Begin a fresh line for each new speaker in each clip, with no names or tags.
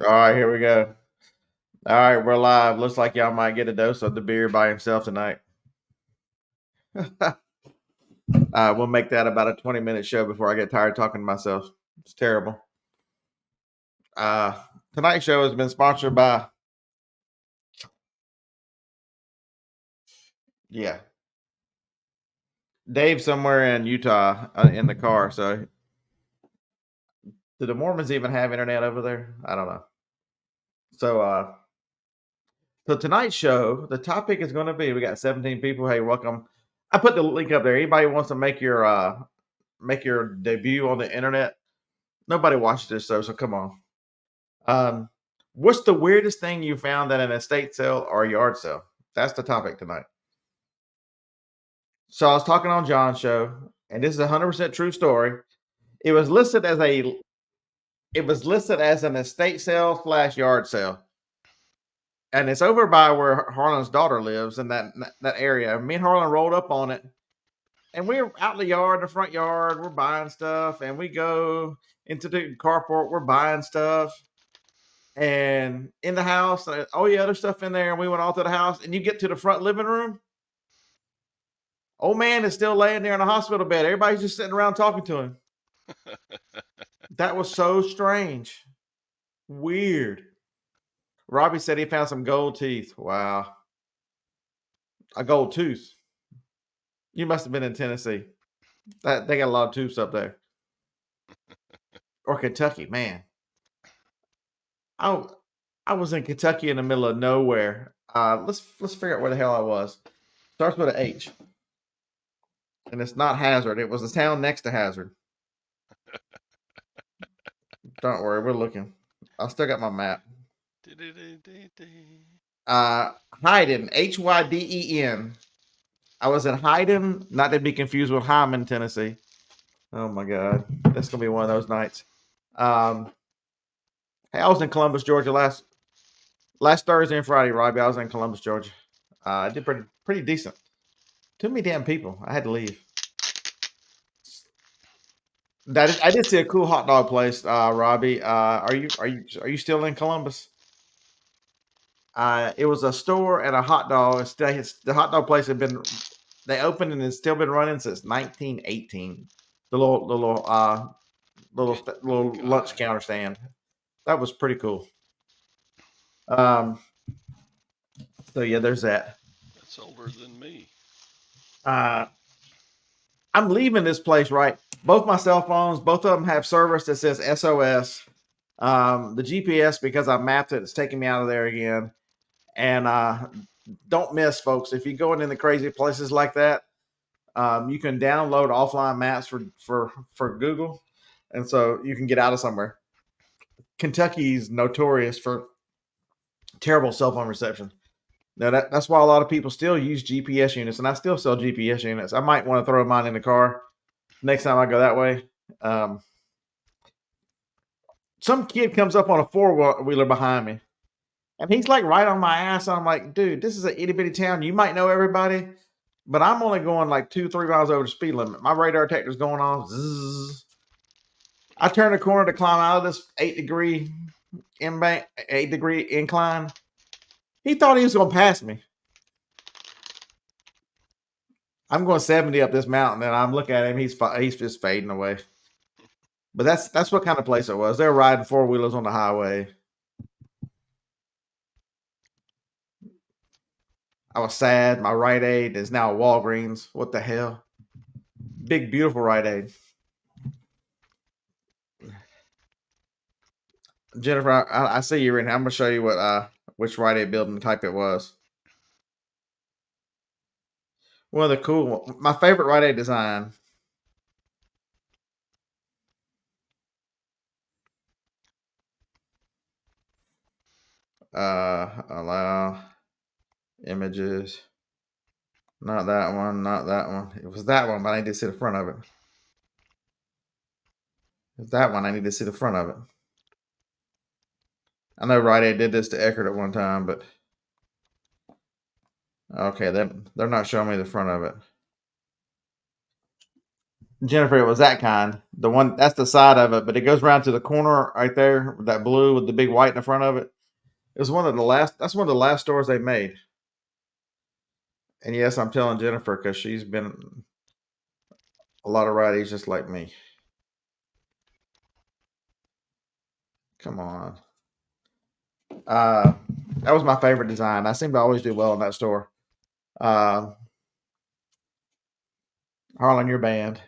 All right, here we go. All right, we're live. Looks like y'all might get a dose of the beer by himself tonight. We'll make that about a 20-minute show before I get tired talking to myself. It's terrible. Uh, Tonight's show has been sponsored by, yeah, Dave somewhere in Utah in the car. So, do the Mormons even have internet over there? I don't know. So, so tonight's show, the topic is going to be: we got 17 people. Hey, welcome. I put the link up there. Anybody wants to make your debut on the internet? Nobody watches this show, so come on. Um, what's the weirdest thing you found at an estate sale or yard sale? That's the topic tonight. So I was talking on John's show, and this is a 100% true story. It was listed as an estate sale / yard sale, and it's over by where Harlan's daughter lives in that area. Me and Harlan rolled up on it, and we were out in the yard, the front yard. We're buying stuff, and we go into the carport. We're buying stuff, and in the house, all the other stuff in there. And we went all to the house, and you get to the front living room. Old man is still laying there in a hospital bed. Everybody's just sitting around talking to him. That was so strange. Weird. Robbie said he found some gold teeth. Wow. A gold tooth. You must have been in Tennessee. They got a lot of tooths up there. Or Kentucky, man. I was in Kentucky in the middle of nowhere. Let's figure out where the hell I was. Starts with an H. And it's not Hazard. It was the town next to Hazard. Don't worry, we're looking. I still got my map. Hyden, Hyden. I was in Hyden, not to be confused with Hyman, Tennessee. Oh my God, that's gonna be one of those nights. Hey, I was in Columbus, Georgia last Thursday and Friday, Robbie. I was in Columbus, Georgia. I did pretty decent. Too many damn people. I had to leave. I did see a cool hot dog place, Robbie. Are you still in Columbus? It was a store and a hot dog. The hot dog place they opened and it's still been running since 1918. The little lunch counter stand. That was pretty cool. Um, so yeah, there's that.
That's older than me.
I'm leaving this place, right? Both my cell phones, both of them have service that says SOS. The GPS, because I mapped it, it's taking me out of there again. And don't miss, folks. If you're going into crazy places like that, you can download offline maps for Google, and so you can get out of somewhere. Kentucky's notorious for terrible cell phone reception. Now that's why a lot of people still use GPS units, and I still sell GPS units. I might want to throw mine in the car next time I go that way. Some kid comes up on a four-wheeler behind me, and he's like right on my ass. And I'm like, dude, this is an itty bitty town. You might know everybody, but I'm only going like 2-3 miles over the speed limit. My radar detector's going off. Zzz. I turn the corner to climb out of this 8-degree incline. He thought he was going to pass me. I'm going 70 up this mountain, and I'm looking at him. He's just fading away. But that's what kind of place it was. They're riding four-wheelers on the highway. I was sad. My Rite Aid is now a Walgreens. What the hell? Big, beautiful Rite Aid. Jennifer, I see you right now. I'm going to show you which Rite Aid building type it was. One of the cool, my favorite Rite Aid design. Allow images. Not that one, not that one. It was that one, but I need to see the front of it. It's that one. I need to see the front of it. I know Rite Aid did this to Eckerd at one time, but okay, they're not showing me the front of it. Jennifer, it was that kind. The one that's the side of it, but it goes around to the corner right there, that blue with the big white in the front of it. It was one of the last. That's one of the last stores they made. And yes, I'm telling Jennifer because she's been a lot of rideys just like me. Come on. That was my favorite design. I seem to always do well in that store. Harlan, you're banned.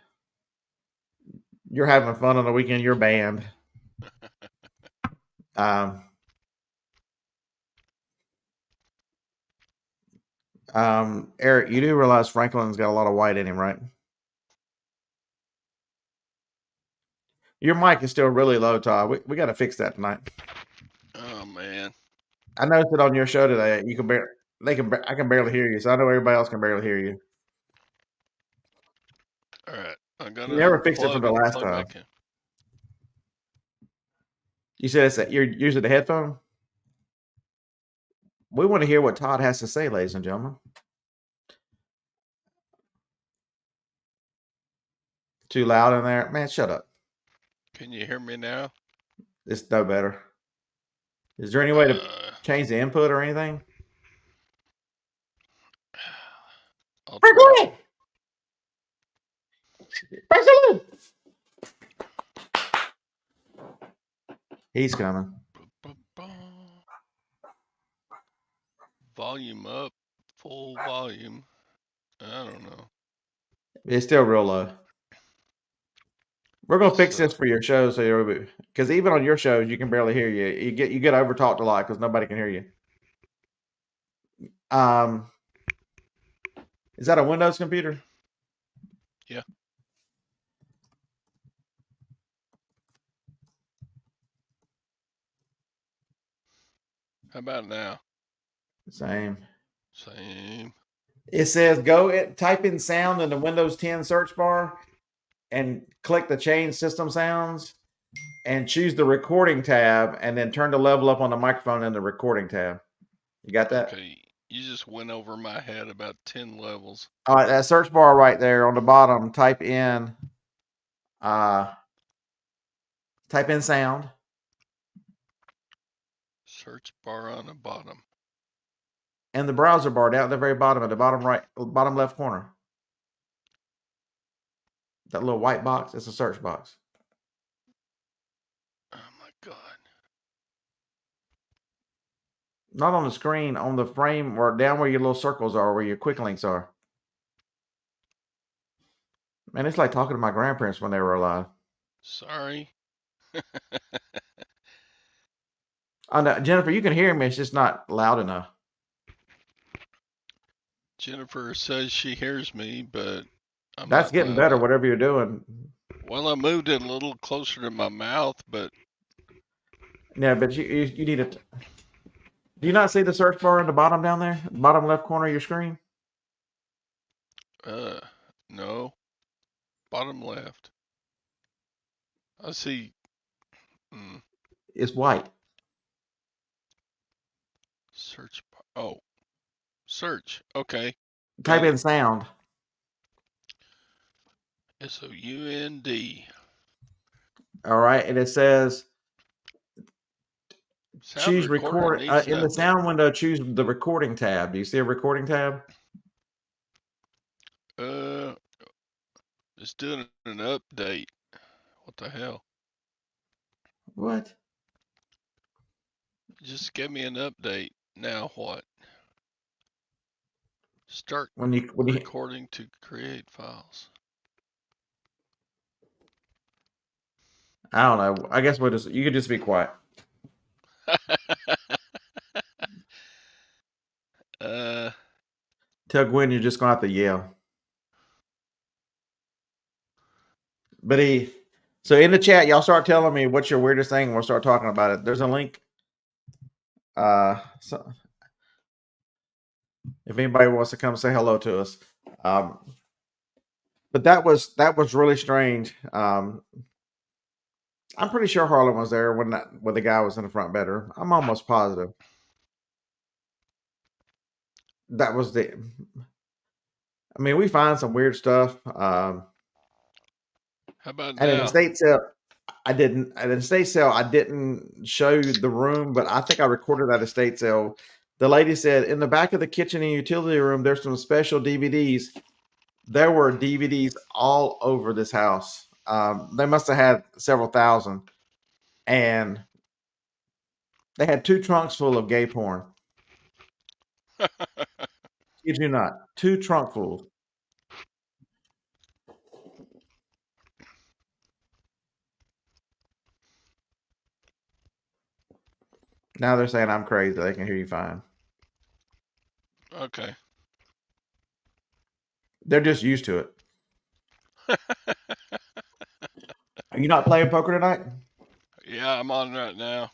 You're having fun on the weekend. You're banned. Eric, you do realize Franklin's got a lot of white in him, right? Your mic is still really low, Todd. We got to fix that tonight.
Oh man,
I noticed it on your show today. You can I can barely hear you, so I know everybody else can barely hear you.
all right. I'm gonna
You never fixed it from
unplug
the
and
last
plug
time.
back in.
You said it's that you're using the headphone. We want to hear what Todd has to say, ladies and gentlemen. Too loud in there, man. Shut up.
Can you hear me now?
It's no better. Is there any way to change the input or anything?
I'll try.
He's coming.
Volume up, full volume. I don't know.
It's still real low. We're gonna fix this for your show, so because even on your shows you can barely hear you. You get over talked a lot because nobody can hear you. Is that a Windows computer?
Yeah. How about now?
Same.
It
says type in sound in the Windows 10 search bar and click the change system sounds and choose the recording tab and then turn the level up on the microphone in the recording tab. You got that?
Okay. You just went over my head about 10 levels.
All right, that search bar right there on the bottom, type in sound.
Search bar on the bottom.
And the browser bar down at the very bottom, at the bottom left corner. That little white box, it's a search box.
Oh my God.
Not on the screen, on the frame or down where your little circles are, where your quick links are. Man, it's like talking to my grandparents when they were alive.
Sorry.
Oh, no, Jennifer, you can hear me. It's just not loud enough.
Jennifer says she hears me, but
That's getting better, whatever you're doing.
Well, I moved it a little closer to my mouth, but...
Yeah, but you need it. Do you not see the search bar in the bottom down there? Bottom left corner of your screen?
No. Bottom left. I see.
It's white.
Search bar. Oh. Search. Okay.
Type in sound.
SOUND.
All right, and it says choose record in the sound window. Choose the recording tab. Do you see a recording tab?
It's doing an update. What the hell?
What?
Just give me an update. Now what? Start recording to create files.
I don't know. I guess you could just be quiet. Tell Gwen you're just gonna have to yell. But so in the chat, y'all start telling me what's your weirdest thing, and we'll start talking about it. There's a link. So if anybody wants to come say hello to us. But that was really strange. I'm pretty sure Harlan was there when the guy was in the front bedroom. I'm almost positive. That was I mean, we find some weird stuff.
How about
And at the
now?
estate sale, I didn't. At an estate sale, I didn't show you the room, but I think I recorded that estate sale. The lady said in the back of the kitchen and utility room, there's some special DVDs. There were DVDs all over this house. They must have had several thousand, and they had 2 trunks full of gay porn. Kid you not, 2 trunkfuls. Now they're saying I'm crazy. They can hear you fine.
Okay.
They're just used to it. Are you not playing poker tonight?
Yeah, I'm on right now.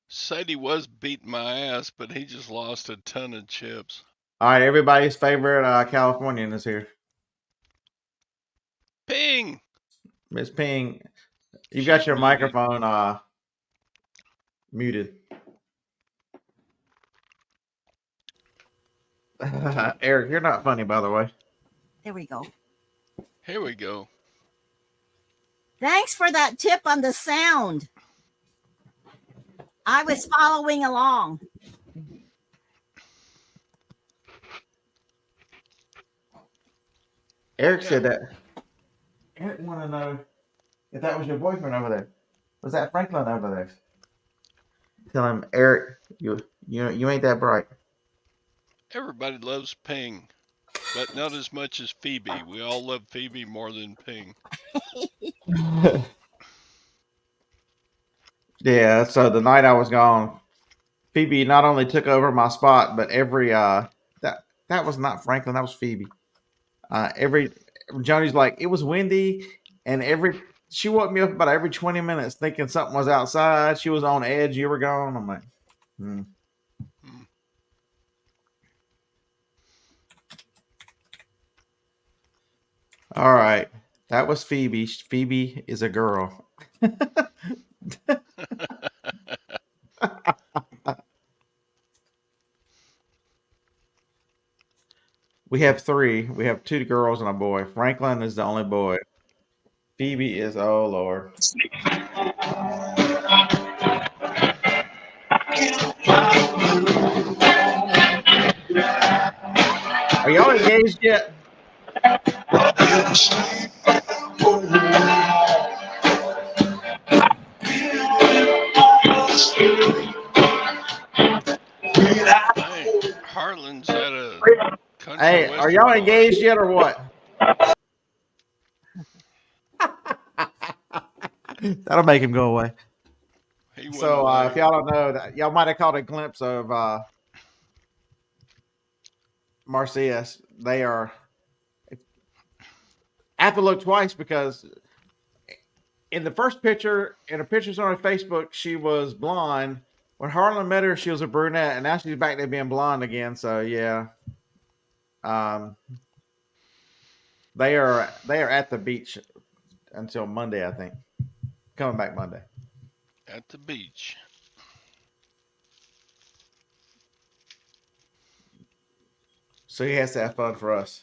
Sadie was beating my ass, but he just lost a ton of chips.
All right, everybody's favorite Californian is here.
Ping!
Miss Ping, you've
She's
got your
muted.
microphone muted. Eric, you're not funny, by the way.
There we go.
Here we go.
Thanks for that tip on the sound. I was following along.
Eric said that. Eric wanted to know if that was your boyfriend over there. Was that Franklin over there? Tell him, Eric, you ain't that bright.
Everybody loves Ping, but not as much as Phoebe. We all love Phoebe more than Ping.
Yeah, so the night I was gone, Phoebe not only took over my spot, but every that was not Franklin, that was Phoebe. Every Joni's like, it was windy, and she woke me up about every 20 minutes thinking something was outside. She was on edge. You were gone. I'm like, All right. That was Phoebe. Phoebe is a girl. We have 3. We have 2 girls and a boy. Franklin is the only boy. Phoebe is, oh Lord. Are y'all engaged yet?
Hey, Harlan's at a country
Hey,
western
are y'all
bar.
engaged yet or what? That'll make him go away.
He went
So
away.
if y'all don't know, y'all might have caught a glimpse of Marcias. They are. I have to look twice because in the first picture, in the pictures on her Facebook, she was blonde. When Harlan met her, she was a brunette, and now she's back to being blonde again. So yeah, they are at the beach until Monday, I think. Coming back Monday.
At the beach.
So he has to have fun for us.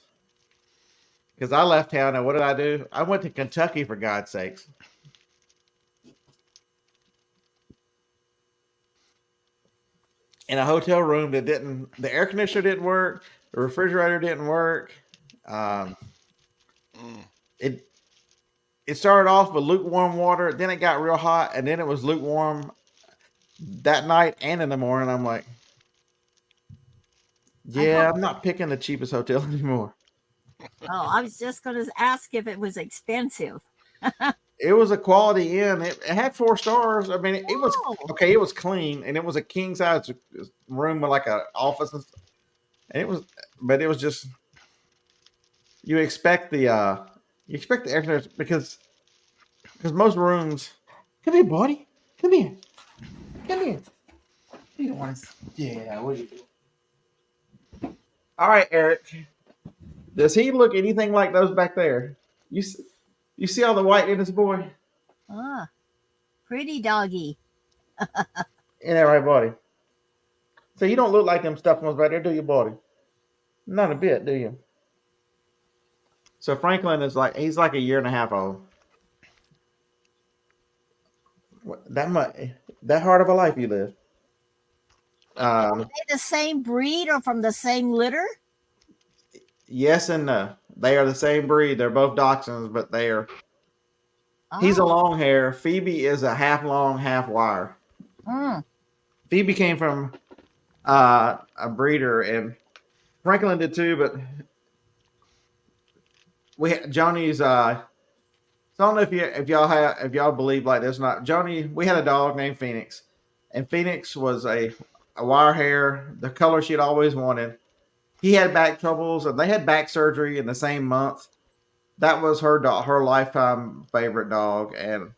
Because I left town, and what did I do? I went to Kentucky, for God's sakes. In a hotel room that the air conditioner didn't work, the refrigerator didn't work. It started off with lukewarm water, then it got real hot, and then it was lukewarm that night and in the morning. I'm like, yeah, I'm not picking the cheapest hotel anymore.
Oh, I was just going to ask if it was expensive.
It was a quality inn. It had 4 stars. I mean, it was okay. It was clean, and it was a king size room with like an office, and it was, but it was just you expect the air conditioner because most rooms. Come here, buddy. Come here. Come here. You don't want to. Yeah. What are you doing? All right, Eric. Does he look anything like those back there? You see all the white in his boy?
Ah, pretty doggy.
Ain't that right, buddy? So you don't look like them stuffed ones back there, do you, buddy? Not a bit, do you? So Franklin is he's like a year and a half old. That much, that hard of a life you live.
Are they the same breed or from the same litter?
Yes and no. They are the same breed. They're both dachshunds, but they are. He's a
Oh.
long hair. Phoebe is a half long, half wire.
Mm.
Phoebe came from a breeder, and Franklin did too. But Joni's. So I don't know if y'all believe like this or not. Joni, we had a dog named Phoenix, and Phoenix was a wire hair, the color she'd always wanted. He had back troubles, and they had back surgery in the same month. That was her dog, her lifetime favorite dog, and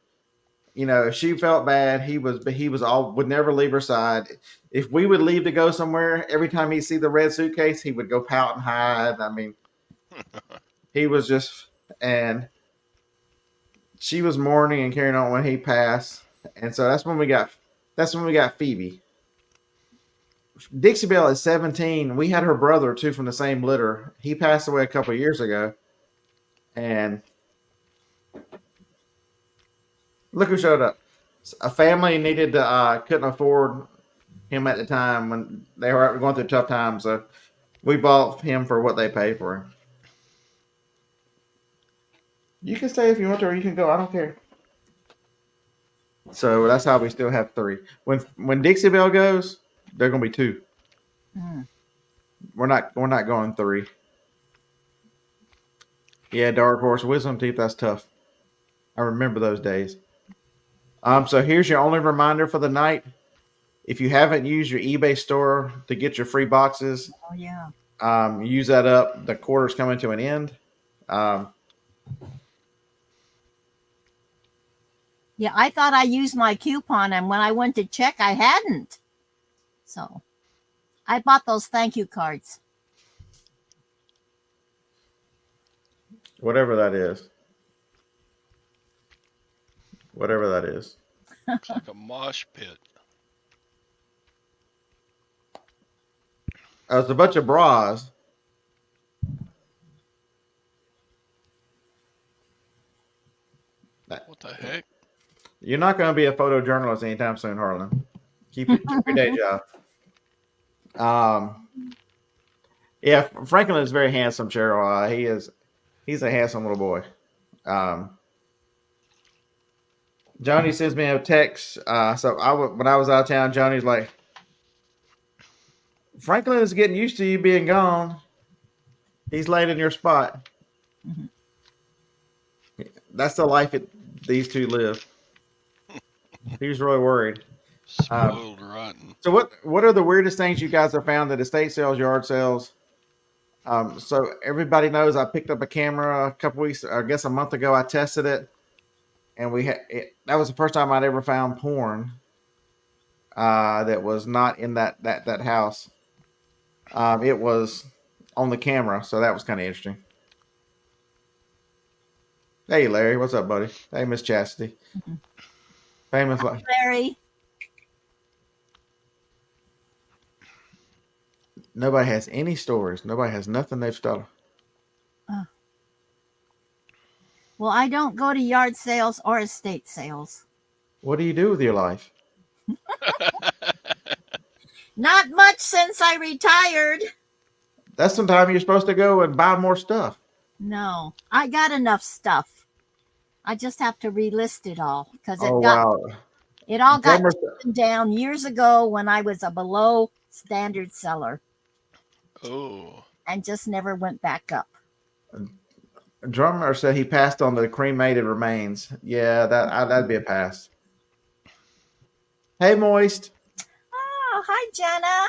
if she felt bad, he was all would never leave her side. If we would leave to go somewhere, every time he'd see the red suitcase, he would go pout and hide. I mean, he was just and she was mourning and carrying on when he passed, and so that's when we got Phoebe. Dixie Belle is 17. We had her brother too from the same litter. He passed away a couple of years ago, and look who showed up. A family needed to couldn't afford him at the time when they were going through tough times, so we bought him for what they paid for him. You can stay if you want to, or you can go. I don't care. So that's how we still have 3. When Dixie Belle goes, they're gonna be 2.
Mm.
We're not going 3. Yeah, Dark Horse Wisdom Teeth. That's tough. I remember those days. So here's your only reminder for the night. If you haven't used your eBay store to get your free boxes,
Oh yeah.
Use that up. The quarter's coming to an end.
Yeah, I thought I used my coupon, and when I went to check, I hadn't. So I bought those thank you cards.
Whatever that is. Whatever that is.
It's like a mosh pit.
It's a bunch of bras.
What the heck?
You're not going to be a photojournalist anytime soon, Harlan. Keep your day job. Yeah, Franklin is very handsome, Cheryl. He's a handsome little boy. Johnny sends me a text. When I was out of town, Johnny's like, Franklin is getting used to you being gone. He's laid in your spot.
Mhm.
That's the life these two live. He was really worried.
Spoiled rotten.
So what are the weirdest things you guys have found at estate sales, yard sales? So everybody knows I picked up a camera a couple weeks, I guess a month ago. I tested it, and that was the first time I'd ever found porn that was not in that house. It was on the camera, so that was kind of interesting. Hey, Larry, what's up, buddy? Hey, Miss Chastity.
Mhm.
Famous.
Larry.
Nobody has any stories. Nobody has nothing they've stolen.
Well, I don't go to yard sales or estate sales.
What do you do with your life?
Not much since I retired.
That's the time you're supposed to go and buy more stuff.
No, I got enough stuff. I just have to relist it all because
Oh, wow.
it all got
Drummer,
taken down years ago when I was a below standard seller
Oh.
and just never went back up.
Drummer said he passed on the cremated remains. Yeah, that'd be a pass. Hey, Moist.
Oh, hi, Jenna.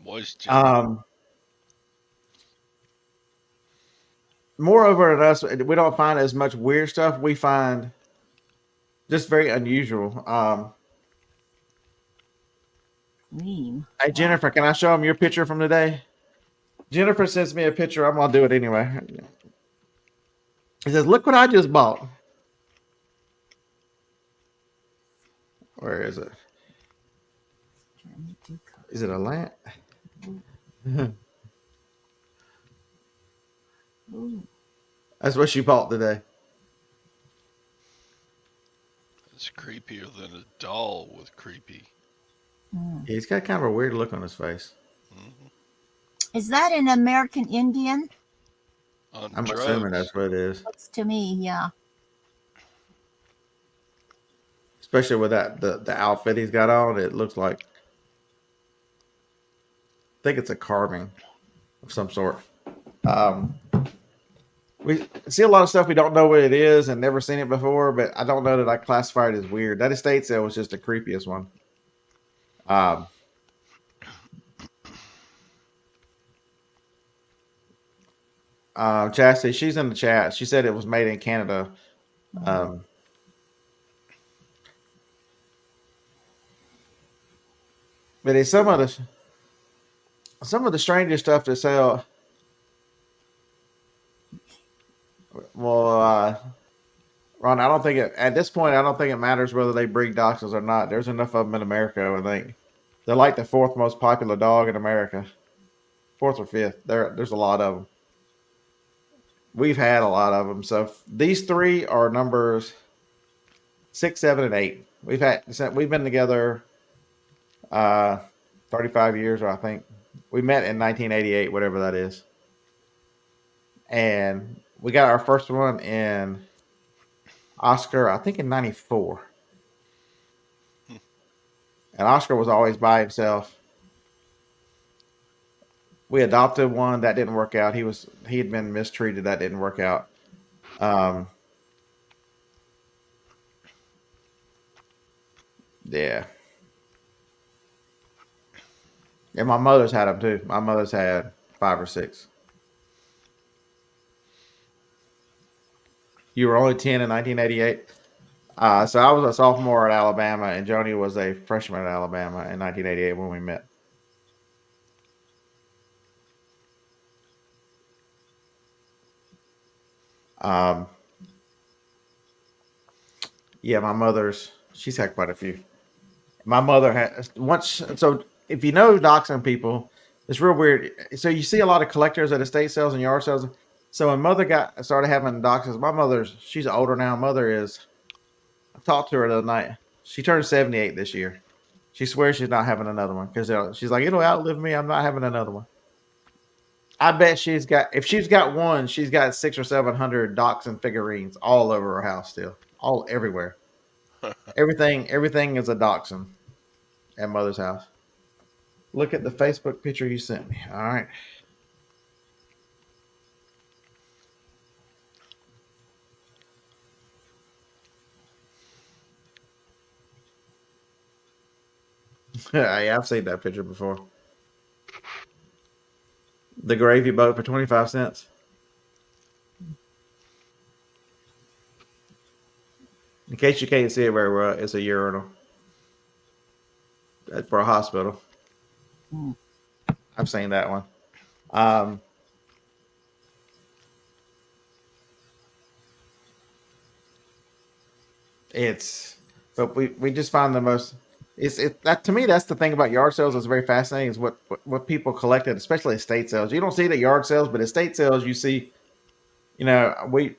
Moisture.
Moreover than us, we don't find as much weird stuff. We find just very unusual. Hey, Jennifer, can I show them your picture from today? Jennifer sends me a picture. I'm going to do it anyway. He says, look what I just bought. Where is it? Is it a lamp?
Ooh.
That's what she bought today.
It's creepier than a doll with creepy.
Mm.
He's got kind of a weird look on his face.
Hmm.
Is that an American Indian?
On
I'm assuming
drugs.
that's what it is.
Looks to me, yeah.
Especially with the outfit he's got on, it looks like, I think it's a carving of some sort. We see a lot of stuff we don't know what it is and never seen it before, but I don't know that I classify it as weird. That estate sale was just the creepiest one. Um, Chastity, she's in the chat. She said it was made in Canada. Um, but it's some of the strangest stuff to sell. Well, Ron, I don't think it at this point. I don't think it matters whether they breed dachshunds or not. There's enough of them in America. I think they're like the fourth most popular dog in America, fourth or fifth. There's a lot of them. We've had a lot of them. So these three are numbers 6, 7, and 8. We've been together 35 years, or I think we met in 1988, whatever that is. And we got our first one in Oscar, I think in 94. And Oscar was always by himself. We adopted one that didn't work out. He had been mistreated. That didn't work out. Yeah. And my mother's had them too. My mother's had 5 or 6. You were only 10 in 1988. So I was a sophomore at Alabama, and Joni was a freshman at Alabama in 1988 when we met. Yeah, she's had quite a few. My mother had once. So if you know dachshund people, it's real weird. So you see a lot of collectors at estate sales and yard sales. So when mother started having dachshunds, she's older now. I talked to her the other night. She turned 78 this year. She swears she's not having another one because she's like, it'll outlive me. I'm not having another one. I bet if she's got one, she's got 600 or 700 dachshund figurines all over her house still, all everywhere. Everything is a dachshund at mother's house. Look at the Facebook picture you sent me. All right. Yeah, I've seen that picture before. The gravy boat for 25 cents. In case you can't see it very well, it's a urinal. That's for a hospital. I've seen that one. But we just find the most. That to me, that's the thing about yard sales is very fascinating. Is what people collected, especially estate sales. You don't see it at yard sales, but estate sales you see. We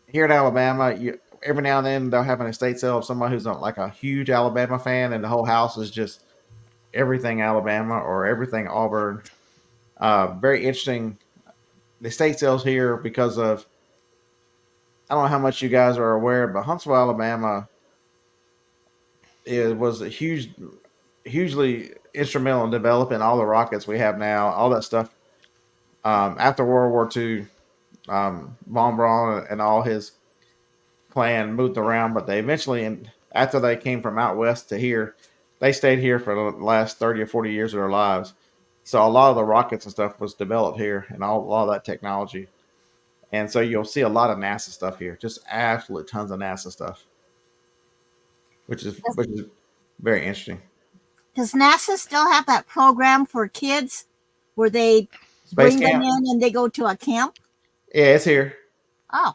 here in Alabama, every now and then they'll have an estate sale of somebody who's not like a huge Alabama fan, and the whole house is just everything Alabama or everything Auburn. Very interesting. The estate sales here because of I don't know how much you guys are aware, but Huntsville, Alabama, was hugely instrumental in developing all the rockets we have now, all that stuff. After World War II, Von Braun and all his clan moved around, but they eventually, after they came from out west to here, they stayed here for the last 30 or 40 years of their lives. So a lot of the rockets and stuff was developed here, and a lot of that technology. And so you'll see a lot of NASA stuff here, just absolute tons of NASA stuff, which is very interesting.
Does NASA still have that program for kids where they
Space
bring
camp?
them in and they go to a camp?
Yeah, it's here.
Oh,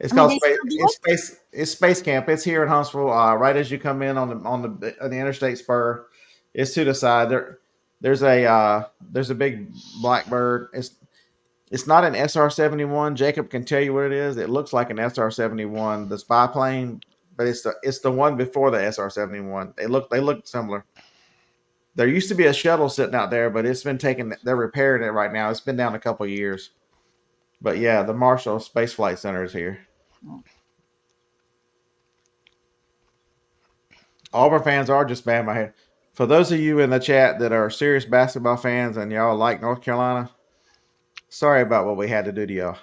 It's
I mean,
called
they
space.
still do
It's
it?
space. It's space camp. It's here in Huntsville. Right as you come in on the interstate spur, it's to the side. There's a big blackbird. It's not an SR-71. Jacob can tell you what it is. It looks like an SR-71, the spy plane, but it's the one before the SR-71. They look similar. There used to be a shuttle sitting out there, but it's been taken. They're repairing it right now. It's been down a couple of years. But yeah, the Marshall Space Flight Center is here. Auburn fans are just bad in my head. For those of you in the chat that are serious basketball fans and y'all like North Carolina, sorry about what we had to do to y'all.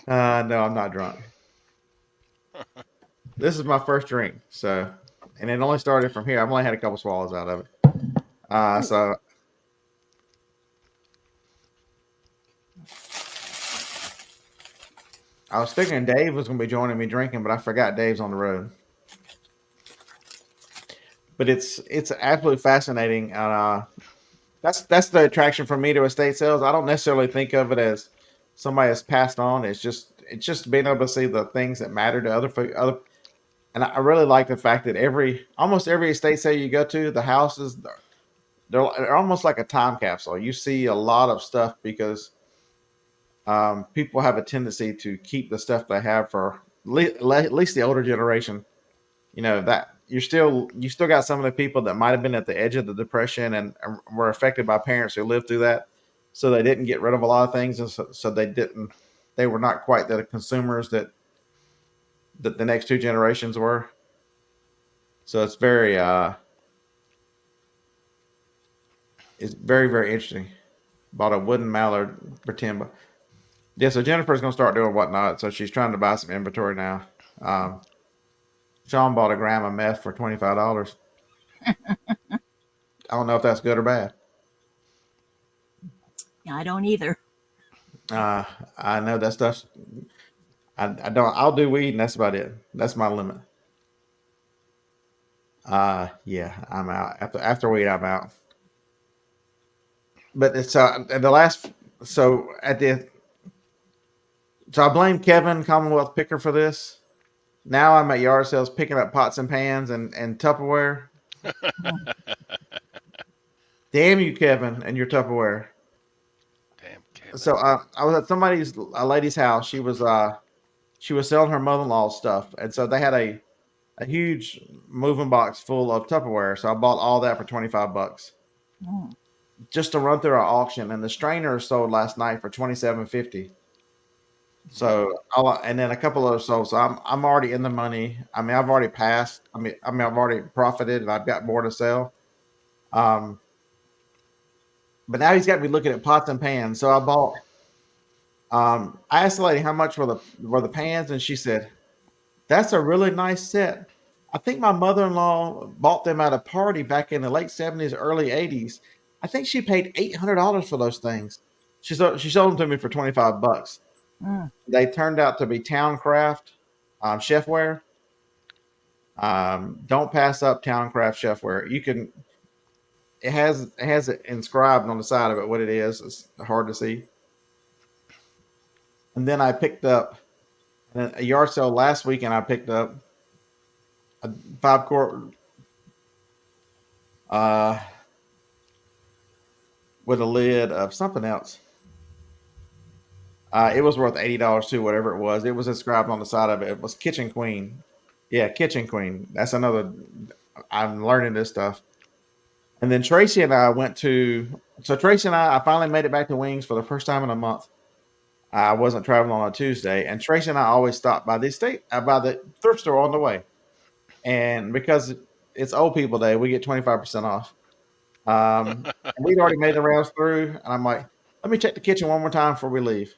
No, I'm not drunk. This is my first drink, so, and it only started from here. I've only had a couple swallows out of it. So I was figuring Dave was going to be joining me drinking, but I forgot Dave's on the road. But it's absolutely fascinating. That's the attraction for me to estate sales. I don't necessarily think of it as somebody has passed on. It's just being able to see the things that matter to other. And I really like the fact that almost every estate sale you go to, the houses they're almost like a time capsule. You see a lot of stuff because people have a tendency to keep the stuff they have for at least the older generation. You know that you still got some of the people that might have been at the edge of the depression and were affected by parents who lived through that, so they didn't get rid of a lot of things, and so they were not quite the consumers that the next two generations were. So it's very very interesting. Bought a wooden mallard pretend. Yeah, so Jennifer's gonna start doing whatnot. So she's trying to buy some inventory now. Sean bought a gram of meth for $25. I don't know if that's good or bad.
Yeah, I don't either.
I know that stuff's. I don't. I'll do weed, and that's about it. That's my limit. Yeah, I'm out. After weed, I'm out. But it's the last. So at the. So I blame Kevin Commonwealth Picker for this. Now I'm at yard sales picking up pots and pans and Tupperware. Damn you, Kevin, and your Tupperware.
Damn Kevin.
So I was at a lady's house. She was selling her mother-in-law's stuff, and so they had a huge moving box full of Tupperware. So I bought all that for $25 just to run through our auction. And the strainer sold last night for $27.50. So and then a couple of sold. So I'm already in the money. I mean, I've already passed. I mean, I've already profited, and I've got more to sell. But now he's got me looking at pots and pans. So I bought. I asked the lady how much were the pans, and she said, "That's a really nice set. I think my mother-in-law bought them at a party back in the late 70s, early 80s. I think she paid $800 for those things. She sold them to me for $25. They turned out to be Towncraft chefware. Don't pass up Towncraft chefware. You can. It has it inscribed on the side of it what it is. It's hard to see. And then I picked up a yard sale last week, and I picked up a 5-quart with a lid of something else. It was worth $80 too, whatever it was. It was inscribed on the side of it. It was Kitchen Queen. Yeah, Kitchen Queen. That's another. I'm learning this stuff. And then Tracy and I went to. So Tracy and I finally made it back to Wings for the first time in a month. I wasn't traveling on a Tuesday, and Tracy and I always stop by the thrift store on the way. And because it's Old People Day, we get 25% off. We'd already made the rounds through, and I'm like, let me check the kitchen one more time before we leave.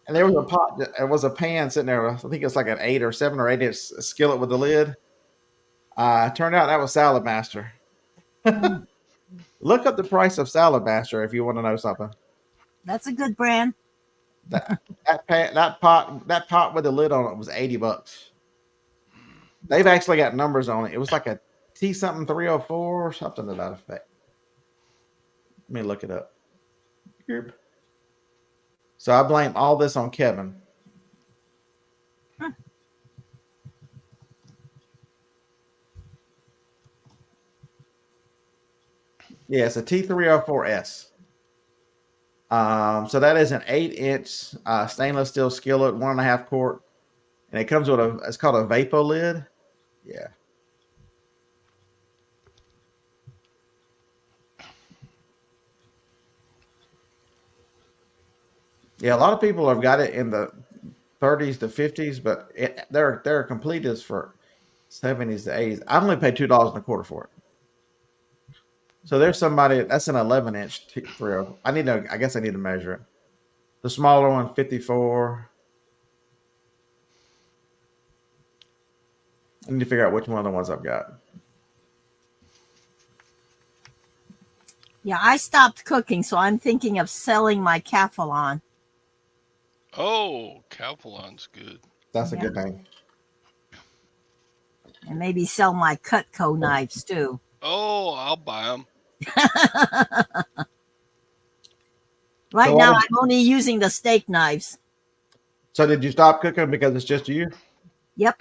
And there was a pot, there was a pan sitting there. I think it's like an 7 or 8 inch skillet with the lid. Turned out that was Salad Master. Look up the price of Salad Master if you want to know something.
That's a good brand.
That pot with the lid on it was $80. They've actually got numbers on it. It was like a T something 304 or something to that effect. Let me look it up. So I blame all this on Kevin. Yeah, it's a T304S. So that is an 8-inch stainless steel skillet, 1.5 quart, and it comes with it's called a Vapo lid. Yeah. Yeah, a lot of people have got it in the 30s to 50s, but they're complete as for 70s to 80s. I only paid $2.25 for it. So there's somebody that's an 11-inch thrill. I guess I need to measure it. The smaller one, 54. I need to figure out which one of the ones I've got.
Yeah, I stopped cooking, so I'm thinking of selling my Calphalon.
Oh, Calphalon's good.
That's a
Yeah.
good thing.
And maybe sell my Cutco knives too.
Oh, I'll buy them.
Right
So
now, I'm only using the steak knives.
So did you stop cooking because it's just you?
Yep.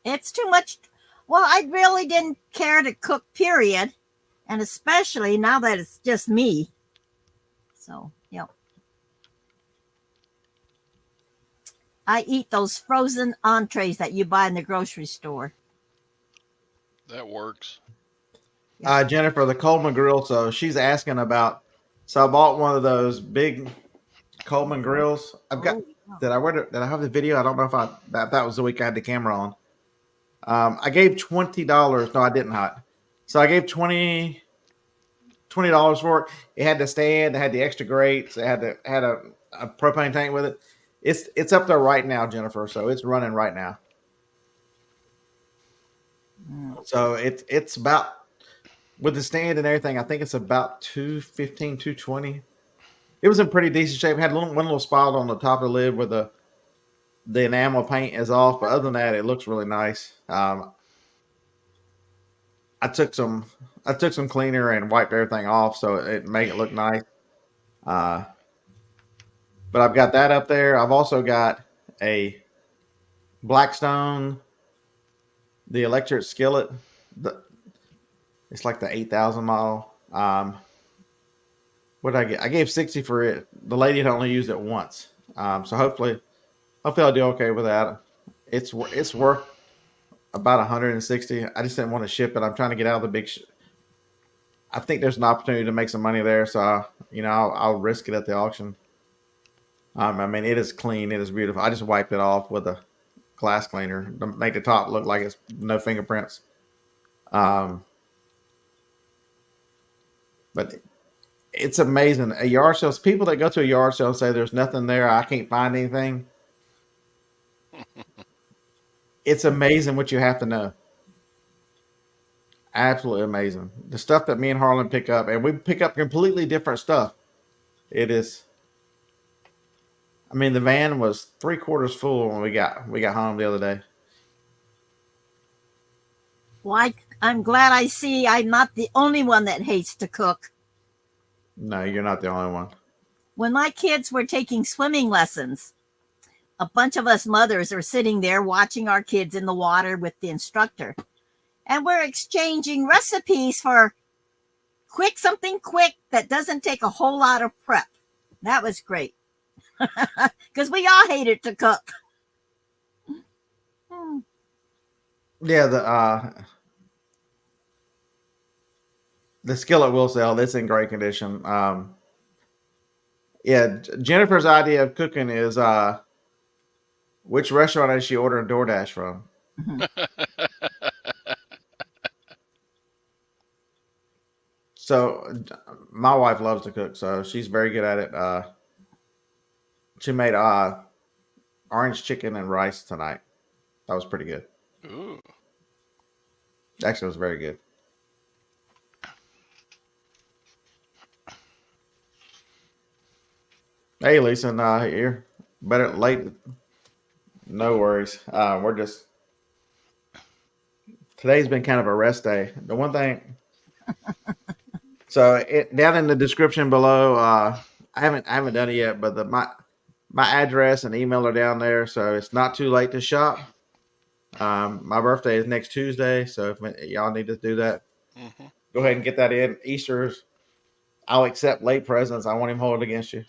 It's too much. Well, I really didn't care to cook, period. And especially now that it's just me. So, yep. I eat those frozen entrees that you buy in the grocery store.
That works.
Jennifer, the Coleman grill. So she's asking about. So I bought one of those big Coleman grills. I've got. Did I have the video? I don't know if that was the week I had the camera on. I gave $20. No, I did not. So I gave $20 for it. It had the stand. It had the extra grates. It had a propane tank with it. It's up there right now, Jennifer. So it's running right now. So it's about, with the stand and everything, I think it's about 215, 220. It was in pretty decent shape. It had one little spot on the top of the lid where the enamel paint is off, but other than that, it looks really nice. I took some cleaner and wiped everything off so it made it look nice. But I've got that up there. I've also got a Blackstone, the electric skillet. It's like the 8,000 model. What did I get? I gave 60 for it. The lady had only used it once. So hopefully I'll do okay with that. It's worth about 160. I just didn't want to ship it. I'm trying to get out of the big. I think there's an opportunity to make some money there, so I'll risk it at the auction. I mean, it is clean. It is beautiful. I just wiped it off with a glass cleaner to make the top look like it's no fingerprints. But it's amazing. A yard sale. People that go to a yard sale and say there's nothing there, I can't find anything. It's amazing what you have to know. Absolutely amazing. The stuff that me and Harlan pick up, and we pick up completely different stuff. It is. I mean, the van was 3/4 full when we got home the other day.
Well, I'm glad I see I'm not the only one that hates to cook.
No, you're not the only one.
When my kids were taking swimming lessons, a bunch of us mothers are sitting there watching our kids in the water with the instructor. And we're exchanging recipes for something quick that doesn't take a whole lot of prep. That was great. Because we all hated to cook.
Yeah, the skillet will sell. It's in great condition. Yeah, Jennifer's idea of cooking is which restaurant is she ordering DoorDash from? So my wife loves to cook, so she's very good at it. She made orange chicken and rice tonight. That was pretty good.
Ooh.
Actually, it was very good. Hey, Lisa, you're better late. No worries. Today's been kind of a rest day. The one thing, so down in the description below, I haven't done it yet, but my address and email are down there, so it's not too late to shop. My birthday is next Tuesday, so if y'all need to do that, go ahead and get that in. Easter's I'll accept late presents. I won't even hold it against you.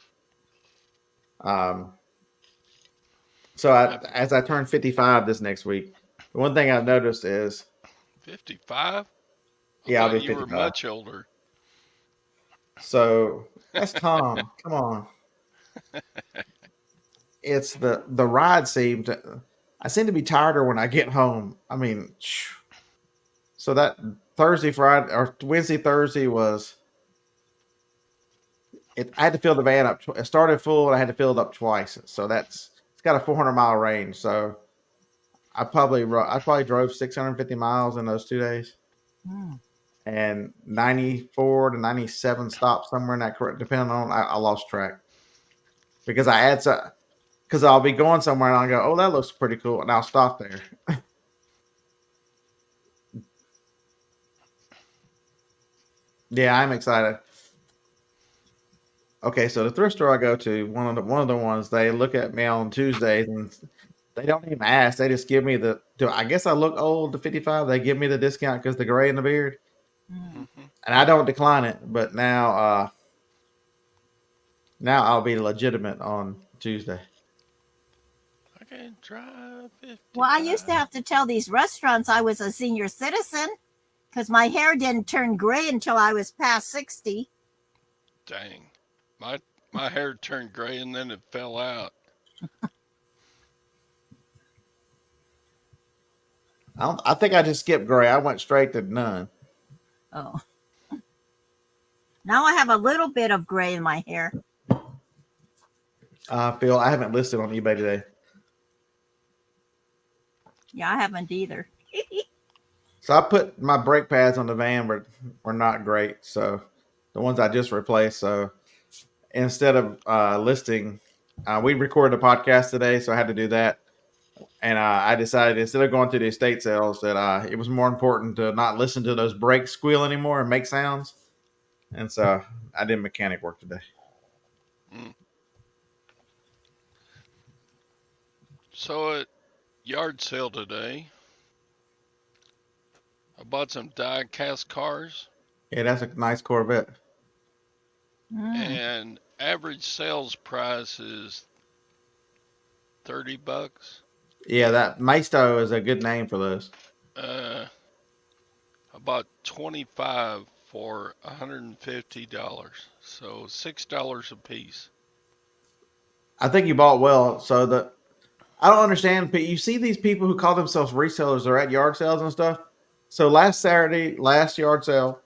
So as I turn 55 this next week, the one thing I've noticed is,
55? I
yeah, I'll
thought
be
you were
55.
much older.
So that's Tom. Come on. It's the ride I seem to be tireder when I get home. I mean, so that Thursday, Friday, or Wednesday, Thursday was it. I had to fill the van up. It started full, and I had to fill it up twice. So it's got a 400-mile range. So I probably drove 650 miles in those 2 days,
Mm.
and 94 to 97 stops somewhere in that, depending on, I lost track because I add some, because I'll be going somewhere and I'll go, oh, that looks pretty cool, and I'll stop there. Yeah, I'm excited. Okay, so the thrift store I go to, one of the ones, they look at me on Tuesdays and they don't even ask. They just give me I guess I look old to 55. They give me the discount because the gray in the beard,
Mm.
Hmm.
and I don't decline it. But now I'll be legitimate on Tuesday.
I can drive 55.
Well, I used to have to tell these restaurants I was a senior citizen because my hair didn't turn gray until I was past 60.
Dang. My hair turned gray and then it fell out.
I think I just skipped gray. I went straight to none.
Oh. Now I have a little bit of gray in my hair.
Phil, I haven't listed on eBay today.
Yeah, I haven't either.
So I put my brake pads on the van were not great. So the ones I just replaced. So instead of listing, we recorded a podcast today, so I had to do that. And I decided instead of going to the estate sales that it was more important to not listen to those brakes squeal anymore and make sounds. And so I did mechanic work today.
Mm. So at yard sale today, I bought some die cast cars,
Yeah, that's a nice Corvette.
Mm.
and average sales price is $30.
Yeah, that Maisto is a good name for this.
I bought 25 for $150, so $6 a piece.
I think you bought well. So I don't understand, but you see these people who call themselves resellers. They're at yard sales and stuff. So last yard sale,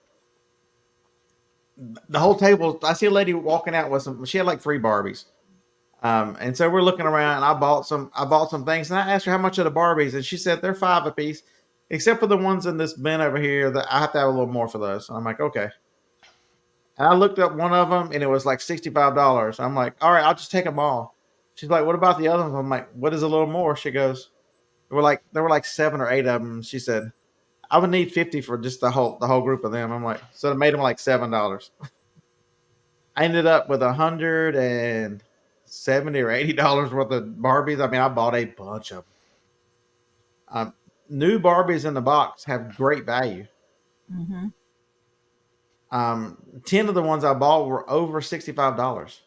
the whole table, I see a lady walking out with she had like 3 Barbies. And so we're looking around and I bought some things, and I asked her how much are the Barbies, and she said they're 5 a piece, except for the ones in this bin over here that I have to have a little more for those. And I'm like, okay. And I looked up one of them and it was like $65. I'm like, all right, I'll just take them all. She's like, what about the other ones? I'm like, what is a little more? She goes, there were like 7 or 8 of them. She said, I would need 50 for just the whole group of them. I'm like, so it made them like $7. I ended up with $170 or $80 worth of Barbies. I mean, I bought a bunch of them. New Barbies in the box have great value.
Mm-hmm.
10 of the ones I bought were over $65.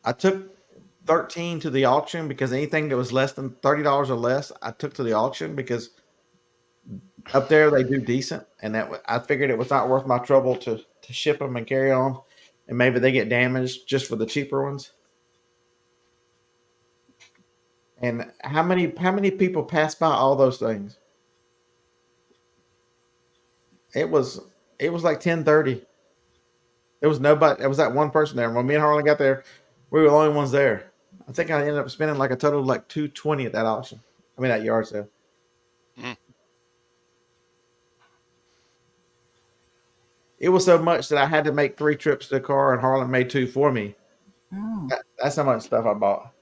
I took 13 to the auction because anything that was less than $30 or less, I took to the auction because up there they do decent, and I figured it was not worth my trouble to ship them and carry on, and maybe they get damaged just for the cheaper ones. And how many people pass by all those things? It was like 10:30. There was nobody. There was that one person there. When me and Harlan got there, we were the only ones there. I think I ended up spending like a total of like $220 at that auction. I mean that yard sale.
Mm.
It was so much that I had to make 3 trips to the car, and Harlan made 2 for me.
Mm.
That's how much stuff I bought.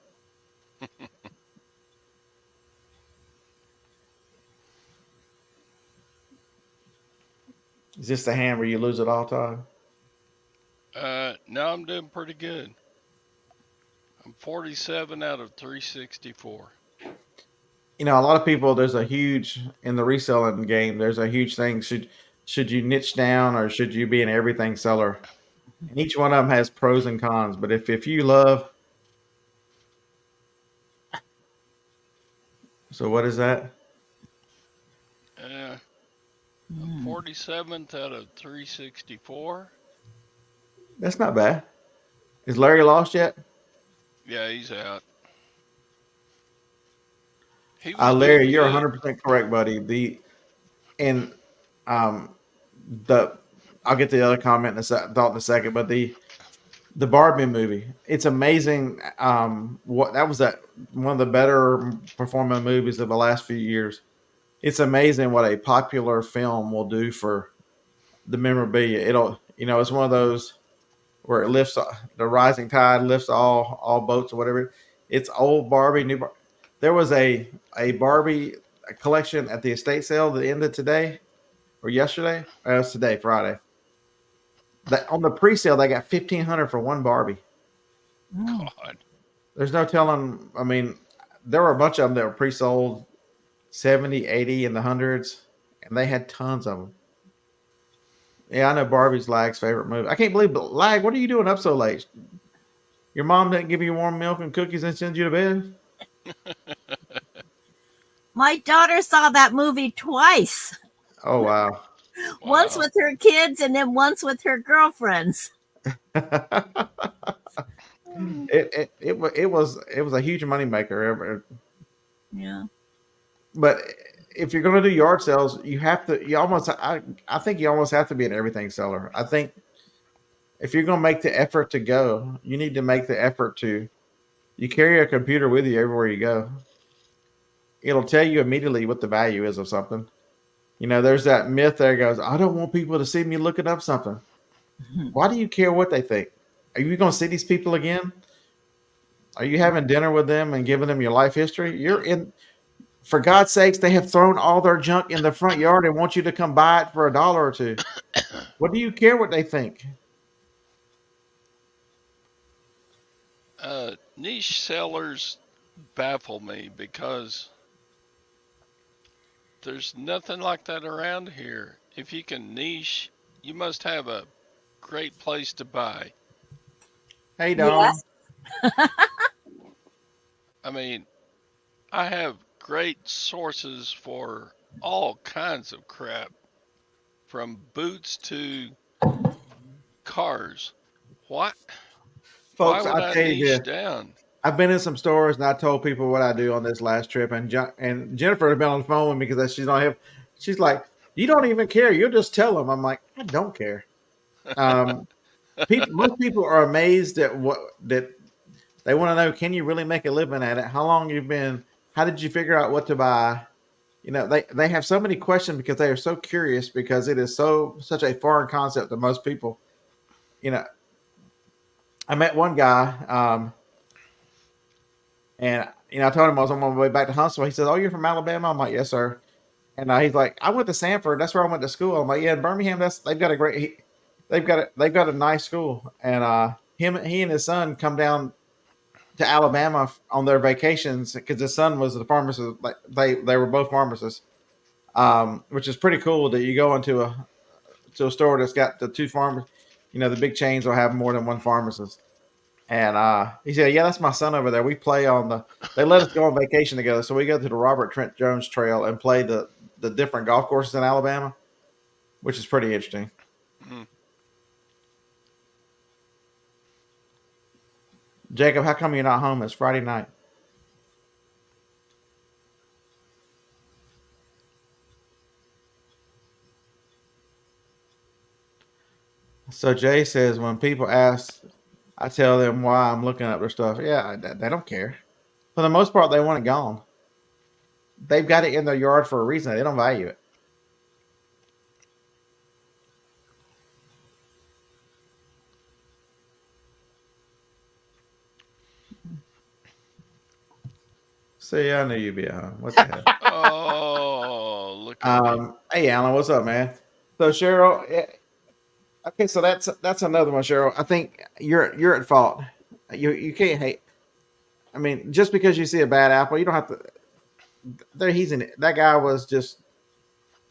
Is this the hand where you lose it all the time?
No, I'm doing pretty good. I'm 47 out of 364.
You know, a lot of people, there's a huge, in the reselling game, there's a huge thing. Should should you niche down or should you be an everything seller? And each one of them has pros and cons. But if you love, so what is that?
Yeah.
Mm.
47th out of 364.
That's not bad. Is Larry lost yet?
Yeah, he's out. He was
Larry,
doing
you're
good.
100% correct, buddy. And um, the I'll get to the other comment thought in a second, but the Barbie movie, it's amazing. What that was one of the better performing movies of the last few years. It's amazing what a popular film will do for the memorabilia. It's one of those where it lifts the rising tide lifts all boats or whatever. It's old Barbie, new. There was a Barbie collection at the estate sale that ended today or yesterday. It was today, Friday. That on the pre-sale they got $1,500 for one Barbie.
Mm.
God.
There's no telling. I mean, there were a bunch of them that were pre-sold 70, 80 in the hundreds, and they had tons of them. Yeah, I know Barbie's Lag's favorite movie. I can't believe, but Lag, what are you doing up so late? Your mom didn't give you warm milk and cookies and send you to bed?
My daughter saw that movie twice.
Oh, wow.
Once
Wow.
with her kids and then once with her girlfriends.
It was a huge moneymaker.
Yeah.
But if you're going to do yard sales, I think you almost have to be an everything seller. I think if you're going to make the effort to go, you need to make the effort to. You carry a computer with you everywhere you go. It'll tell you immediately what the value is of something. There's that myth there goes, I don't want people to see me looking up something. Why do you care what they think? Are you going to see these people again? Are you having dinner with them and giving them your life history? For God's sakes, they have thrown all their junk in the front yard and want you to come buy it for $1 or $2. What do you care what they think?
Niche sellers baffle me because there's nothing like that around here. If you can niche, you must have a great place to buy.
Hey, Don.
Yes.
I mean, I have great sources for all kinds of crap, from boots to cars. What? Why
Folks,
would
I
I
tell you
niche
this.
down?
I've been in some stores and I told people what I do on this last trip, and Jennifer has been on the phone with me because she's on here. She's like, "You don't even care. You'll just tell them." I'm like, "I don't care." Most people are amazed at that they want to know. Can you really make a living at it? How long you've been? How did you figure out what to buy? They have so many questions because they are so curious because it is such a foreign concept to most people. I met one guy. And I told him I was on my way back to Huntsville. He said, "Oh, you're from Alabama?" I'm like, "Yes, sir." And he's like, "I went to Sanford. That's where I went to school." I'm like, "Yeah, in Birmingham. They've got a nice school." And he and his son come down to Alabama on their vacations because his son was the pharmacist. Like they were both pharmacists, which is pretty cool that you go into a store that's got the two pharmacists. The big chains will have more than one pharmacist. And he said, "Yeah, that's my son over there. We play they let us go on vacation together. So we go to the Robert Trent Jones Trail and play the different golf courses in Alabama, which is pretty interesting."
Hmm.
Jacob, how come you're not home? It's Friday night. So Jay says, when people ask, I tell them why I'm looking up their stuff. Yeah, they don't care. For the most part, they want it gone. They've got it in their yard for a reason. They don't value it. See, I knew you'd be at home. What the hell?
Oh, look at me.
Hey, Alan, what's up, man? So Cheryl, okay, so that's another one, Cheryl. I think you're at fault. You can't hate. I mean, just because you see a bad apple, you don't have to. There, that guy was just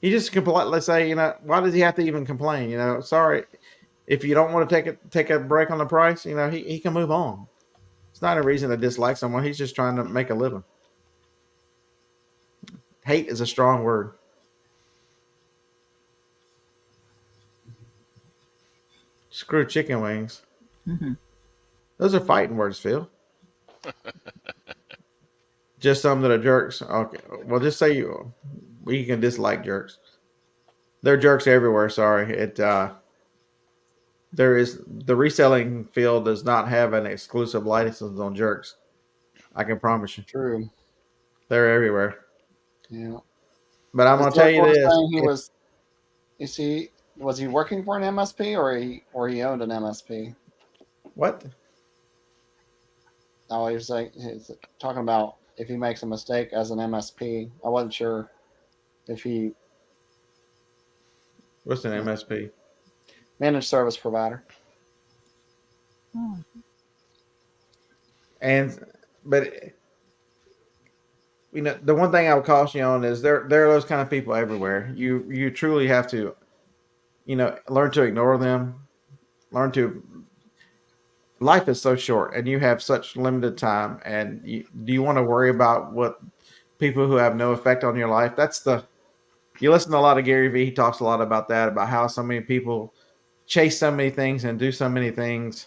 He just can politely say, why does he have to even complain? Sorry, if you don't want to take a break on the price, he can move on. It's not a reason to dislike someone. He's just trying to make a living. Hate is a strong word. Screw chicken wings.
Mm-hmm.
Those are fighting words, Phil. Just some that are jerks. Okay. Well, just say you can dislike jerks. They're jerks everywhere. Sorry. There is the reselling field does not have an exclusive license on jerks. I can promise you.
True.
They're everywhere.
Yeah.
But I'm gonna tell you this.
Was he working for an MSP or he owned an MSP?
What?
Oh, he's talking about if he makes a mistake as an MSP. I wasn't sure if he
What's an MSP?
Managed service provider.
But the one thing I would caution you on is there are those kind of people everywhere. You truly have to, learn to ignore them. Life is so short, and you have such limited time. And do you want to worry about what people who have no effect on your life? You listen to a lot of Gary Vee. He talks a lot about that, about how so many people chase so many things and do so many things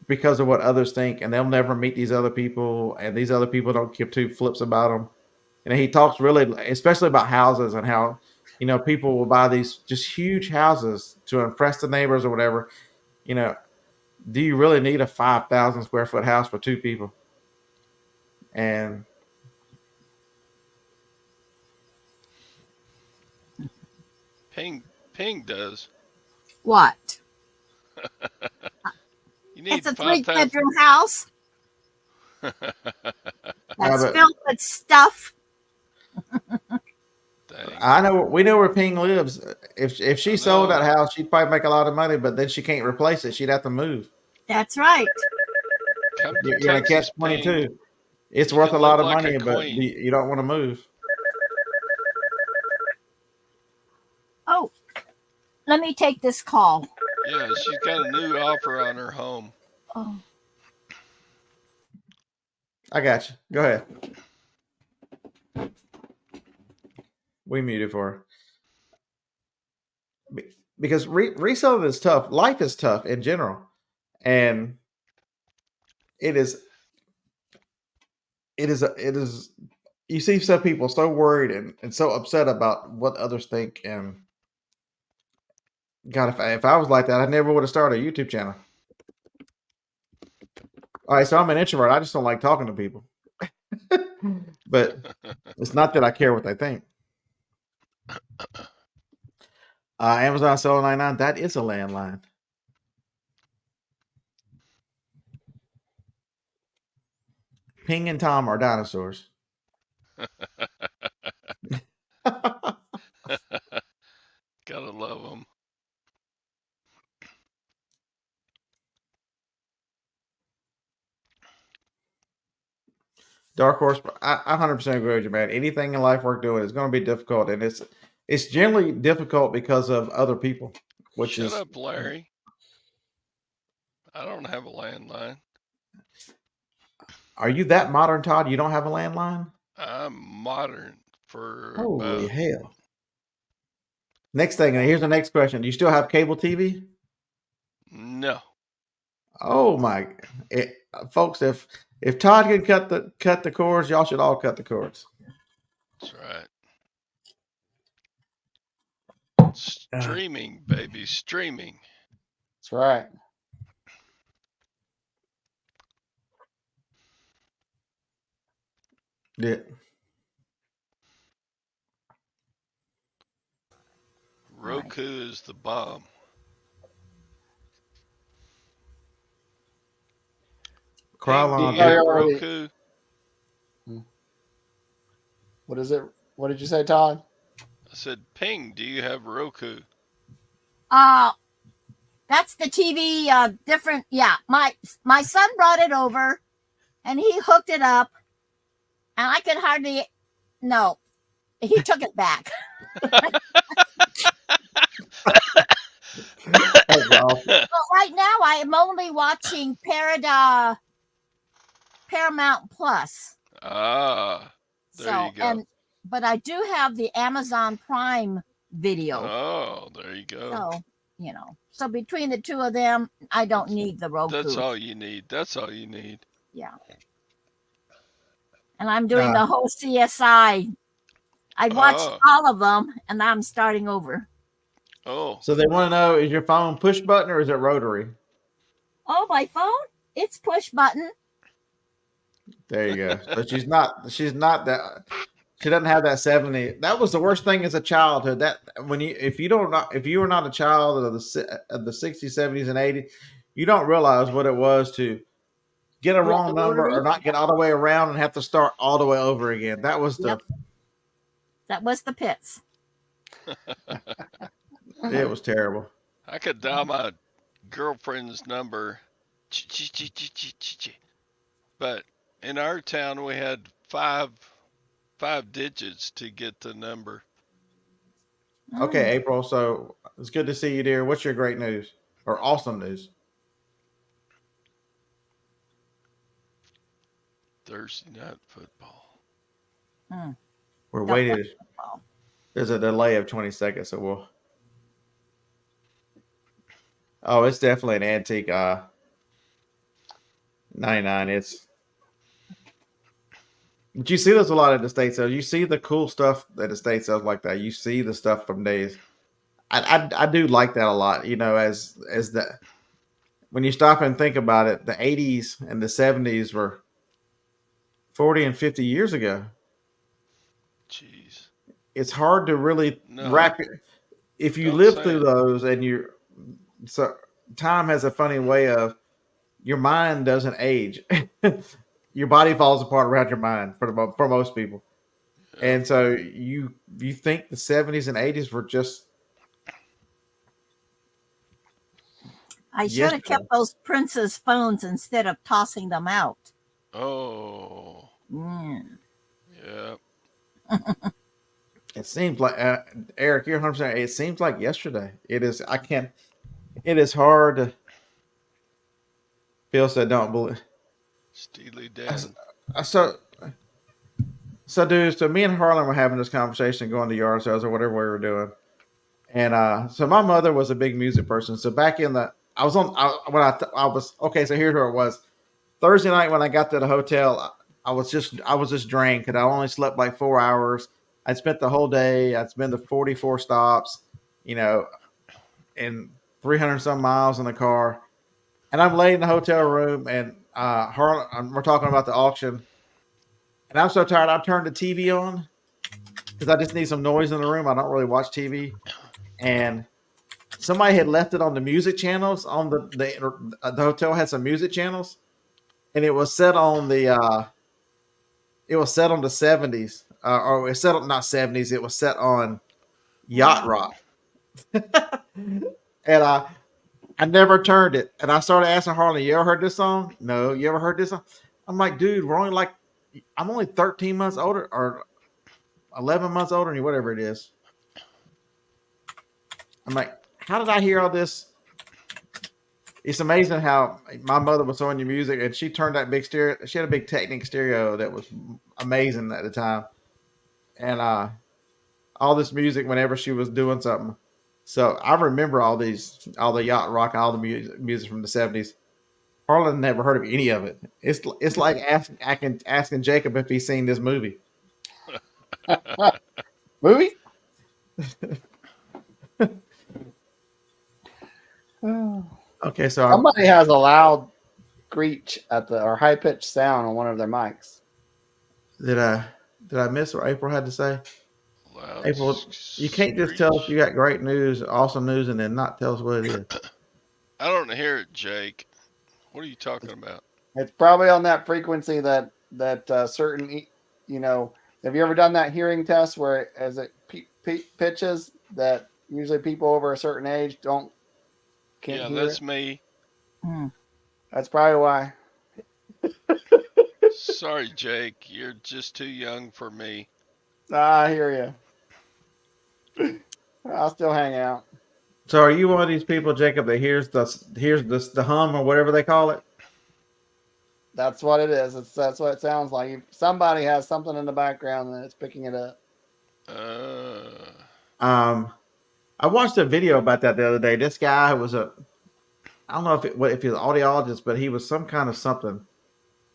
because of what others think, and they'll never meet these other people, and these other people don't give two flips about them. And he talks really, especially about houses and how, people will buy these just huge houses to impress the neighbors or whatever. Do you really need a 5,000 square foot house for two people? And
Ping does.
What?
You need
It's a
5,000.
3-bedroom house. That's filled with stuff.
I know we know where Ping lives. If she sold that house, she'd probably make a lot of money, but then she can't replace it. She'd have to move.
That's right.
You're gonna catch 22. It's worth a lot of money, but you don't want to move.
Oh, let me take this call.
Yeah, she's got a new offer on her home.
Oh.
I got you. Go ahead. We muted for her. Because reselling is tough. Life is tough in general. And it is you see some people so worried and so upset about what others think. And God, if I was like that, I never would have started a YouTube channel. All right, so I'm an introvert. I just don't like talking to people. But it's not that I care what they think. Amazon Seller 99, that is a landline. Ping and Tom are dinosaurs.
Gotta love them.
Dark Horse, I 100% agree with you, man. Anything in life worth doing is going to be difficult, and it's generally difficult because of other people.
Shut up, Larry. I don't have a landline.
Are you that modern, Todd? You don't have a landline?
I'm modern for
holy hell. Next thing, here's the next question. Do you still have cable TV?
No.
Oh my, folks! If Todd can cut the cords, y'all should all cut the cords.
That's right. Streaming, baby, streaming.
That's right.
Yeah.
Roku is the bomb.
Ping,
do you have Roku?
What is it? What did you say, Todd?
I said, Ping, do you have Roku?
That's the TV, different. Yeah, my son brought it over, and he hooked it up, and I could hardly. No, He took it back.
That's awesome.
But right now, I am only watching Paramount Plus.
Ah, there
So
you go.
but I do have the Amazon Prime Video.
Oh, there you go.
So so between the two of them, I don't need the Roku.
That's all you need. That's all you need.
Yeah. And I'm doing the whole CSI. I watched all of them, and I'm starting over.
Oh.
So they want to know: is your phone push button or is it rotary?
Oh, my phone? It's push button.
There you go. So she's not that. She doesn't have that 70. That was the worst thing as a childhood. That if you were not a child of the 60s, 70s, and 80s, you don't realize what it was to get a wrong number or not get all the way around and have to start all the way over again. That was the
pits.
It was terrible.
I could dial my girlfriend's number, but in our town we had five digits to get the number.
Okay, April. So it's good to see you, dear. What's your great news or awesome news?
Thursday night football.
We're waiting. There's a delay of 20 seconds, so we'll. Oh, it's definitely an antique 99. But you see there's a lot at the state sales. You see the cool stuff at the state sales like that. You see the stuff from days. I do like that a lot. As the when you stop and think about it, the 80s and the 70s were 40 and 50 years ago.
Jeez.
It's hard to really wrap it. If you live through those and so time has a funny way of your mind doesn't age. Your body falls apart around your mind for most people. Yeah. And so you think the 70s and 80s were just.
I should have kept those Prince's phones instead of tossing them out.
Oh.
Yeah.
It seems like Eric, you're 100%. It seems like yesterday. It is. It is hard to. Phil said, "Don't believe."
Steely Dan.
So dude, so me and Harlan were having this conversation, going to yard sales or whatever we were doing, and so my mother was a big music person. So back in the, I was okay. So here's where it was. Thursday night when I got to the hotel, I was just drained because I only slept like 4 hours. I spent the whole day. I'd spent the 44 stops, and 300 some miles in the car, and I'm laid in the hotel room and. We're talking about the auction, and I'm so tired. I turned the TV on because I just need some noise in the room. I don't really watch TV, and somebody had left it on the music channels. On the hotel had some music channels, and it was set on the 70s, or it was set on not 70s. It was set on yacht rock, and I never turned it. And I started asking Harlan, you ever heard this song? No. You ever heard this song? I'm like, dude, I'm only 13 months older or 11 months older than you, whatever it is. I'm like, how did I hear all this? It's amazing how my mother was so into music and she turned that big stereo. She had a big Technic stereo that was amazing at the time. And all this music whenever she was doing something. So I remember all the yacht rock and all the music from the 70s. Harlan never heard of any of it. It's like asking Jacob if he's seen this movie.
Movie?
Okay, so
somebody has a loud screech or high pitched sound on one of their mics.
Did I miss what April had to say?
Loud
April, you can't just tell us you got great news, awesome news, and then not tell us what it is.
I don't hear it, Jake. What are you talking about?
It's probably on that frequency that certain, have you ever done that hearing test where as it pitches that usually people over a certain age can't hear it?
Yeah, that's me.
That's probably why.
Sorry, Jake. You're just too young for me.
I hear you. I'll still hang out.
So are you one of these people, Jacob, that hears the hum or whatever they call it?
That's what it is. That's what it sounds like. If somebody has something in the background and it's picking it up.
I watched a video about that the other day. This guy was I don't know if he was an audiologist, but he was some kind of something,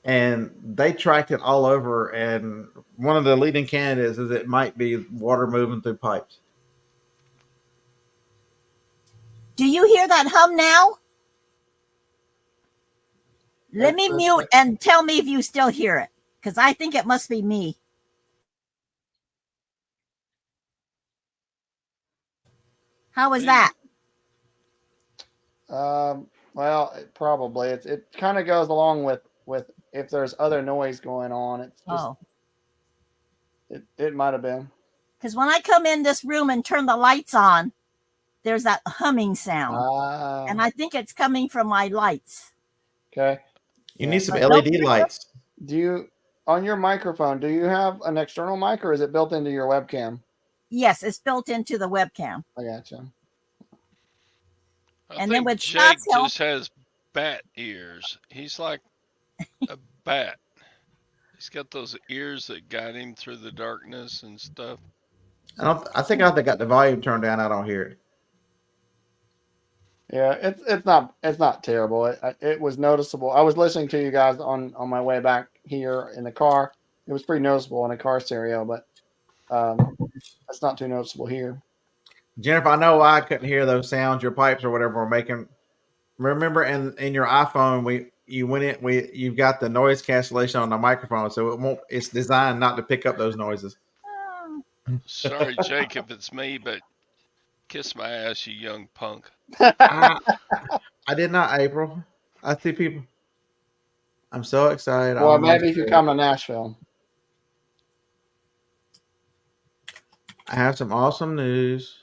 and they tracked it all over. And one of the leading candidates is it might be water moving through pipes.
Do you hear that hum now? Let me mute and tell me if you still hear it, because I think it must be me. How was that?
Well, probably it kind of goes along with if there's other noise going on. It's just it might have been.
Because when I come in this room and turn the lights on, there's that humming sound, and I think it's coming from my lights.
Okay.
You need some LED lights.
Do you, on your microphone, do you have an external mic or is it built into your webcam?
Yes, it's built into the webcam.
I gotcha.
I think
with
Jake
Scott's help,
just has bat ears. He's like a bat. He's got those ears that guide him through the darkness and stuff.
I think I got the volume turned down. I don't hear it.
Yeah, it's not terrible. It was noticeable. I was listening to you guys on my way back here in the car. It was pretty noticeable in a car stereo, but that's not too noticeable here.
Jennifer, I know why I couldn't hear those sounds your pipes or whatever were making. Remember, in your iPhone, you've got the noise cancellation on the microphone, so it won't. It's designed not to pick up those noises.
Sorry, Jake, if it's me, but kiss my ass, you young punk.
I did not, April. I see people. I'm so excited.
Well, maybe if you come to Nashville.
I have some awesome news.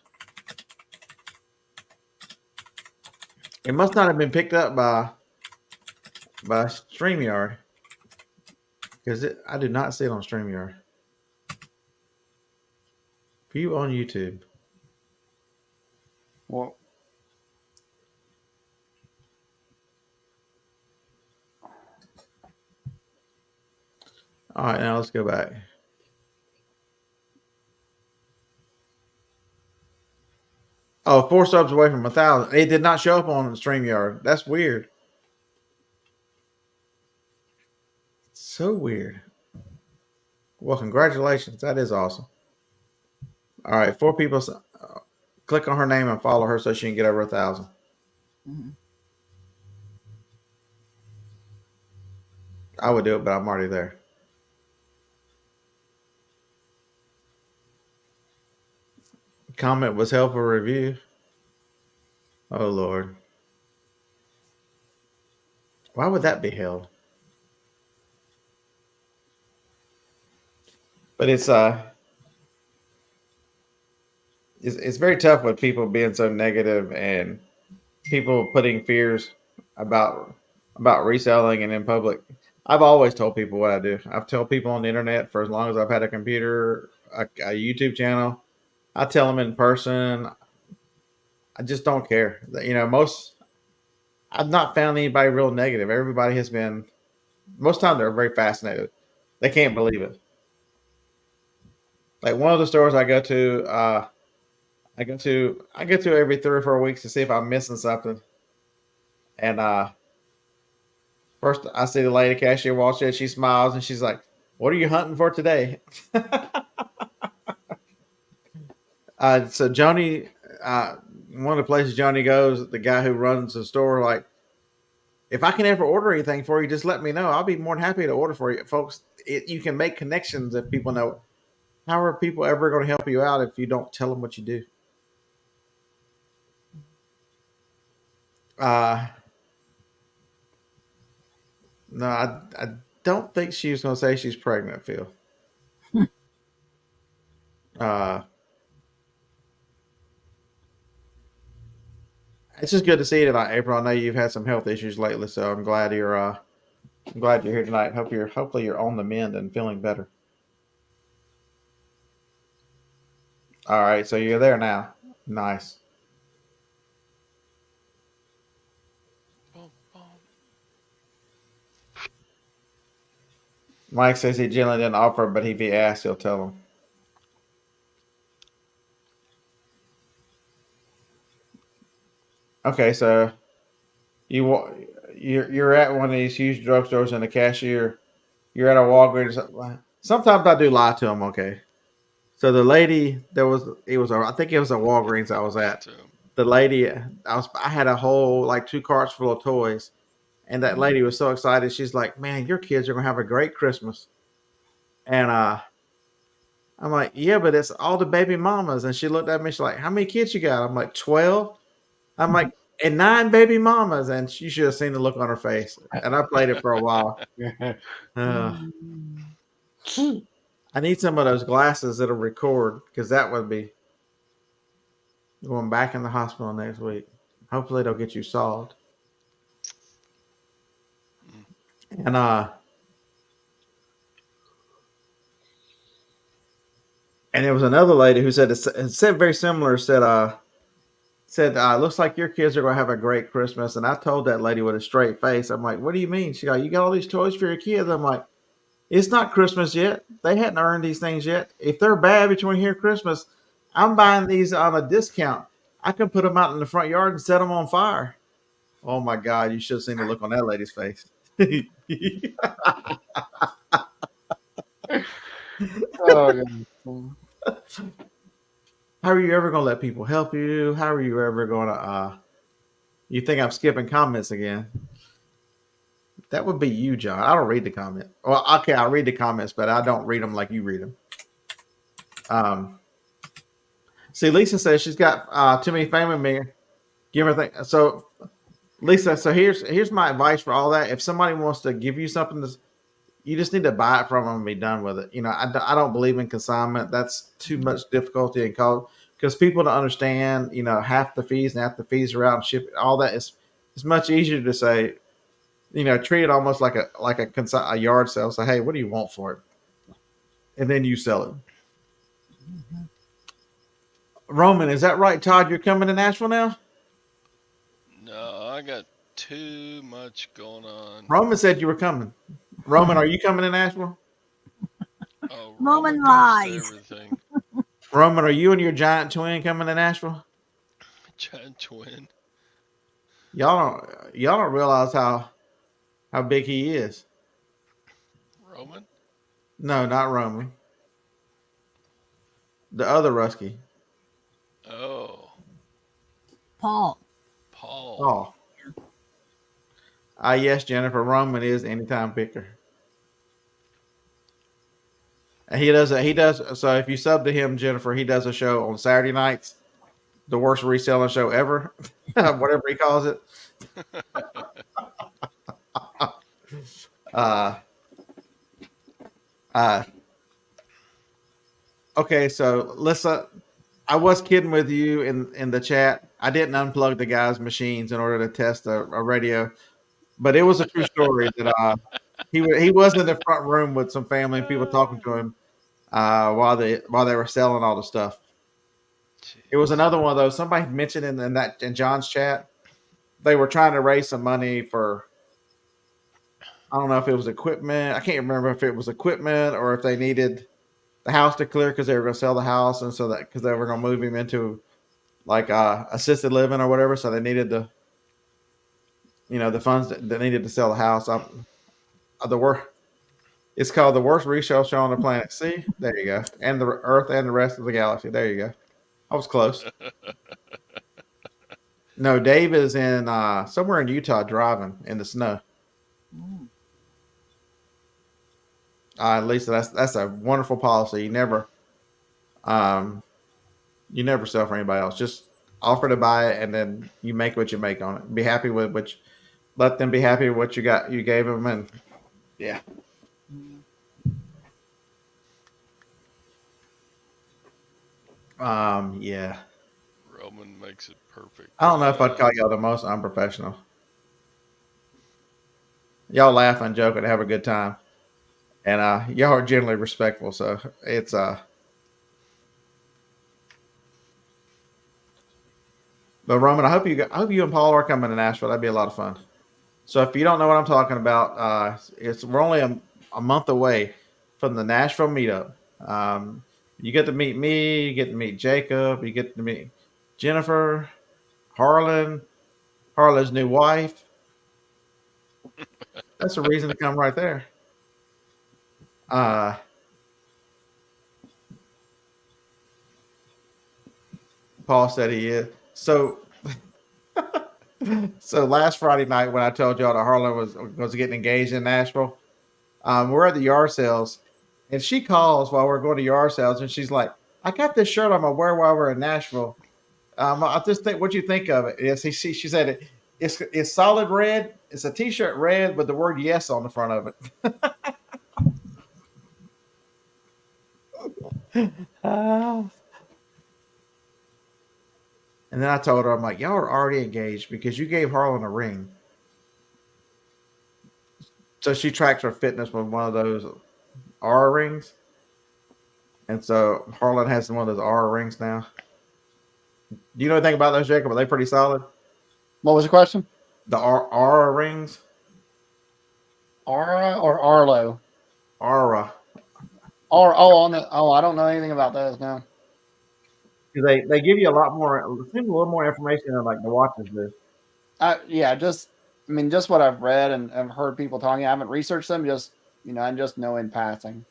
It must not have been picked up by StreamYard, because I did not see it on StreamYard. View on YouTube.
Well,
all right, now let's go back. Oh, 4 subs away from 1,000. It did not show up on StreamYard. That's weird. So weird. Well, congratulations. That is awesome. All right, 4 people. Click on her name and follow her so she can get over 1,000.
Mm-hmm.
I would do it, but I'm already there. Comment was helpful review. Oh Lord. Why would that be held? But it's very tough with people being so negative and people putting fears about reselling and in public. I've always told people what I do. I've told people on the internet for as long as I've had a computer, a YouTube channel. I tell them in person. I just don't care. You know, I've not found anybody real negative. Everybody has been, most times they're very fascinated. They can't believe it. Like one of the stores I go to, I go to every 3 or 4 weeks to see if I'm missing something. And first I see the lady cashier walks in, she smiles and she's like, "What are you hunting for today?" So Joni, one of the places Johnny goes, the guy who runs the store, like, if I can ever order anything for you, just let me know. I'll be more than happy to order for you, folks. You can make connections if people know. How are people ever going to help you out if you don't tell them what you do? No, I don't think she was going to say she's pregnant, Phil. It's just good to see you tonight, April. I know you've had some health issues lately, so I'm glad you're here tonight. Hopefully you're on the mend and feeling better. All right, so you're there now. Nice.
Boom, boom.
Mike says he generally didn't offer, but if he asks, he'll tell him. Okay, so you're at one of these huge drugstores and the cashier, you're at a Walgreens. Sometimes I do lie to them. Okay, so the lady I think it was a Walgreens I was at.
To him.
The lady I had a whole like 2 carts full of toys, and that lady was so excited. She's like, "Man, your kids are gonna have a great Christmas." And I'm like, "Yeah, but it's all the baby mamas." And she looked at me. She's like, "How many kids you got?" I'm like, 12. I'm like, and 9 baby mamas. And you should have seen the look on her face. And I played it for a while. Uh, I need some of those glasses that'll record because that would be going back in the hospital next week. Hopefully they'll get you solved. And there was another lady who said it said very similar. Said looks like your kids are gonna have a great Christmas. And I told that lady with a straight face, I'm like, "What do you mean?" She goes, "You got all these toys for your kids." I'm like, "It's not Christmas yet. They hadn't earned these things yet. If they're bad between here and Christmas, I'm buying these on a discount. I can put them out in the front yard and set them on fire." Oh my God, you should have seen the look on that lady's face.
Oh, God.
How are you ever going to let people help you? How are you ever going to, you think I'm skipping comments again? That would be you, John. I don't read the comment. Well, okay, I read the comments, but I don't read them like you read them. See, Lisa says she's got too many family members. Give her thing. So, Lisa, so here's my advice for all that. If somebody wants to give you something, you just need to buy it from them and be done with it. You know, I don't believe in consignment. That's too much difficulty and cost because people don't understand. You know, half the fees and half the fees are out and ship. All that is it's much easier to say. You know, treat it almost like a yard sale. Say, hey, what do you want for it? And then you sell it. Mm-hmm. Roman, is that right, Todd? You're coming to Nashville now?
No, I got too much going on.
Roman said you were coming. Roman, are you coming to Nashville?
Oh,
Roman
goes to
lies.
everything.
Roman, are you and your giant twin coming to Nashville?
Giant twin.
Y'all don't realize how big he is.
Roman?
No, not Roman. The other Rusky.
Oh,
Paul.
Paul.
Oh. Yes, Jennifer. Roman is anytime picker. And he does. So if you sub to him, Jennifer, he does a show on Saturday nights, the worst reselling show ever, whatever he calls it. Okay, so Lissa, I was kidding with you in the chat. I didn't unplug the guy's machines in order to test a radio, but it was a true story that he was in the front room with some family and people talking to him while they were selling all the stuff. It was another one of those. Somebody mentioned in John's chat, they were trying to raise some money for. I don't know if it was equipment. I can't remember if it was equipment or if they needed the house to clear because they were going to sell the house, and so that because they were going to move him into like assisted living or whatever. So they needed the funds that needed to sell the house. It's called the worst resale show on the planet. See, there you go, and the Earth and the rest of the galaxy. There you go. I was close. No, Dave is in somewhere in Utah driving in the snow. Lisa, that's a wonderful policy. You never sell for anybody else. Just offer to buy it, and then you make what you make on it. Be happy with let them be happy with what you got. You gave them, and yeah. Yeah.
Roman makes it perfect.
I don't know if I'd call y'all the most unprofessional. Y'all laugh and joke and have a good time. And y'all are generally respectful, so it's But Roman, I hope you and Paul are coming to Nashville. That'd be a lot of fun. So if you don't know what I'm talking about, we're only a month away from the Nashville meetup. You get to meet me, you get to meet Jacob, you get to meet Jennifer, Harlan's new wife. That's a reason to come right there. Paul said he is. So last Friday night when I told y'all that Harlan was getting engaged in Nashville, we're at the yard sales, and she calls while we're going to yard sales, and she's like, "I got this shirt I'm gonna wear while we're in Nashville. I just think, what you think of it?" Yes, she said it's solid red. It's a t-shirt red with the word yes on the front of it. And then I told her, I'm like, y'all are already engaged because you gave Harlan a ring. So she tracks her fitness with one of those R rings. And so Harlan has one of those R rings now. Do you know anything about those, Jacob? Are they pretty solid?
What was the question?
The R rings?
Aura or Arlo?
Aura.
I don't know anything about those now.
They give you a little more information than like the watches do.
Just what I've read and I've heard people talking. I haven't researched them. I just know in passing.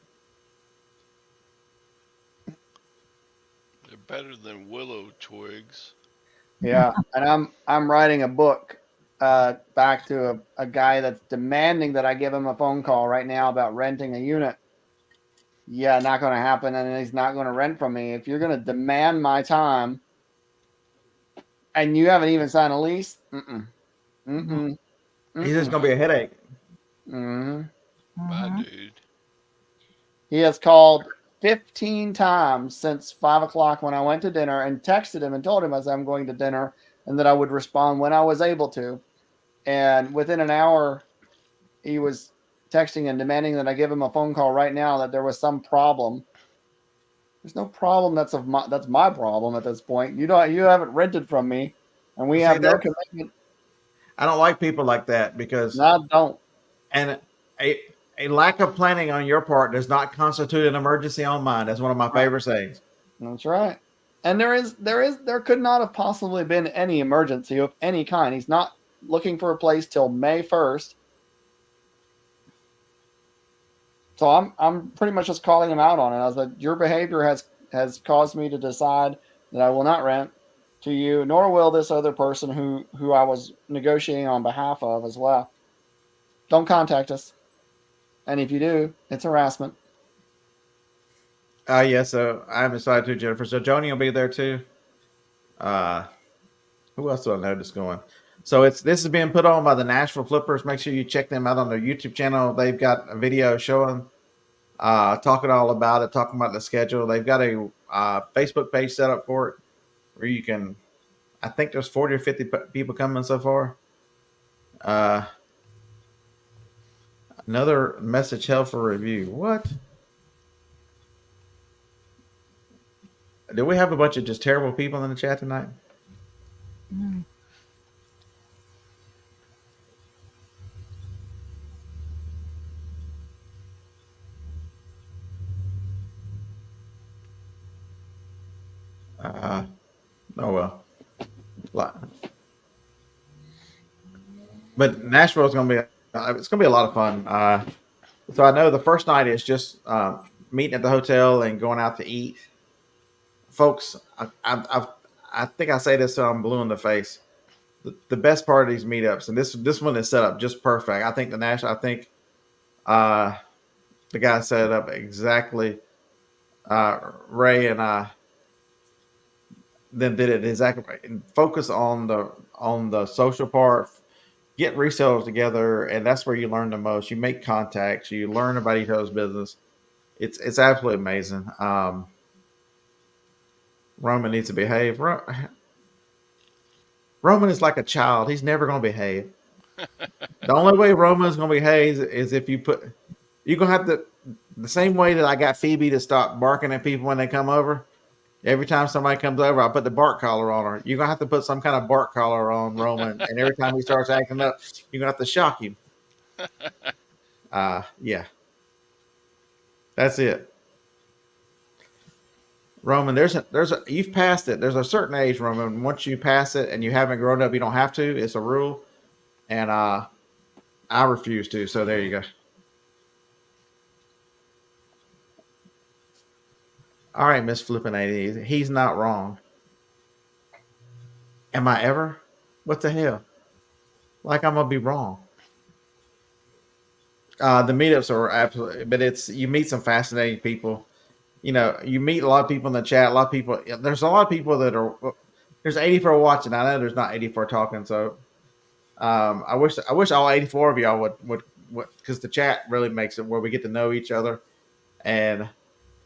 They're better than willow twigs.
Yeah, and I'm writing a book back to a guy that's demanding that I give him a phone call right now about renting a unit. Yeah, not going to happen, and he's not going to rent from me. If you're going to demand my time, and you haven't even signed a lease,
He's just going to be a headache.
My dude.
He has called 15 times since 5 o'clock when I went to dinner, and texted him and told him as I'm going to dinner and that I would respond when I was able to. And within an hour, he was texting and demanding that I give him a phone call right now, that there was some problem. There's no problem. That's my problem at this point. You haven't rented from me, and we have no commitment.
I don't like people like that because
No, I don't.
And a lack of planning on your part does not constitute an emergency on mine. That's one of my favorite sayings.
That's right. And there could not have possibly been any emergency of any kind. He's not looking for a place till May 1st. So I'm pretty much just calling him out on it. I was like, your behavior has caused me to decide that I will not rent to you, nor will this other person who I was negotiating on behalf of as well. Don't contact us. And if you do, it's harassment.
Yeah, so I'm excited too, Jennifer. So Joni will be there too. Who else do I know that's going? So this is being put on by the Nashville Flippers. Make sure you check them out on their YouTube channel. They've got a video showing, talking all about it, talking about the schedule. They've got a Facebook page set up for it where you can, I think there's 40 or 50 people coming so far. Another message held for review. What? Do we have a bunch of just terrible people in the chat tonight?
Mm.
Oh well. But Nashville is going to be a lot of fun. So I know the first night is just meeting at the hotel and going out to eat. Folks, I think I say this so I'm blue in the face. The best part of these meetups, and this one is set up just perfect. I think the guy set it up exactly. Ray and I then did it exactly right. And focus on the social part. Get resellers together, and that's where you learn the most. You make contacts. You learn about each other's business. It's absolutely amazing. Roman needs to behave. Roman is like a child. He's never going to behave. The only way Roman is going to behave is if you're going to have the same way that I got Phoebe to stop barking at people when they come over. Every time somebody comes over, I put the bark collar on her. You're gonna have to put some kind of bark collar on Roman, and every time he starts acting up, you're gonna have to shock him. Yeah, that's it. Roman, you've passed it. There's a certain age, Roman. Once you pass it and you haven't grown up, you don't have to. It's a rule, and I refuse to. So there you go. All right, Miss Flippin' 80. He's not wrong. Am I ever? What the hell? Like I'm gonna be wrong. The meetups are absolutely, but you meet some fascinating people. You know, you meet a lot of people in the chat. A lot of people. There's a lot of people that are. There's 84 watching. I know there's not 84 talking. So, I wish all 84 of y'all would because the chat really makes it where we get to know each other, and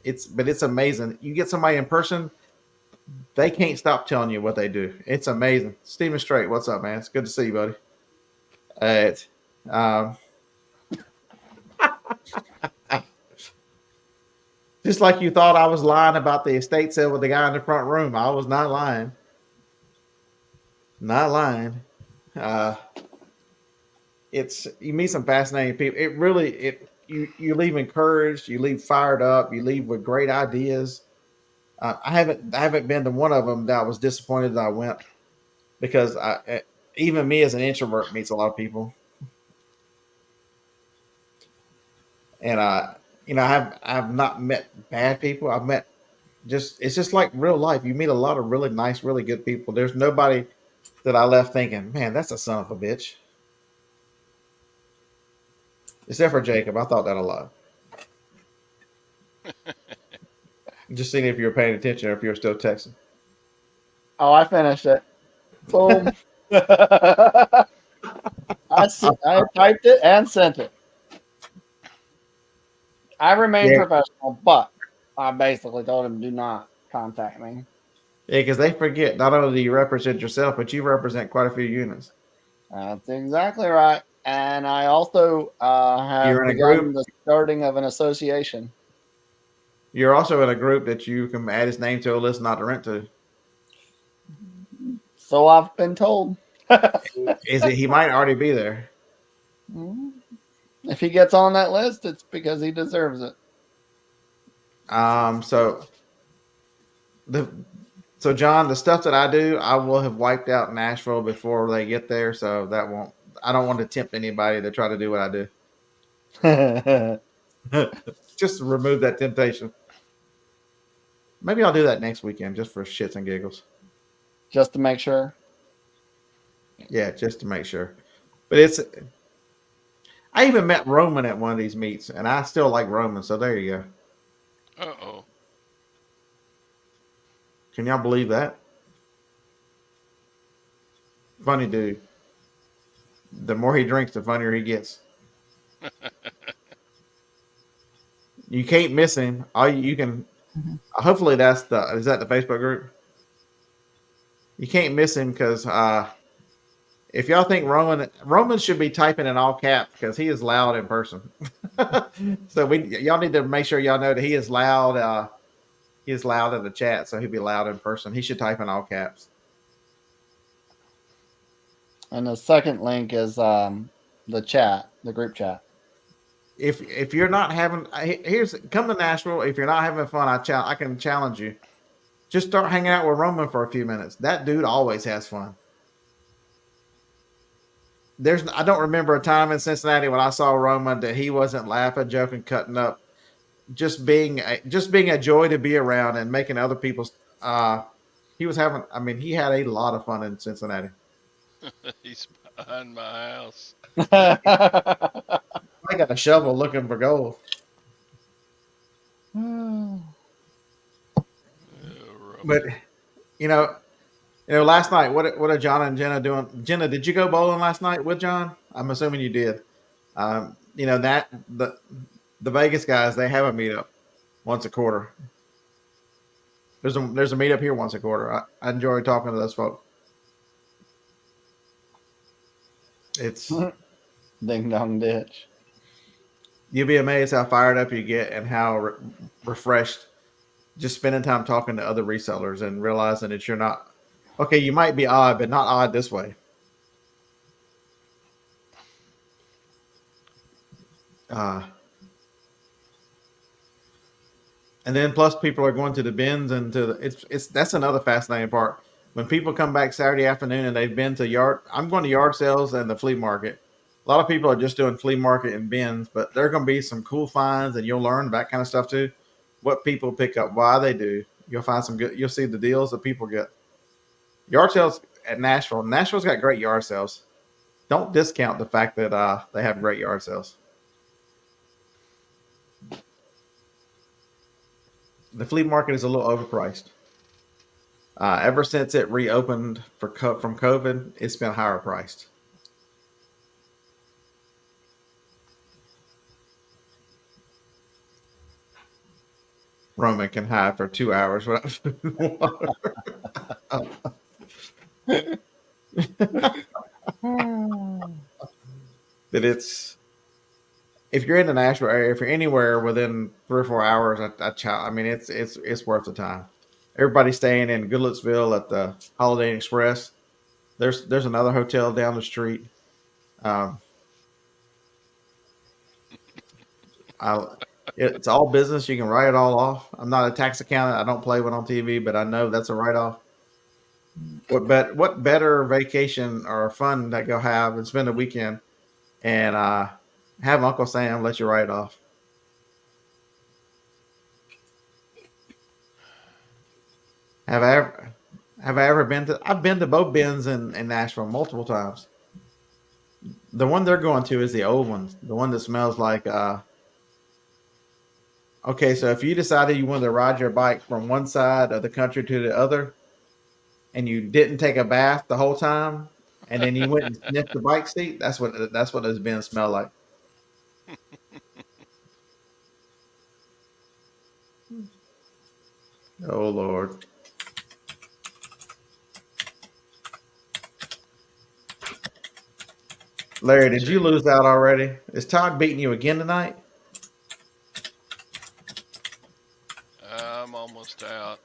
it's amazing. You get somebody in person, they can't stop telling you what they do. It's amazing. Steven Strait, what's up, man? It's good to see you, buddy. Um, just like you thought I was lying about the estate sale with the guy in the front room. I was not lying. Not lying. You meet some fascinating people. You leave encouraged, you leave fired up, you leave with great ideas. I haven't been to one of them that I was disappointed that I went because even me as an introvert meets a lot of people, and I've not met bad people. I've met it's just like real life. You meet a lot of really nice, really good people. There's nobody that I left thinking, man, that's a son of a bitch. Except for Jacob. I thought that a lot. Just seeing if you were paying attention or if you were still texting.
Oh, I finished it. Boom. I typed it and sent it. I remain professional, but I basically told him do not contact me.
Yeah, because they forget not only do you represent yourself, but you represent quite a few units.
That's exactly right. And I also have begun the starting of an association.
You're also in a group that you can add his name to a list not to rent to.
So I've been told.
He might already be there.
If he gets on that list, it's because he deserves it.
So John, the stuff that I do, I will have wiped out Nashville before they get there. So I don't want to tempt anybody to try to do what I do. Just to remove that temptation. Maybe I'll do that next weekend just for shits and giggles.
Just to make sure.
Yeah, just to make sure. But I even met Roman at one of these meets, and I still like Roman, so there you go.
Uh-oh.
Can y'all believe that? Funny dude. The more he drinks, the funnier he gets. You can't miss him. You can. Hopefully, is that the Facebook group? You can't miss him because if y'all think Roman should be typing in all caps because he is loud in person. So y'all need to make sure y'all know that he is loud. He is loud in the chat, so he'll be loud in person. He should type in all caps.
And the second link is the chat, the group chat.
If you're not having, come to Nashville. If you're not having fun, I can challenge you. Just start hanging out with Roman for a few minutes. That dude always has fun. I don't remember a time in Cincinnati when I saw Roman that he wasn't laughing, joking, cutting up, just being a joy to be around and making other people's. He was having. I mean, he had a lot of fun in Cincinnati.
He's behind my house.
I got a shovel looking for gold. But last night, what are John and Jenna doing? Jenna, did you go bowling last night with John? I'm assuming you did. That the Vegas guys, they have a meetup once a quarter. There's a meetup here once a quarter. I enjoy talking to those folks. It's
ding dong ditch.
You'll be amazed how fired up you get and how refreshed just spending time talking to other resellers and realizing that you're not okay. You might be odd, but not odd this way. And then plus people are going to the bins and to the, it's that's another fascinating part. When people come back Saturday afternoon and they've been to I'm going to yard sales and the flea market. A lot of people are just doing flea market and bins, but there are going to be some cool finds and you'll learn that kind of stuff too. What people pick up, why they do. You'll find some good. You'll see the deals that people get. Yard sales at Nashville. Nashville's got great yard sales. Don't discount the fact that they have great yard sales. The flea market is a little overpriced. Ever since it reopened from COVID, it's been higher priced. Roman can hide for 2 hours without food and water. But if you're in the Nashville area, if you're anywhere within 3 or 4 hours, I mean, it's worth the time. Everybody's staying in Goodlettsville at the Holiday Inn Express. There's another hotel down the street. It's all business. You can write it all off. I'm not a tax accountant. I don't play one on TV, but I know that's a write off. What better vacation or fun that go have and spend a weekend and have Uncle Sam let you write off. Have I ever been to? I've been to both bins in Nashville multiple times. The one they're going to is the old one, the one that smells like. Okay, so if you decided you wanted to ride your bike from one side of the country to the other, and you didn't take a bath the whole time, and then you went and sniffed the bike seat, that's what those bins smell like. Oh Lord. Larry, did you lose out already? Is Todd beating you again tonight?
I'm almost out.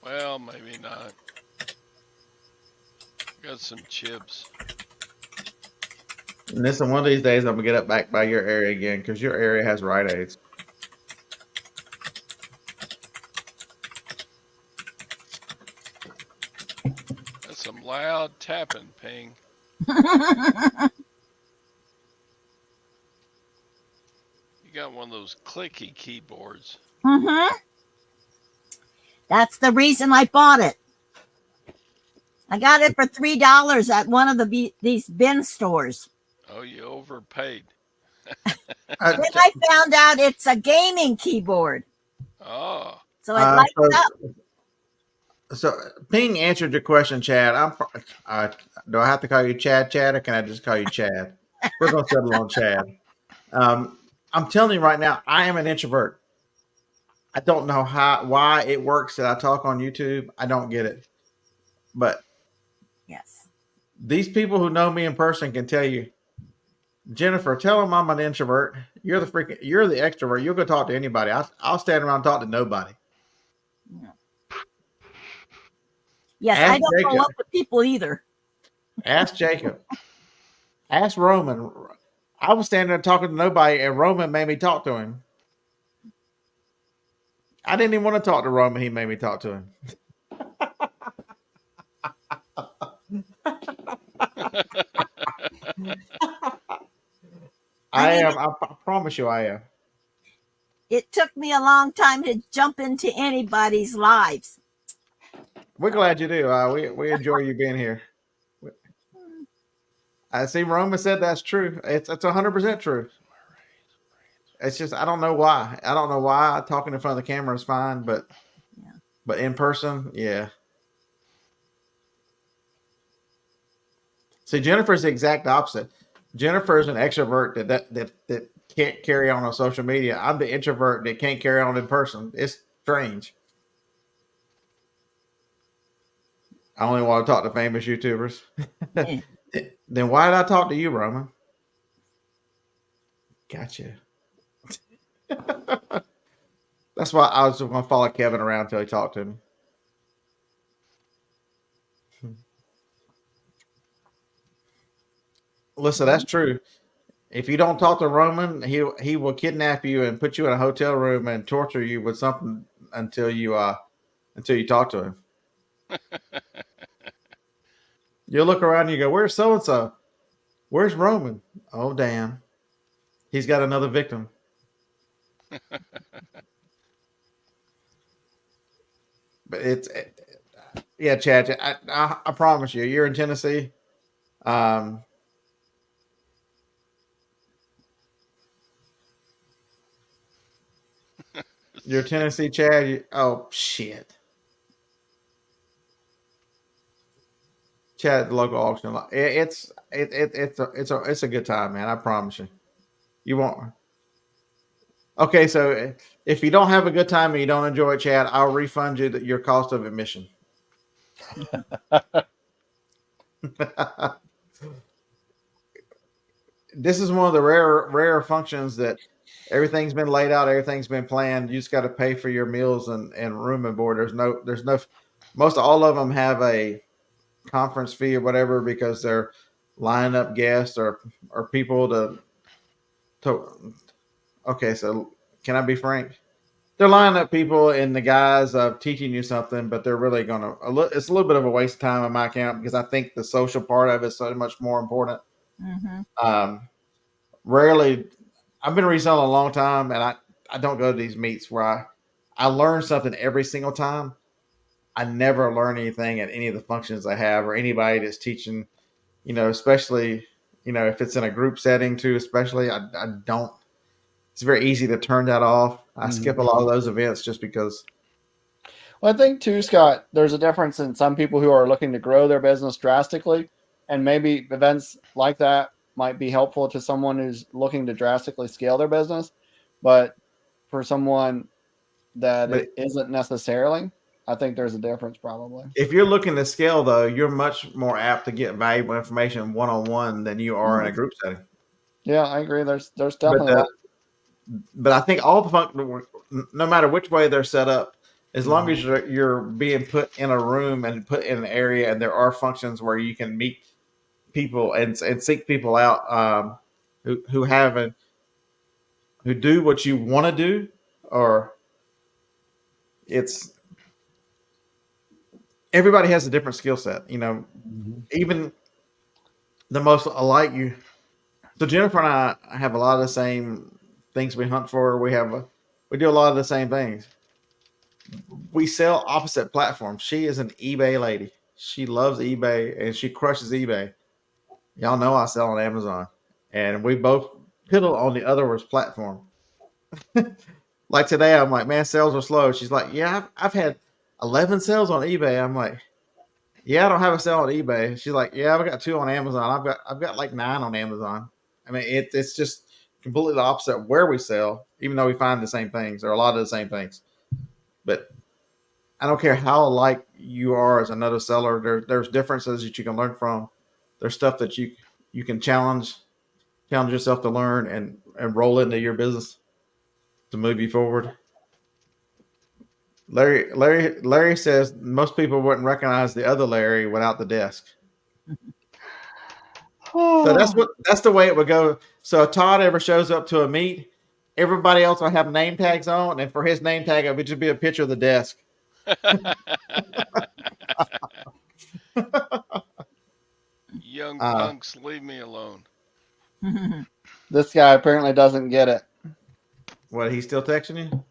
Well, maybe not. Got some chips.
And listen, one of these days I'm gonna get up back by your area again because your area has Rite Aids.
That's some loud tapping, Ping. You got one of those clicky keyboards.
Mm-hmm. That's the reason I bought it. I got it for $3 at one of these bin stores.
Oh, you overpaid.
Then I found out it's a gaming keyboard.
Oh.
So it lights up.
So Ping answered your question, Chad. Do I have to call you Chad, or can I just call you Chad? We're gonna settle on Chad. I'm telling you right now, I am an introvert. I don't know why it works that I talk on YouTube. I don't get it. But
yes,
these people who know me in person can tell you, Jennifer, tell them I'm an introvert. You're the extrovert. You'll go talk to anybody. I'll stand around and talk to nobody.
Yeah. Yes, ask I don't Jacob. Go up with people either.
Ask Jacob. Ask Roman. I was standing there talking to nobody, and Roman made me talk to him. I didn't even want to talk to Roman. He made me talk to him. I am. I promise you, I am.
It took me a long time to jump into anybody's lives.
We're glad you do. We enjoy you being here. I see Roman said that's true. It's 100% true. It's just I don't know why. I don't know why talking in front of the camera is fine, but in person, yeah. See, Jennifer's the exact opposite. Jennifer's an extrovert that can't carry on social media. I'm the introvert that can't carry on in person. It's strange. I only want to talk to famous YouTubers. Then why did I talk to you, Roman? Gotcha. That's why I was going to follow Kevin around until he talked to me. Listen, that's true. If you don't talk to Roman, he will kidnap you and put you in a hotel room and torture you with something until you talk to him. You'll look around and you go, "Where's so and so? Where's Roman? Oh damn, he's got another victim." But yeah, Chad. I promise you, you're in Tennessee. You're Tennessee, Chad. Oh shit, Chad at the local auction. It's a good time, man. I promise you. You won't. Okay, so if you don't have a good time and you don't enjoy it, Chad, I'll refund you your cost of admission. This is one of the rare functions that everything's been laid out, everything's been planned. You just got to pay for your meals and room and board. There's no most all of them have a conference fee or whatever because they're lining up guests or people to okay, so can I be frank? They're lining up people in the guise of teaching you something, but they're really it's a little bit of a waste of time on my account because I think the social part of it is so much more important. Rarely, I've been reselling a long time and I don't go to these meets where I learn something every single time. I never learn anything at any of the functions I have or anybody that's teaching, especially, if it's in a group setting too, especially I don't, it's very easy to turn that off. I skip a lot of those events just because.
Well, I think too, Scott, there's a difference in some people who are looking to grow their business drastically, and maybe events like that might be helpful to someone who's looking to drastically scale their business. But for someone that it isn't necessarily, I think there's a difference probably.
If you're looking to scale, though, you're much more apt to get valuable information one-on-one than you are in a group setting.
Yeah, I agree. There's definitely
but I think all the no matter which way they're set up, as long as you're being put in a room and put in an area, and there are functions where you can meet people and seek people out who do what you want to do, or it's everybody has a different skill set. Even the most alike you. So Jennifer and I have a lot of the same things we hunt for. We do a lot of the same things. We sell opposite platforms. She is an eBay lady. She loves eBay and she crushes eBay. Y'all know I sell on Amazon, and we both piddle on the other's platform. Like today, I'm like, man, sales are slow. She's like, yeah, I've had 11 sales on eBay. I'm like, yeah, I don't have a sale on eBay. She's like, yeah, I've got 2 on Amazon. I've got like 9 on Amazon. I mean, it's just completely the opposite of where we sell, even though we find the same things or a lot of the same things. But I don't care how alike you are as another seller. There's differences that you can learn from. There's stuff that you can challenge yourself to learn and roll into your business to move you forward. Larry says most people wouldn't recognize the other Larry without the desk. So that's the way it would go. So if Todd ever shows up to a meet, everybody else will have name tags on, and for his name tag, it would just be a picture of the desk.
Young punks, leave me alone.
This guy apparently doesn't get it.
What, he's still texting you?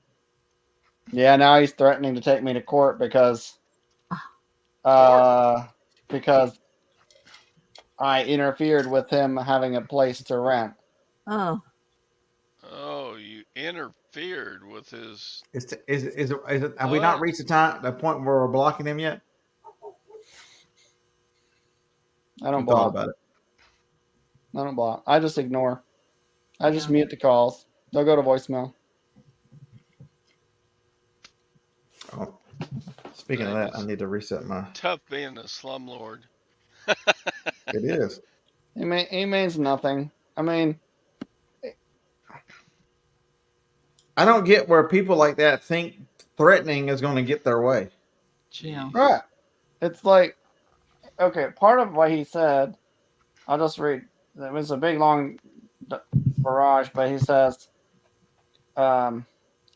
Yeah, now he's threatening to take me to court because I interfered with him having a place to rent.
Oh,
you interfered with his.
Have we not reached the point where we're blocking him yet?
I don't block.
About it.
I don't block. I just ignore. I just mute the calls. They'll go to voicemail.
Oh. Speaking of that, I need to reset my.
Tough being a slumlord.
It is.
He means nothing. I mean,
I don't get where people like that think threatening is going to get their way.
Jeez.
Right. It's like, okay, part of what he said, I'll just read. It was a big, long barrage, but he says, I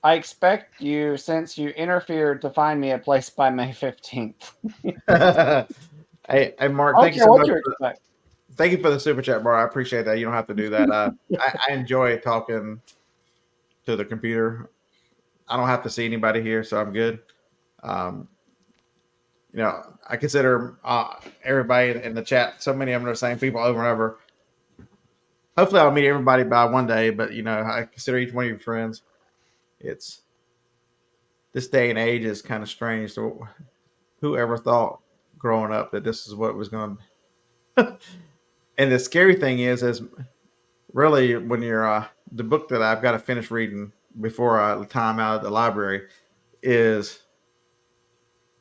expect you, since you interfered, to find me a place by May 15th.
Hey, Mark,
I don't
thank you
care
so
what
much.
you expect.
Thank you for the super chat, bro. I appreciate that. You don't have to do that. I enjoy talking to the computer. I don't have to see anybody here, so I'm good. Um, I consider everybody in the chat, so many of them are the same people over and over. Hopefully, I'll meet everybody by one day, but I consider each one of your friends. It's this day and age is kind of strange. So, whoever thought growing up that this is what was going to? And the scary thing is really when you're the book that I've got to finish reading before I time out of the library is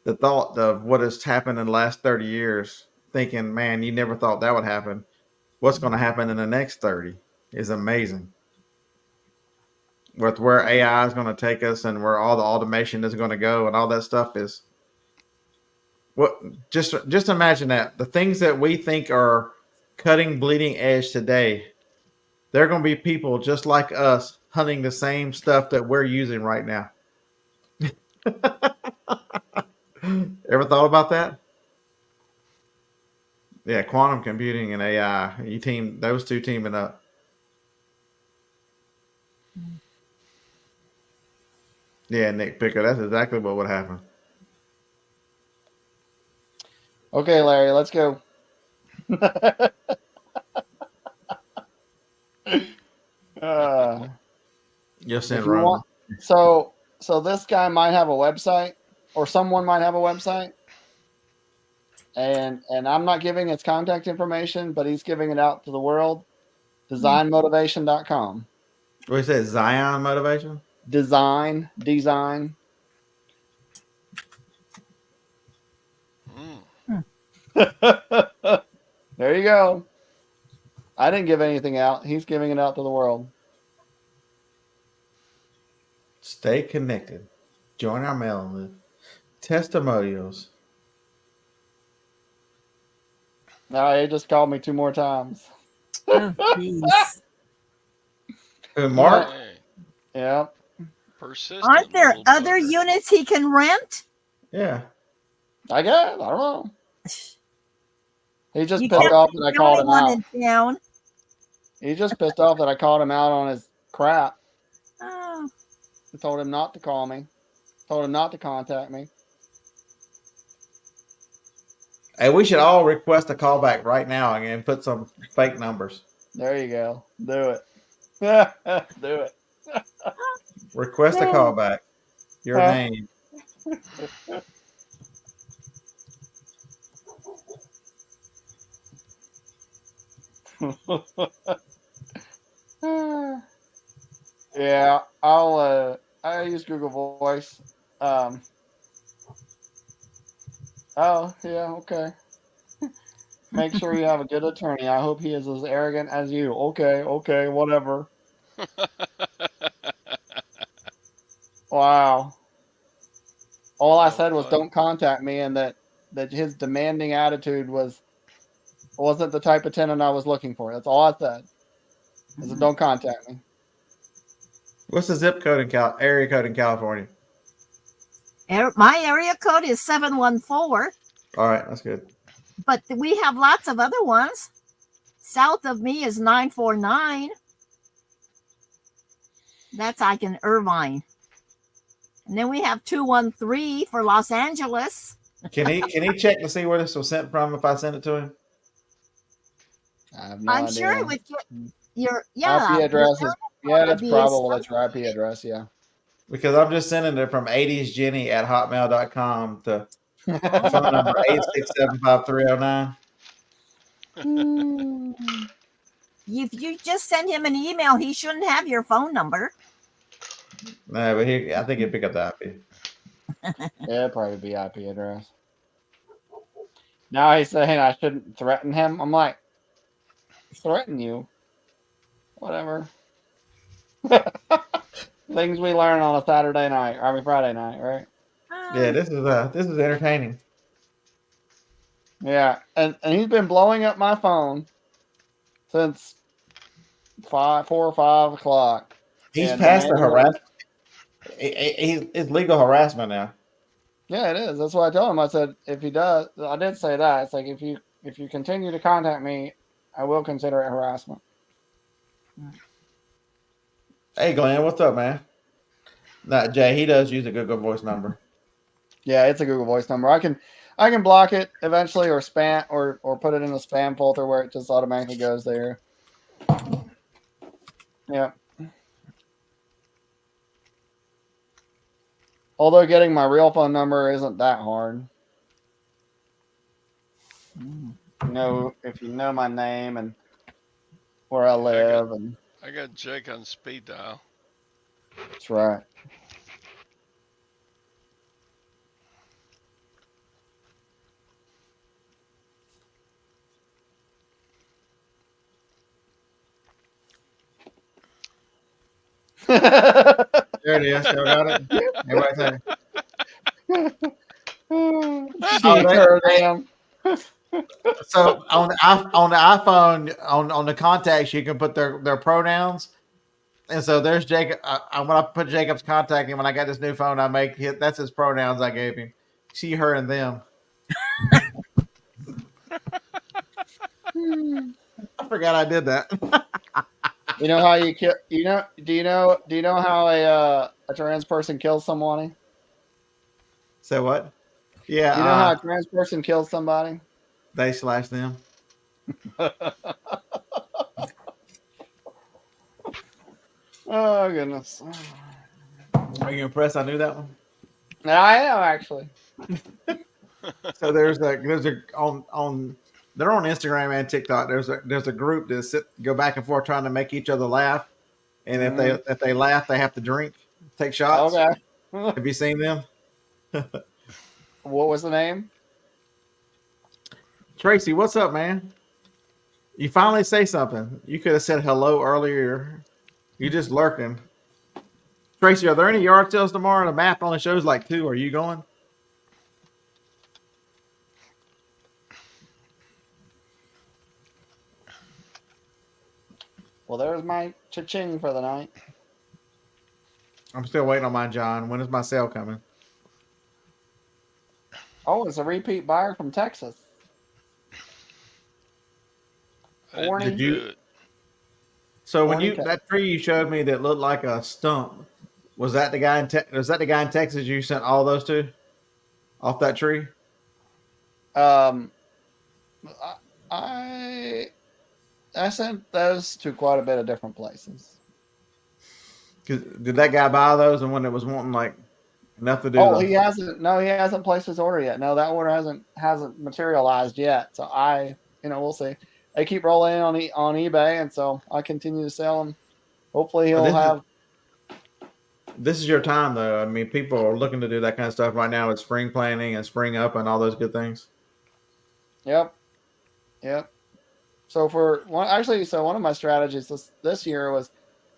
the thought of what has happened in the last 30 years. Thinking, man, you never thought that would happen. What's going to happen in the next 30 is amazing. With where AI is going to take us and where all the automation is going to go and all that stuff is what just imagine that the things that we think are cutting bleeding edge today, there are going to be people just like us hunting the same stuff that we're using right now. Ever thought about that? Yeah, quantum computing and AI. Those two teaming up. Yeah, Nick Picker, that's exactly what would happen.
Okay, Larry, let's go.
You'll send
If you
Roman.
want, so this guy might have a website, or someone might have a website, and I'm not giving his contact information, but he's giving it out to the world. Designmotivation.com.
What you say, Zion Motivation?
Design. There you go. I didn't give anything out. He's giving it out to the world.
Stay connected. Join our mailing list. Testimonials.
No, he just called me 2 more times.
Oh, jeez.
Mark?
Hey,
Yeah.
persistent.
Aren't there
little
other
bugger.
units he can rent?
Yeah.
I guess. I don't know. He just
You
pissed
can't
off
be
that I
the
called
only
him
one
out.
in town.
He just pissed off that I called him out on his crap.
Oh,
I told him not to call me. Told him not to contact me.
Hey, we should all request a callback right now and put some fake numbers.
There you go. Do it. Do it.
Request a callback. Your
Huh?
name.
Yeah, I use Google Voice. Oh yeah, okay. Make sure you have a good attorney. I hope he is as arrogant as you. Okay, whatever. Wow. All I said was
fun.
don't contact me, and that his demanding attitude wasn't the type of tenant I was looking for. That's all I said. I said don't contact me.
What's the zip code in area code in California?
my area code is 714,
All right, that's good.
but we have lots of other ones. South of me is 949. That's like in Irvine. And then we have 213 for Los Angeles.
Can he check to see where this was sent from if I send it to him?
I have no
I'm
idea.
sure it would get your
IP address is that's
be
probably that's your IP address. Yeah.
Because I'm just sending it from 80sjenny@hotmail.com to phone number 8675309.
If you just send him an email, he shouldn't have your phone number.
No, but I think he'd pick up the IP.
Yeah, it'd probably be IP address. Now he's saying I shouldn't threaten him. I'm like, threaten you? Whatever. Things we learn on a Saturday night, Friday night, right?
Yeah, this is entertaining.
Yeah, and he's been blowing up my phone since 4 or 5 o'clock.
He's
And
past the
demanding that
harassment. It's legal harassment now.
yeah, it is. That's what I told him. I said if he does, I did say that. It's like if you continue to contact me, I will consider it harassment.
Hey, Glenn, what's up, man? Not Jay. He does use a Google Voice number.
Yeah, it's a Google Voice number. I can block it eventually, or spam, or put it in a spam folder where it just automatically goes there. Yeah. Although getting my real phone number isn't that hard. If you know my name and where I live, and
I got Jake on speed dial.
that's right.
There it is. Y'all got it. Everybody say. So on the iPhone, on the contacts, you can put their pronouns. And so there's Jacob. When I put Jacob's contact in, when I got this new phone, that's his pronouns I gave him. She, her, and them. I forgot I did that.
You know how you kill? Do you know how a trans person kills somebody?
So what? Yeah.
Do you know how a trans person kills somebody?
They slash them.
Oh goodness.
Are you impressed? I knew that one.
Now I am actually.
So there's a on they're on Instagram and TikTok. There's a group that go back and forth trying to make each other laugh, and if they laugh, they have to drink, take shots.
Okay.
Have you seen them?
What was the name?
Tracy, what's up, man? You finally say something. You could have said hello earlier. You just lurking. Tracy, are there any yard sales tomorrow? The math only shows like 2. Are you going?
Well, there's my cha-ching for the night.
I'm still waiting on mine, John. When is my sale coming?
Oh, it's a repeat buyer from Texas.
Did you?
So when that tree you showed me that looked like a stump, was that the guy in Texas you sent all those to off that tree?
I sent those to quite a bit of different places.
Did that guy buy those, and when it was wanting like enough to do?
Oh, he hasn't. No, he hasn't placed his order yet. No, that order hasn't materialized yet. So we'll see. They keep rolling in on eBay, and so I continue to sell them. Hopefully, he'll have.
This is your time, though. I mean, people are looking to do that kind of stuff right now with spring planting and spring up and all those good things.
Yep. So one of my strategies this year was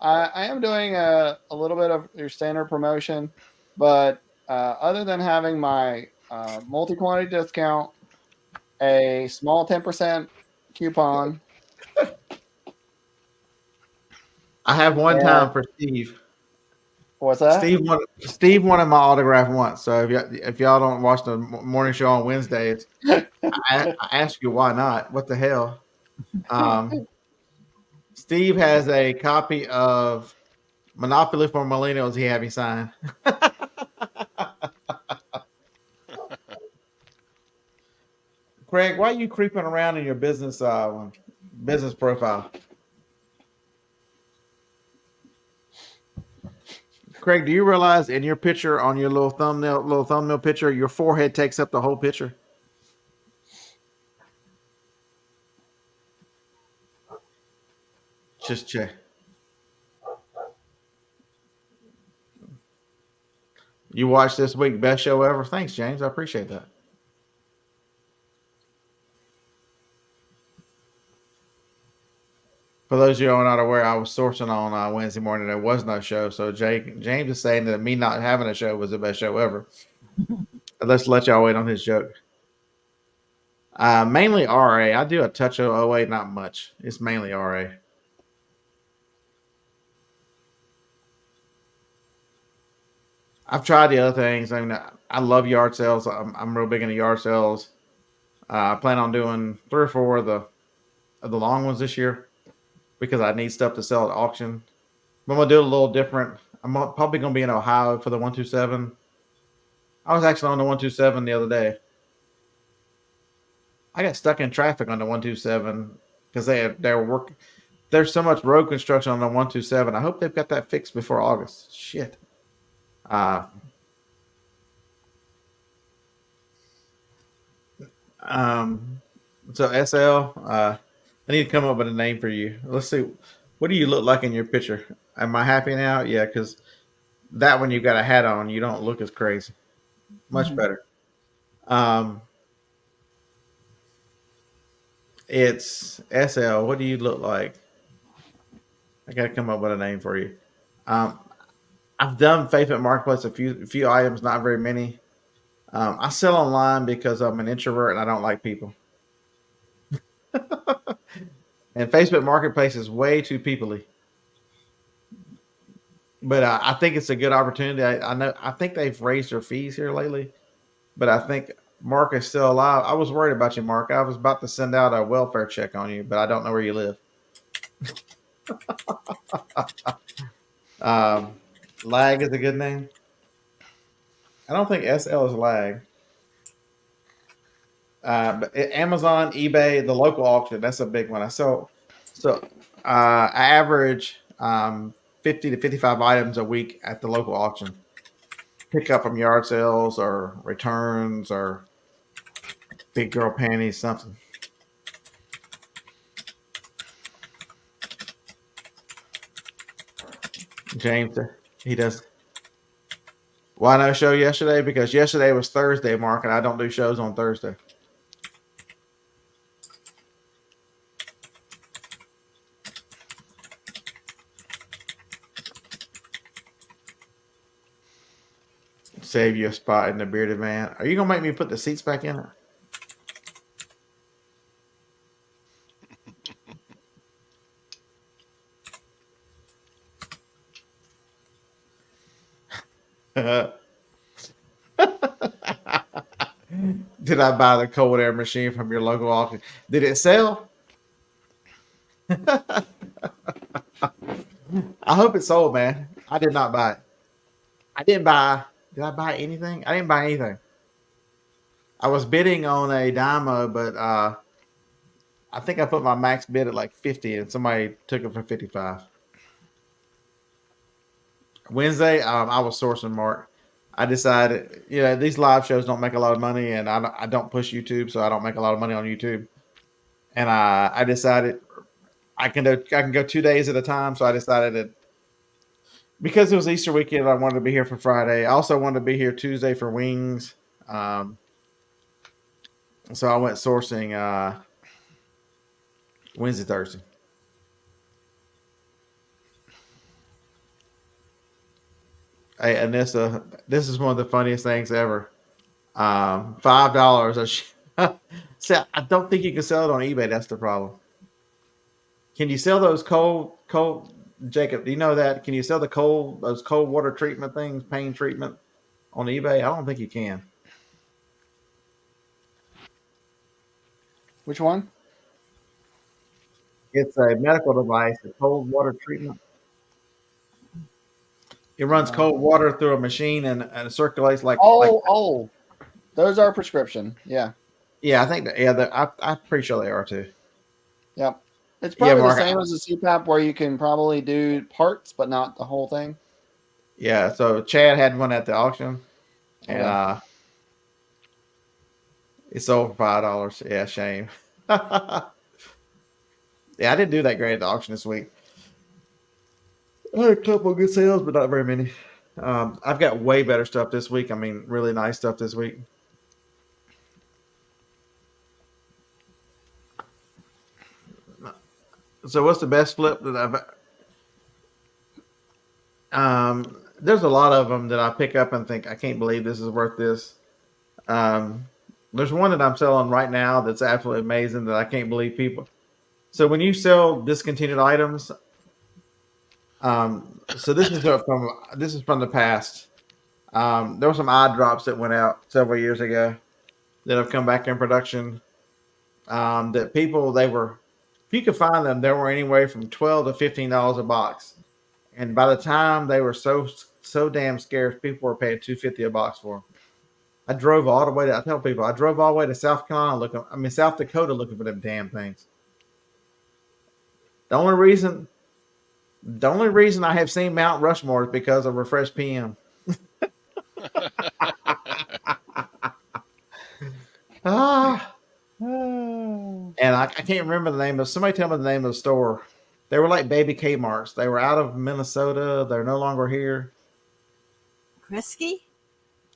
I am doing a little bit of your standard promotion, but other than having my multi-quantity discount, a small 10% coupon.
I have one time for Steve.
What's that?
Steve wanted my autograph once. So if y'all don't watch the morning show on Wednesdays, I ask you why not? What the hell? Steve has a copy of Monopoly for Millennials. He had me sign. Craig, why are you creeping around in your business profile? Craig, do you realize in your picture on your little thumbnail picture, your forehead takes up the whole picture? Just check. You watched this week, best show ever. Thanks, James. I appreciate that. For those of you who are not aware, I was sourcing on Wednesday morning. There was no show, so James is saying that me not having a show was the best show ever. Let's let y'all wait on his joke. Mainly RA. I do a touch of OA, not much. It's mainly RA. I've tried the other things. I mean, I love yard sales. I'm real big into yard sales. I plan on doing 3 or 4 of the long ones this year because I need stuff to sell at auction. But I'm gonna do it a little different. I'm probably gonna be in Ohio for the 127. I was actually on the 127 the other day. I got stuck in traffic on the 127 because they're working. There's so much road construction on the 127. I hope they've got that fixed before August. Shit. So SL, I need to come up with a name for you. Let's see. What do you look like in your picture? Am I happy now? Yeah, because that one you got a hat on, you don't look as crazy. Much better. It's SL. What do you look like? I got to come up with a name for you. I've done Facebook Marketplace a few items, not very many. I sell online because I'm an introvert and I don't like people. And Facebook Marketplace is way too peoply. But I think it's a good opportunity. I think they've raised their fees here lately, but I think Mark is still alive. I was worried about you, Mark. I was about to send out a welfare check on you, but I don't know where you live. Lag is a good name. I don't think SL is Lag. But Amazon, eBay, the local auction, that's a big one. I average 50 to 55 items a week at the local auction. Pick up from yard sales or returns or big girl panties, something. James, he does. Why no show yesterday? Because yesterday was Thursday, Mark, and I don't do shows on Thursday. Save you a spot in the bearded man. Are you gonna make me put the seats back in it? Did I buy the cold air machine from your local auction? Did it sell? I hope it sold, man. I did not buy it. Did I buy anything? I didn't buy anything. I was bidding on a Dymo, but I think I put my max bid at like 50 and somebody took it for 55. Wednesday, I was sourcing, Mark. I decided, these live shows don't make a lot of money, and I don't push YouTube, so I don't make a lot of money on YouTube. And I decided I can go 2 days at a time. So I decided that because it was Easter weekend, I wanted to be here for Friday. I also wanted to be here Tuesday for wings. So I went sourcing Wednesday, Thursday. Hey, Anissa, this is one of the funniest things ever. $5. See, I don't think you can sell it on eBay. That's the problem. Can you sell those cold, Jacob? Do you know that? Can you sell those cold water treatment things, pain treatment on eBay? I don't think you can.
Which one?
It's a medical device, a cold water treatment. It runs cold water through a machine and it circulates like.
Oh, those are prescription. Yeah.
Yeah, I think that. Yeah, I'm pretty sure they are too.
Yep. It's probably
Mark,
the same as a CPAP where you can probably do parts, but not the whole thing.
Yeah. So Chad had one at the auction, and it sold for $5. Yeah, shame. Yeah, I didn't do that great at the auction this week. I had a couple of good sales, but not very many. I've got way better stuff this week. I mean, really nice stuff this week. So what's the best flip that there's a lot of them that I pick up and think, I can't believe this is worth this. There's one that I'm selling right now that's absolutely amazing that I can't believe people. So when you sell discontinued items, so this is from the past. There were some eye drops that went out several years ago that have come back in production. That people if you could find them, they were anywhere from $12 to $15 a box, and by the time they were so damn scarce, people were paying $2.50 a box for them. I drove all the way to. I tell people I drove all the way to South Dakota looking for them damn things. The only reason I have seen Mount Rushmore is because of Refresh PM. And I can't remember the name of. Somebody tell me the name of the store. They were like baby Kmart's. They were out of Minnesota. They're no longer here.
Krisky?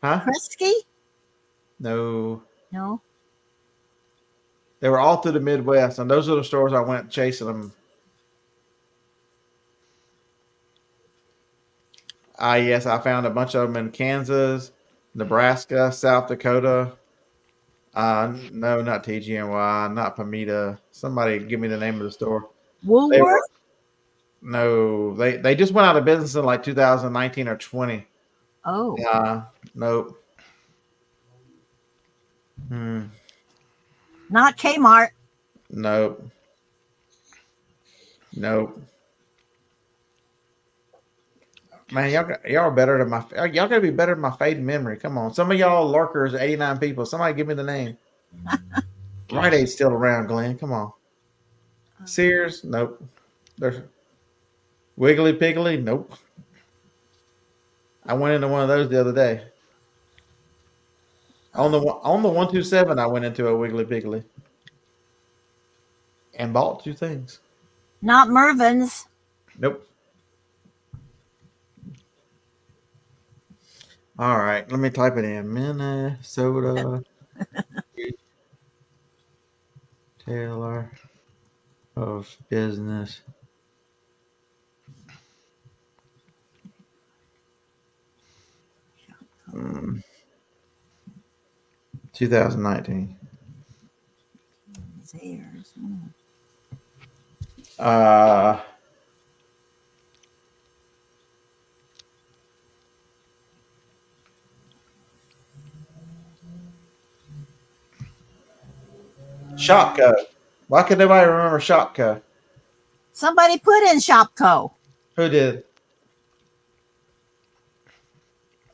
Huh?
Krisky?
No.
No.
They were all through the Midwest, and those are the stores I went chasing them. Yes, I found a bunch of them in Kansas, Nebraska, South Dakota. No, not TGNY, not Pomita. Somebody give me the name of the store.
Woolworth?
They just went out of business in like 2019 or 20.
Oh.
Nope.
Not Kmart.
Nope. Man, y'all are better than y'all gotta be better than my fading memory. Come on. Some of y'all lurkers, 89 people. Somebody give me the name. Rite Aid's still around, Glenn. Come on. Sears? Nope. There's Wiggly Piggly? Nope. I went into one of those the other day. On the 127, I went into a Wiggly Piggly and bought 2 things.
Not Mervin's.
Nope. All right, let me type it in. Minnesota Taylor of Business. Mm. 2019.
Sears.
Shopco. Why could nobody remember Shopco?
Somebody put in Shopco.
Who did?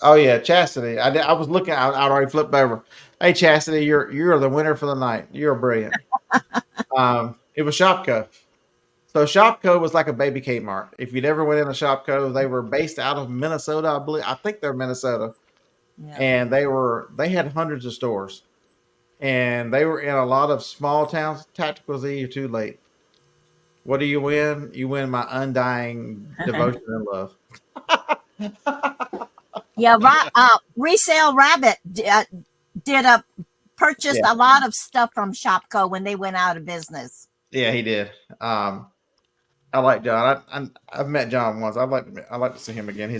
Oh yeah, Chastity. I was looking. I already flipped over. Hey Chastity, you're the winner for the night. You're brilliant. It was Shopco. So Shopco was like a baby Kmart. If you'd ever went in a Shopco, they were based out of Minnesota, I believe. I think they're Minnesota,
Yeah.
and they had hundreds of stores, and they were in a lot of small towns. Tactical Z, you're too late. What do you win? You win my undying devotion and love.
Yeah, Resale Rabbit purchased a lot of stuff from Shopco when they went out of business.
Yeah, he did. I like John. I've met John once. I'd like to see him again.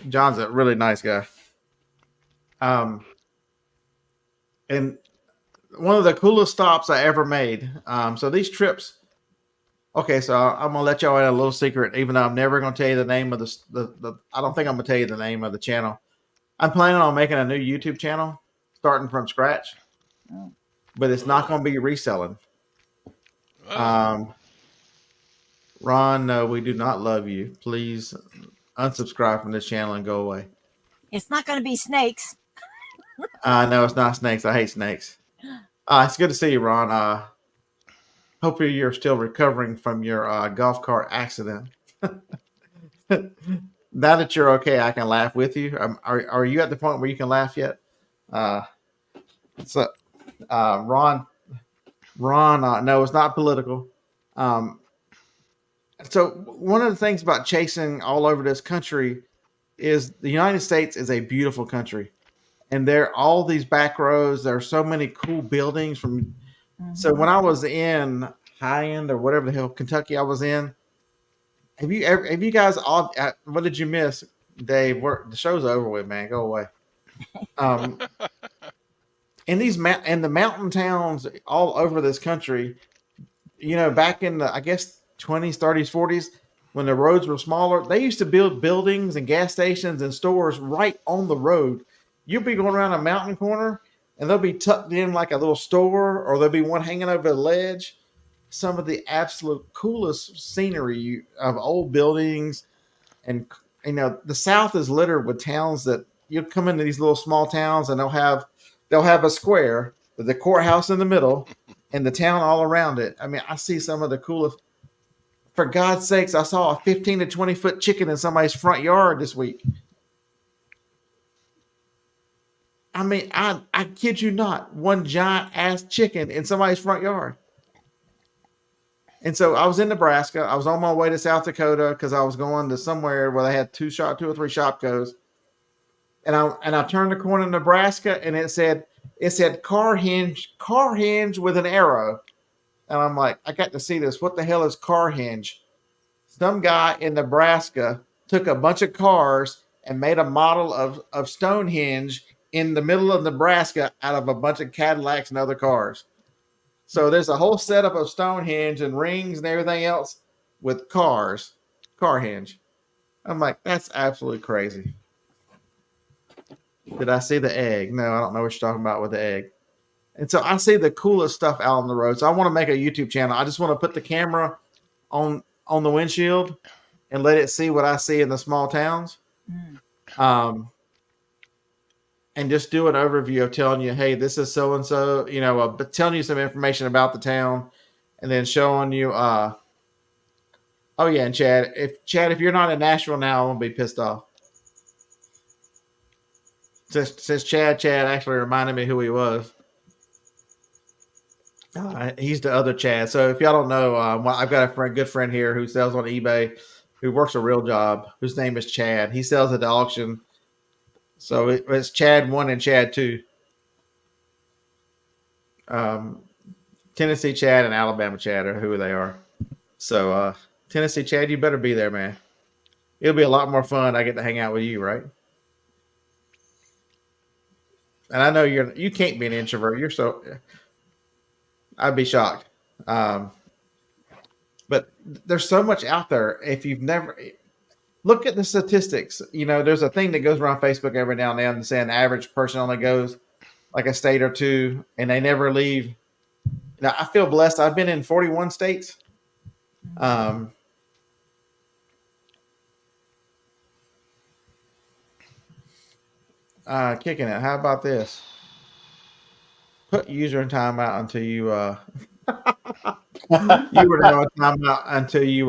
John's a really nice guy. And one of the coolest stops I ever made. So these trips. Okay, so I'm gonna let y'all in a little secret, even though I'm never gonna tell you the name of the. I don't think I'm gonna tell you the name of the channel. I'm planning on making a new YouTube channel, starting from scratch, but it's not gonna be reselling. Ron, no, we do not love you. Please unsubscribe from this channel and go away.
It's not going to be snakes.
No, it's not snakes. I hate snakes. It's good to see you, Ron. Hopefully you're still recovering from your golf cart accident. Now that you're okay, I can laugh with you. Are you at the point where you can laugh yet? Ron, no, it's not political. So one of the things about chasing all over this country is the United States is a beautiful country, and there are all these back roads. There are so many cool buildings from. So when I was in High End or whatever the hell Kentucky I was in. Have you guys all? What did you miss, Dave? The show's over with, man. Go away. Um, in the mountain towns all over this country, back in the, I guess, 20s, 30s, 40s, when the roads were smaller, they used to build buildings and gas stations and stores right on the road. You'll be going around a mountain corner and they'll be tucked in like a little store, or there'll be one hanging over the ledge. Some of the absolute coolest scenery of old buildings. And the South is littered with towns that you'll come into these little small towns and they'll have a square with the courthouse in the middle and the town all around it. I mean, I see some of the coolest. For God's sakes, I saw a 15 to 20-foot chicken in somebody's front yard this week. I mean, I kid you not, one giant ass chicken in somebody's front yard. And so I was in Nebraska. I was on my way to South Dakota because I was going to somewhere where they had two or three Shopkos. And I turned the corner in Nebraska, and it said car hinge with an arrow. And I'm like, I got to see this. What the hell is car hinge? Some guy in Nebraska took a bunch of cars and made a model of Stonehenge in the middle of Nebraska out of a bunch of Cadillacs and other cars. So there's a whole setup of Stonehenge and rings and everything else with cars, car hinge. I'm like, that's absolutely crazy. Did I see the egg? No, I don't know what you're talking about with the egg. And so I see the coolest stuff out on the road. So I want to make a YouTube channel. I just want to put the camera on the windshield and let it see what I see in the small towns. And just do an overview of telling you, hey, this is so-and-so, but telling you some information about the town and then showing you, oh yeah. And Chad, if you're not in Nashville now, I'm going to be pissed off. Since Chad actually reminded me who he was. He's the other Chad. So if y'all don't know, I've got a good friend here who sells on eBay, who works a real job, whose name is Chad. He sells at the auction. So it's Chad 1 and Chad 2. Tennessee Chad and Alabama Chad are who they are. So Tennessee Chad, you better be there, man. It'll be a lot more fun. I get to hang out with you, right? And I know you can't be an introvert. I'd be shocked. But there's so much out there. If you've never look at the statistics, there's a thing that goes around Facebook every now and then saying the average person only goes like a state or two and they never leave. Now I feel blessed. I've been in 41 states. Kicking it. How about this? Put user in timeout until you you were now in timeout until you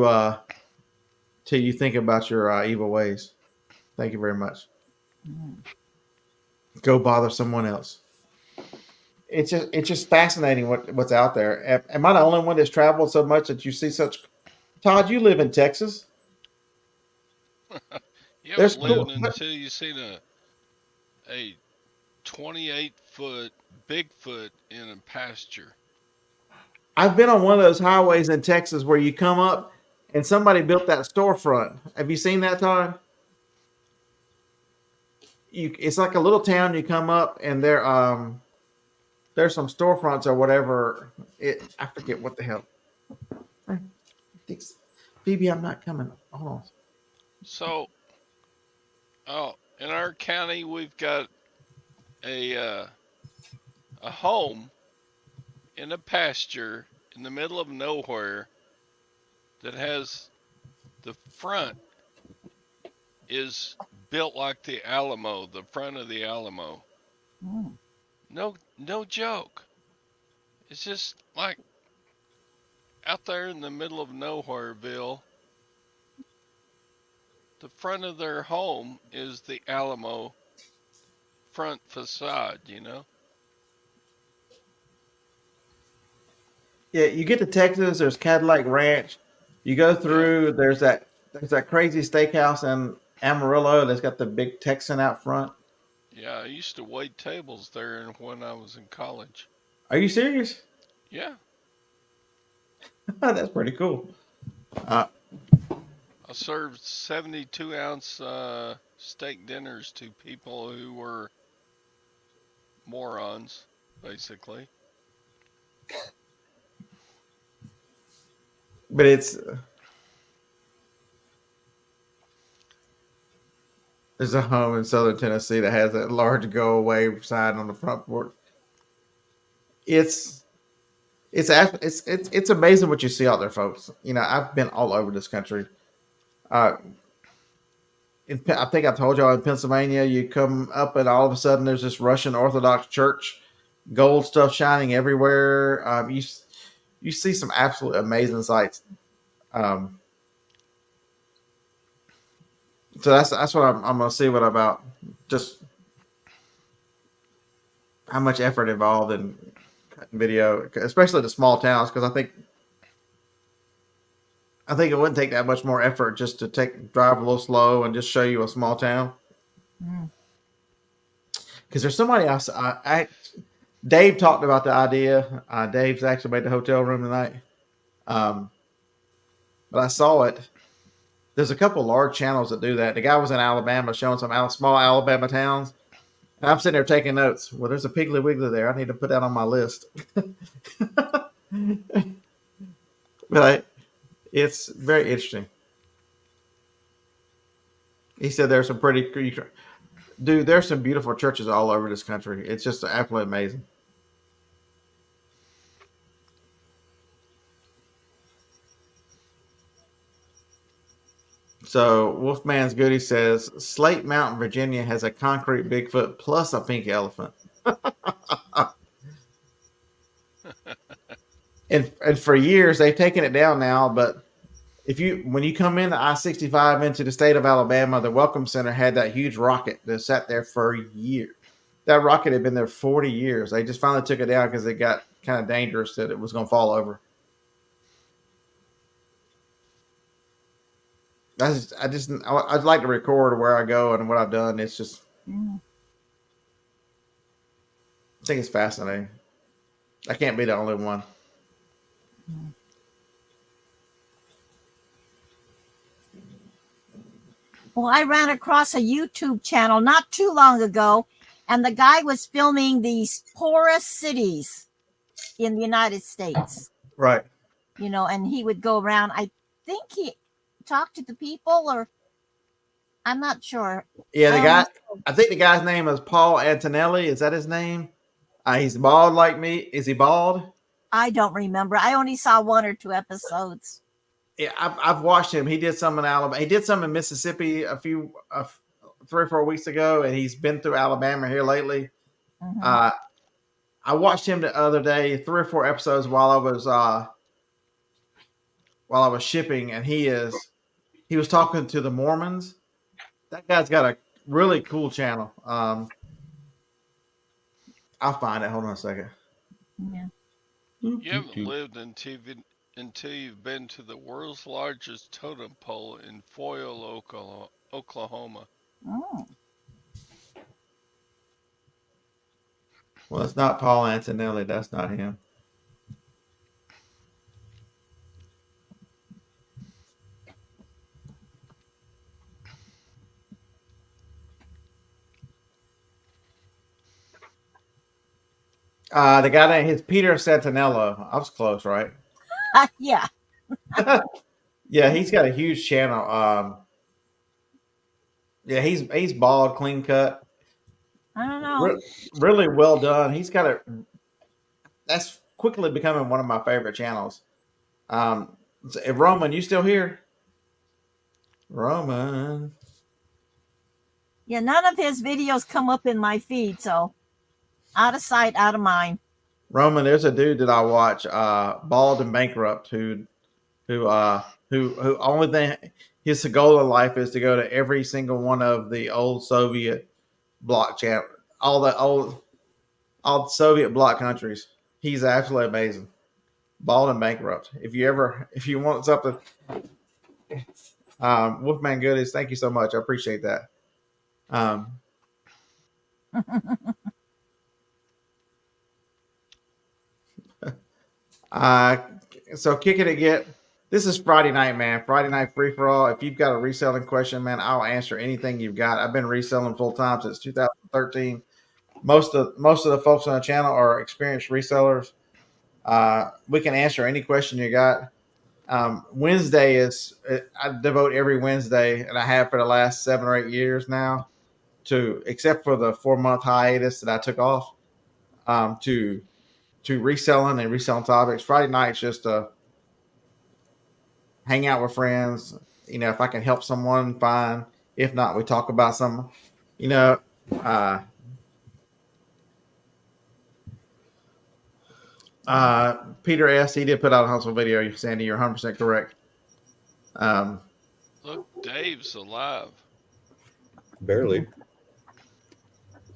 think about your evil ways. Thank you very much. Go bother someone else. It's just fascinating what's out there. Am I the only one that's traveled so much that you see such? Todd, you live in Texas.
You haven't lived until you've seen a 28-foot Bigfoot in a pasture.
I've been on one of those highways in Texas where you come up and somebody built that storefront. Have you seen that, Todd? It's like a little town. You come up and there's some storefronts or whatever. I forget what the hell. Phoebe, I'm not coming. Hold on.
So, in our county, we've got a home in a pasture in the middle of nowhere that has the front is built like the Alamo, the front of the Alamo. No joke. It's just like out there in the middle of nowhereville. The front of their home is the Alamo front facade,
Yeah, you get to Texas, there's Cadillac Ranch. You go through, there's that crazy steakhouse in Amarillo that's got the big Texan out front.
Yeah, I used to wait tables there when I was in college.
Are you serious?
Yeah.
That's pretty cool.
I served 72-ounce steak dinners to people who were morons, basically.
But there's a home in Southern Tennessee that has that large go away sign on the front porch. It's amazing what you see out there, folks. You know, I've been all over this country. Uh, I think I told y'all in Pennsylvania, you come up and all of a sudden there's this Russian Orthodox church, gold stuff shining everywhere. You see some absolutely amazing sights. Um, so that's what I'm gonna see what about just how much effort involved in cutting video, especially the small towns, because I think it wouldn't take that much more effort just to drive a little slow and just show you a small town.
Mm.
Because there's somebody else. Dave talked about the idea. Dave's actually made the hotel room tonight. But I saw it. There's a couple large channels that do that. The guy was in Alabama showing some small Alabama towns. And I'm sitting there taking notes. Well, there's a Piggly Wiggly there. I need to put that on my list. But it's very interesting. He said there's some dude, there's some beautiful churches all over this country. It's just absolutely amazing. So Wolfman's Goody says Slate Mountain, Virginia has a concrete Bigfoot plus a pink elephant. and for years they've taken it down now, but when you come into I-65 into the state of Alabama, the Welcome Center had that huge rocket that sat there for years. That rocket had been there 40 years. They just finally took it down because it got kind of dangerous that it was going to fall over. I'd like to record where I go and what I've done. It's just, I think it's fascinating. I can't be the only one.
Well, I ran across a YouTube channel not too long ago, and the guy was filming these poorest cities in the United States.
Right.
You know, and he would go around. I think he talked to the people, or I'm not sure.
Yeah, I think the guy's name is Paul Antonelli. Is that his name? He's bald like me. Is he bald?
I don't remember. I only saw 1 or 2 episodes.
Yeah, I've watched him. He did some in Alabama. He did some in Mississippi a few 3 or 4 weeks ago, and he's been through Alabama here lately.
Mm-hmm.
I watched him the other day, 3 or 4 episodes while I was shipping, and he was talking to the Mormons. That guy's got a really cool channel. I'll find it. Hold on a second.
Yeah.
You haven't lived until you've been to the world's largest totem pole in Foyle, Oklahoma.
Oh.
Well, it's not Paul Antonelli. That's not him. The guy named his Peter Santinello. I was close, right?
Yeah.
Yeah, he's got a huge channel. Yeah, he's bald, clean cut.
I don't know.
Really well done. He's got that's quickly becoming one of my favorite channels. Roman, you still here? Roman.
Yeah, none of his videos come up in my feed, so out of sight, out of mind.
Roman, there's a dude that I watch, Bald and Bankrupt, who only thing his goal in life is to go to every single one of the old Soviet bloc all the Soviet bloc countries. He's absolutely amazing. Bald and Bankrupt. If you want something, Wolfman Goodies, thank you so much. I appreciate that. So kicking it get. This is Friday night, man. Friday night free for all. If you've got a reselling question, man, I'll answer anything you've got. I've been reselling full time since 2013. Most of the folks on the channel are experienced resellers. We can answer any question you got. Wednesday is I devote every Wednesday, and I have for the last 7 or 8 years now, to except for the 4-month hiatus that I took off, to reselling and reselling topics. Friday night's just a hang out with friends. If I can help someone, fine. If not, we talk about something. Uh, Peter S. He did put out a hustle video. Sandy, you're 100% correct.
Look, Dave's alive.
Barely.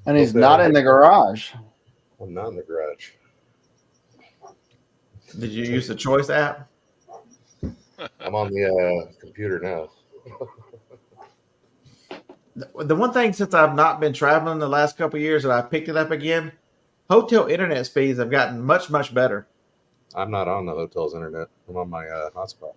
And he's
Okay.
not in the garage.
I'm not in the garage.
Did you use the Choice app?
I'm on the computer now.
The one thing, since I've not been traveling the last couple of years, that I've picked it up again, hotel internet speeds have gotten much, much better.
I'm not on the hotel's internet. I'm on my hotspot.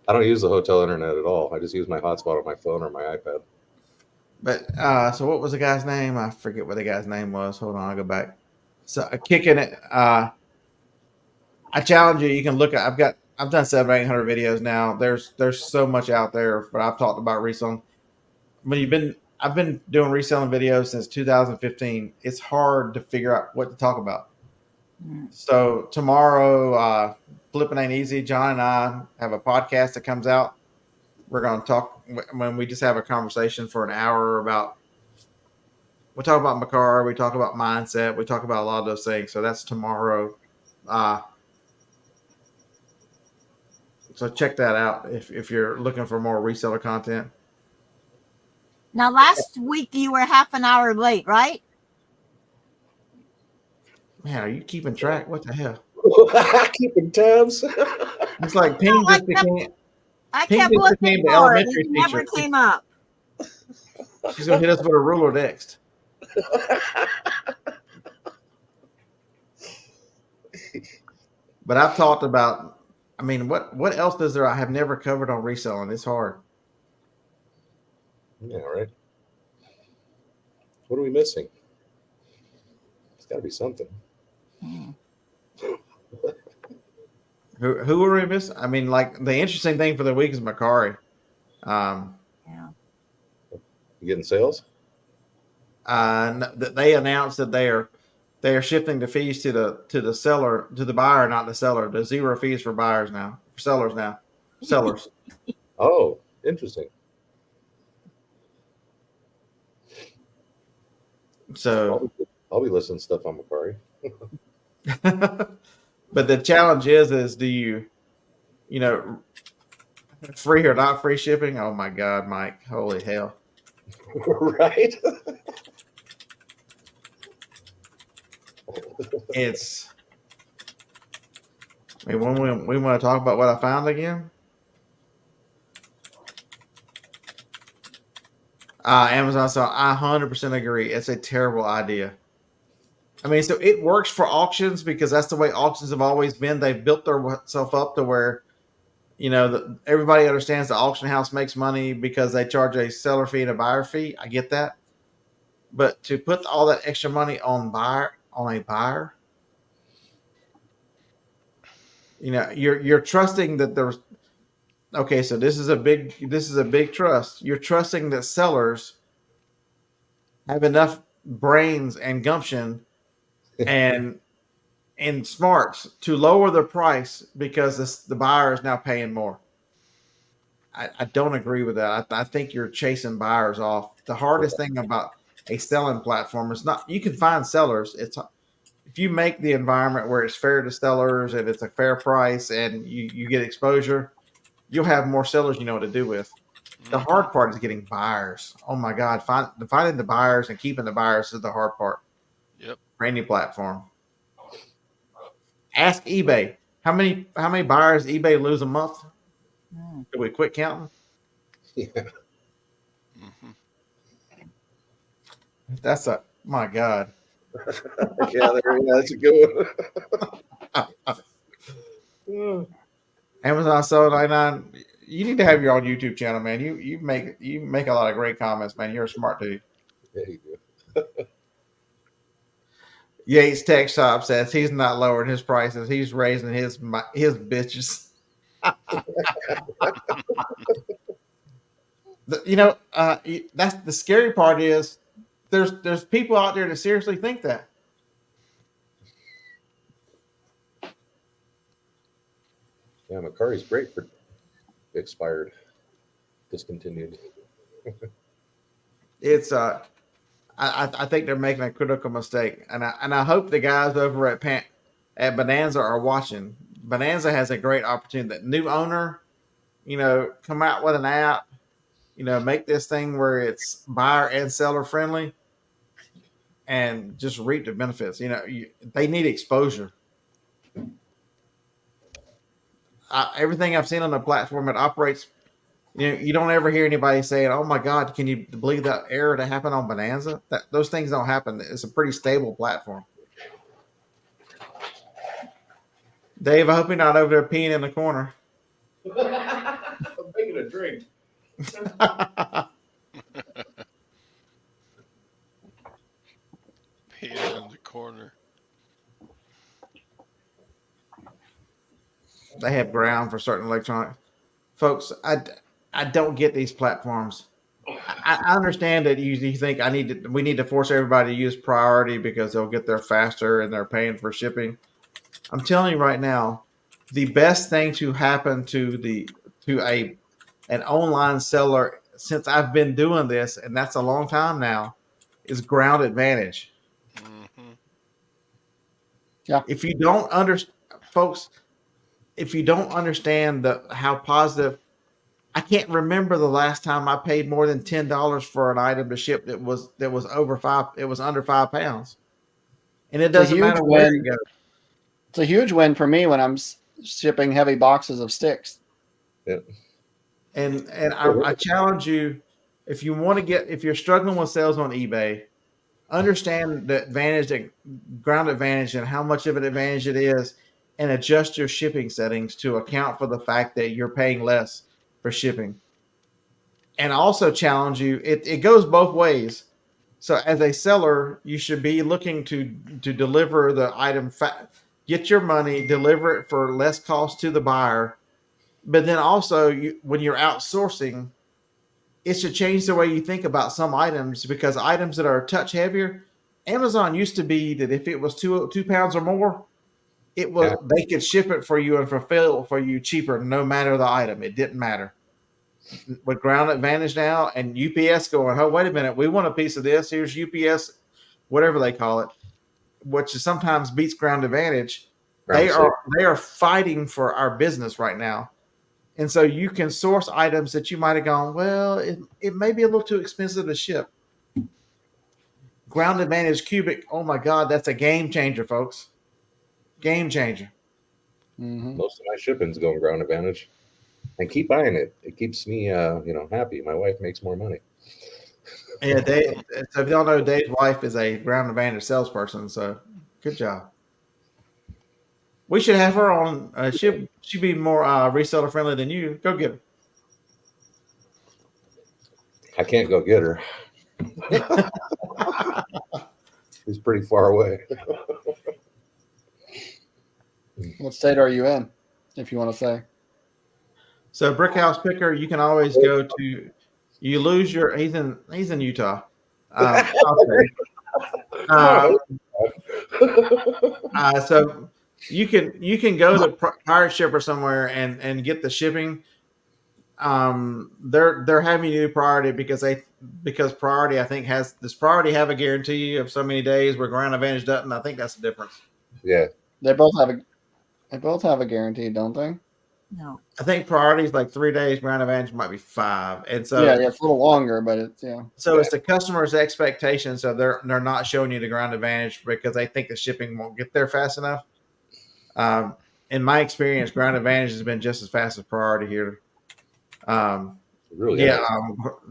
I don't use the hotel internet at all. I just use my hotspot on my phone or my iPad.
But so what was the guy's name? I forget what the guy's name was. Hold on, I'll go back. So kicking it. I challenge you. You can look at. I've done 700-800 videos now. There's so much out there, but I've talked about reselling. I've been doing reselling videos since 2015. It's hard to figure out what to talk about. So tomorrow, Flipping Ain't Easy. John and I have a podcast that comes out. We're going to talk when we just have a conversation for an hour about. We talk about Makar. We talk about mindset. We talk about a lot of those things. So that's tomorrow. So check that out if you're looking for more reseller content.
Now, last week you were half an hour late, right?
Man, are you keeping track? What the hell?
Keeping tabs.
It's like Ping just became.
I
Ping
kept
just
looking
became the
for it.
elementary
It never
teacher.
came up.
She's gonna hit us with a ruler next. But I've talked about. I mean, what else is there I have never covered on reselling? It's hard.
Yeah, right. What are we missing? It's got to be something.
Who are we missing? I mean, like the interesting thing for the week is Macari.
Yeah.
You getting sales?
They announced that they are shifting the fees to the seller, to the buyer, not the seller. There's 0 fees for buyers now, for sellers now, sellers.
Oh, interesting.
So,
I'll be listening to stuff on Macari.
but the challenge is do you free or not free shipping? Oh my God, Mike! Holy hell!
Right.
It's. I mean, when we want to talk about what I found again. Amazon. So I 100% agree. It's a terrible idea. I mean, so it works for auctions because that's the way auctions have always been. They've built themselves up to where, everybody understands the auction house makes money because they charge a seller fee and a buyer fee. I get that. But to put all that extra money on a buyer, you're trusting that there's. Okay, so this is a big trust. You're trusting that sellers have enough brains and gumption and smarts to lower the price because the buyer is now paying more. I don't agree with that. I think you're chasing buyers off. The hardest thing about a selling platform is not, you can find sellers. It's if you make the environment where it's fair to sellers and it's a fair price and you get exposure, you'll have more sellers you know what to do with. The hard part is getting buyers. Oh my God. Finding the buyers and keeping the buyers is the hard part.
Yep.
For any platform. Ask eBay. How many buyers eBay lose a month? Do we quit counting?
Yeah.
That's my God.
Yeah, that's a good one.
Amazon Seller 99. You need to have your own YouTube channel, man. You make a lot of great comments, man. You're a smart dude.
Yeah, you do.
Yates Tech Shop says he's not lowering his prices. He's raising his bitches. That's the scary part is there's people out there that seriously think that.
Yeah, Macari's great for expired, discontinued.
It's I think they're making a critical mistake, and I hope the guys over at Bonanza are watching. Bonanza has a great opportunity. That new owner, come out with an app, make this thing where it's buyer and seller friendly, and just reap the benefits. They need exposure. Everything I've seen on the platform, it operates. You don't ever hear anybody saying, "Oh my God, can you believe that error that happened on Bonanza?" Those things don't happen. It's a pretty stable platform. Dave, I hope you're not over there peeing in the corner.
I'm making a drink.
Peeing in the corner.
They have ground for certain electronics. Folks, I don't get these platforms. I understand that you think we need to force everybody to use priority because they'll get there faster and they're paying for shipping. I'm telling you right now, the best thing to happen to an online seller since I've been doing this, and that's a long time now, is ground advantage.
Mm-hmm.
Yeah.
If you don't understand, folks, if you don't understand how positive, I can't remember the last time I paid more than $10 for an item to ship that was over it was under 5 pounds, and it doesn't matter where it goes.
It's a huge win for me when I'm shipping heavy boxes of sticks.
Yep.
And I challenge you, if you're struggling with sales on eBay, understand the advantage, that ground advantage, and how much of an advantage it is, and adjust your shipping settings to account for the fact that you're paying less for shipping. And also challenge you, it goes both ways. So as a seller, you should be looking to deliver the item, get your money, deliver it for less cost to the buyer. But then also, when you're outsourcing, it should change the way you think about some items, because items that are a touch heavier, Amazon used to be that if it was 2 pounds or more, they could ship it for you and fulfill it for you cheaper, no matter the item. It didn't matter. With ground advantage now, and UPS going, "Oh, wait a minute, we want a piece of this. Here's UPS, whatever they call it," which sometimes beats ground advantage. They are fighting for our business right now. And so you can source items that you might have gone, well, it may be a little too expensive to ship. Ground advantage cubic, oh my God, that's a game changer, folks. Game changer.
Mm-hmm.
Most of my shipping's going ground advantage. And keep buying it. It keeps me, happy. My wife makes more money.
Yeah, so if you don't know, Dave's wife is a ground advantage salesperson. So good job. We should have her on. She'd be more reseller friendly than you. Go get her.
I can't go get her. She's pretty far away.
What state are you in, if you want to say?
So Brickhouse Picker, you can always go to. You lose your. He's in Utah. So you can go to Pirate Ship or somewhere and get the shipping. They're having you do priority because priority, I think, does priority have a guarantee of so many days where ground advantage doesn't? I think that's the difference.
Yeah,
They both have a guarantee, don't they?
No.
I think priority is like 3 days, ground advantage might be 5, and so
yeah, it's a little longer, but it's
So it's the customer's expectation. So they're not showing you the ground advantage because they think the shipping won't get there fast enough. In my experience, ground advantage has been just as fast as priority here.
really.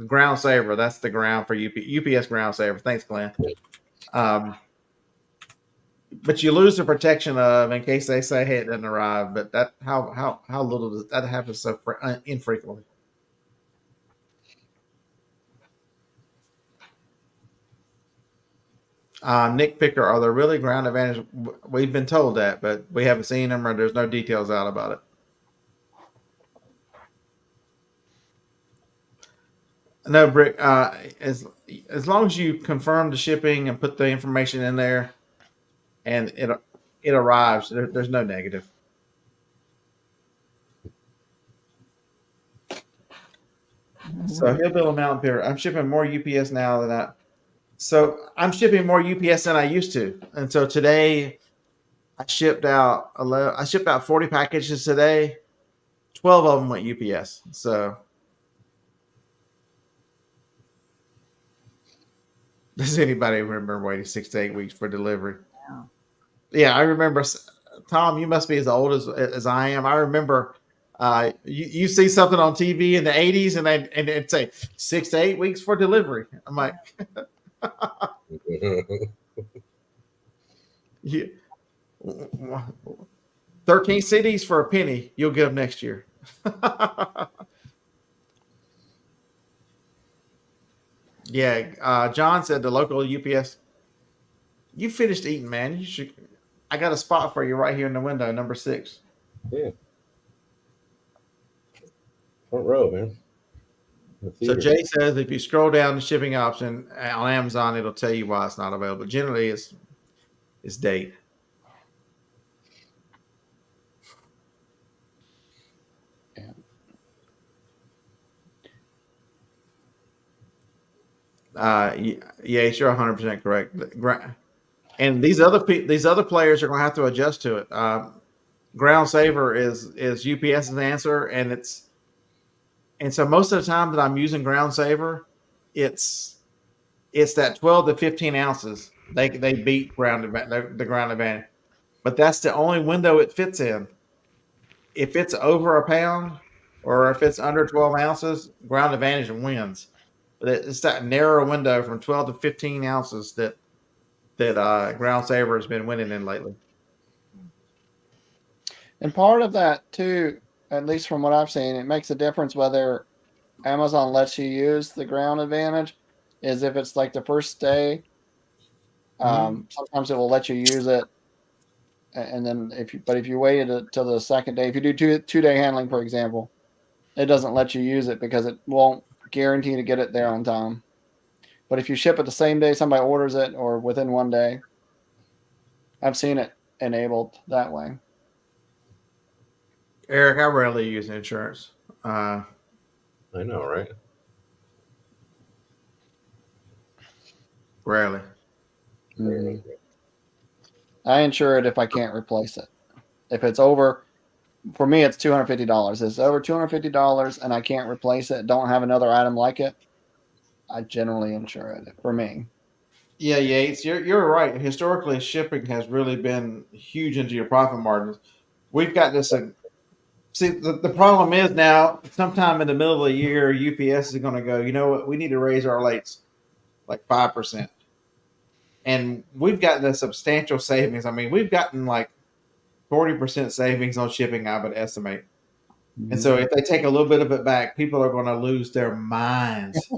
Ground saver. That's the ground for UPS ground saver. Thanks, Glenn. but you lose the protection of in case they say, hey, it doesn't arrive. But that how little does that happen so infrequently? Nick Picker, are there really ground advantage? We've been told that, but we haven't seen them, or there's no details out about it. No, Brick. As long as you confirm the shipping and put the information in there, and it arrives, there's no negative. So Hillbill Mountain Pier, I'm shipping more UPS now than I. So I'm shipping more UPS than I used to, and so today I shipped out 40 packages today. 12 of them went UPS. So does anybody remember waiting 6 to 8 weeks for delivery? Yeah, I remember. Tom, you must be as old as I am. I remember you see something on TV in the 80s and it'd say 6 to 8 weeks for delivery. I'm like, yeah, 13 CDs for a penny. You'll get them next year. Yeah, John said the local UPS. You finished eating, man. You should. I got a spot for you right here in the window, number 6.
Yeah. Front row, man.
So Jay says if you scroll down the shipping option on Amazon, it'll tell you why it's not available. Generally, it's date. Yeah, you're 100% correct. And these other players are going to have to adjust to it. Ground Saver is UPS's answer, and so most of the time that I'm using Ground Saver, it's that 12 to 15 ounces. They beat the ground advantage, but that's the only window it fits in. If it's over a pound or if it's under 12 ounces, ground advantage wins. But it's that narrow window from 12 to 15 ounces that Ground Saver has been winning in lately.
And part of that too, at least from what I've seen, it makes a difference whether Amazon lets you use the ground advantage. Is if it's like the first day, sometimes it will let you use it, and then if you waited till the second day, if you do two-day handling, for example, it doesn't let you use it because it won't guarantee to get it there on time. But if you ship it the same day somebody orders it or within one day, I've seen it enabled that way.
Eric, I rarely use insurance.
I know, right?
Rarely.
Mm-hmm. I insure it if I can't replace it. If it's over, for me, it's $250. It's over $250 and I can't replace it, don't have another item like it, I generally insure it for me.
Yeah, Yates, you're right. Historically, shipping has really been huge into your profit margins. We've got this. See, the problem is now, sometime in the middle of the year, UPS is going to go, you know what, we need to raise our rates like 5%. And we've gotten a substantial savings. I mean, we've gotten like 40% savings on shipping, I would estimate. And so if they take a little bit of it back, people are going to lose their minds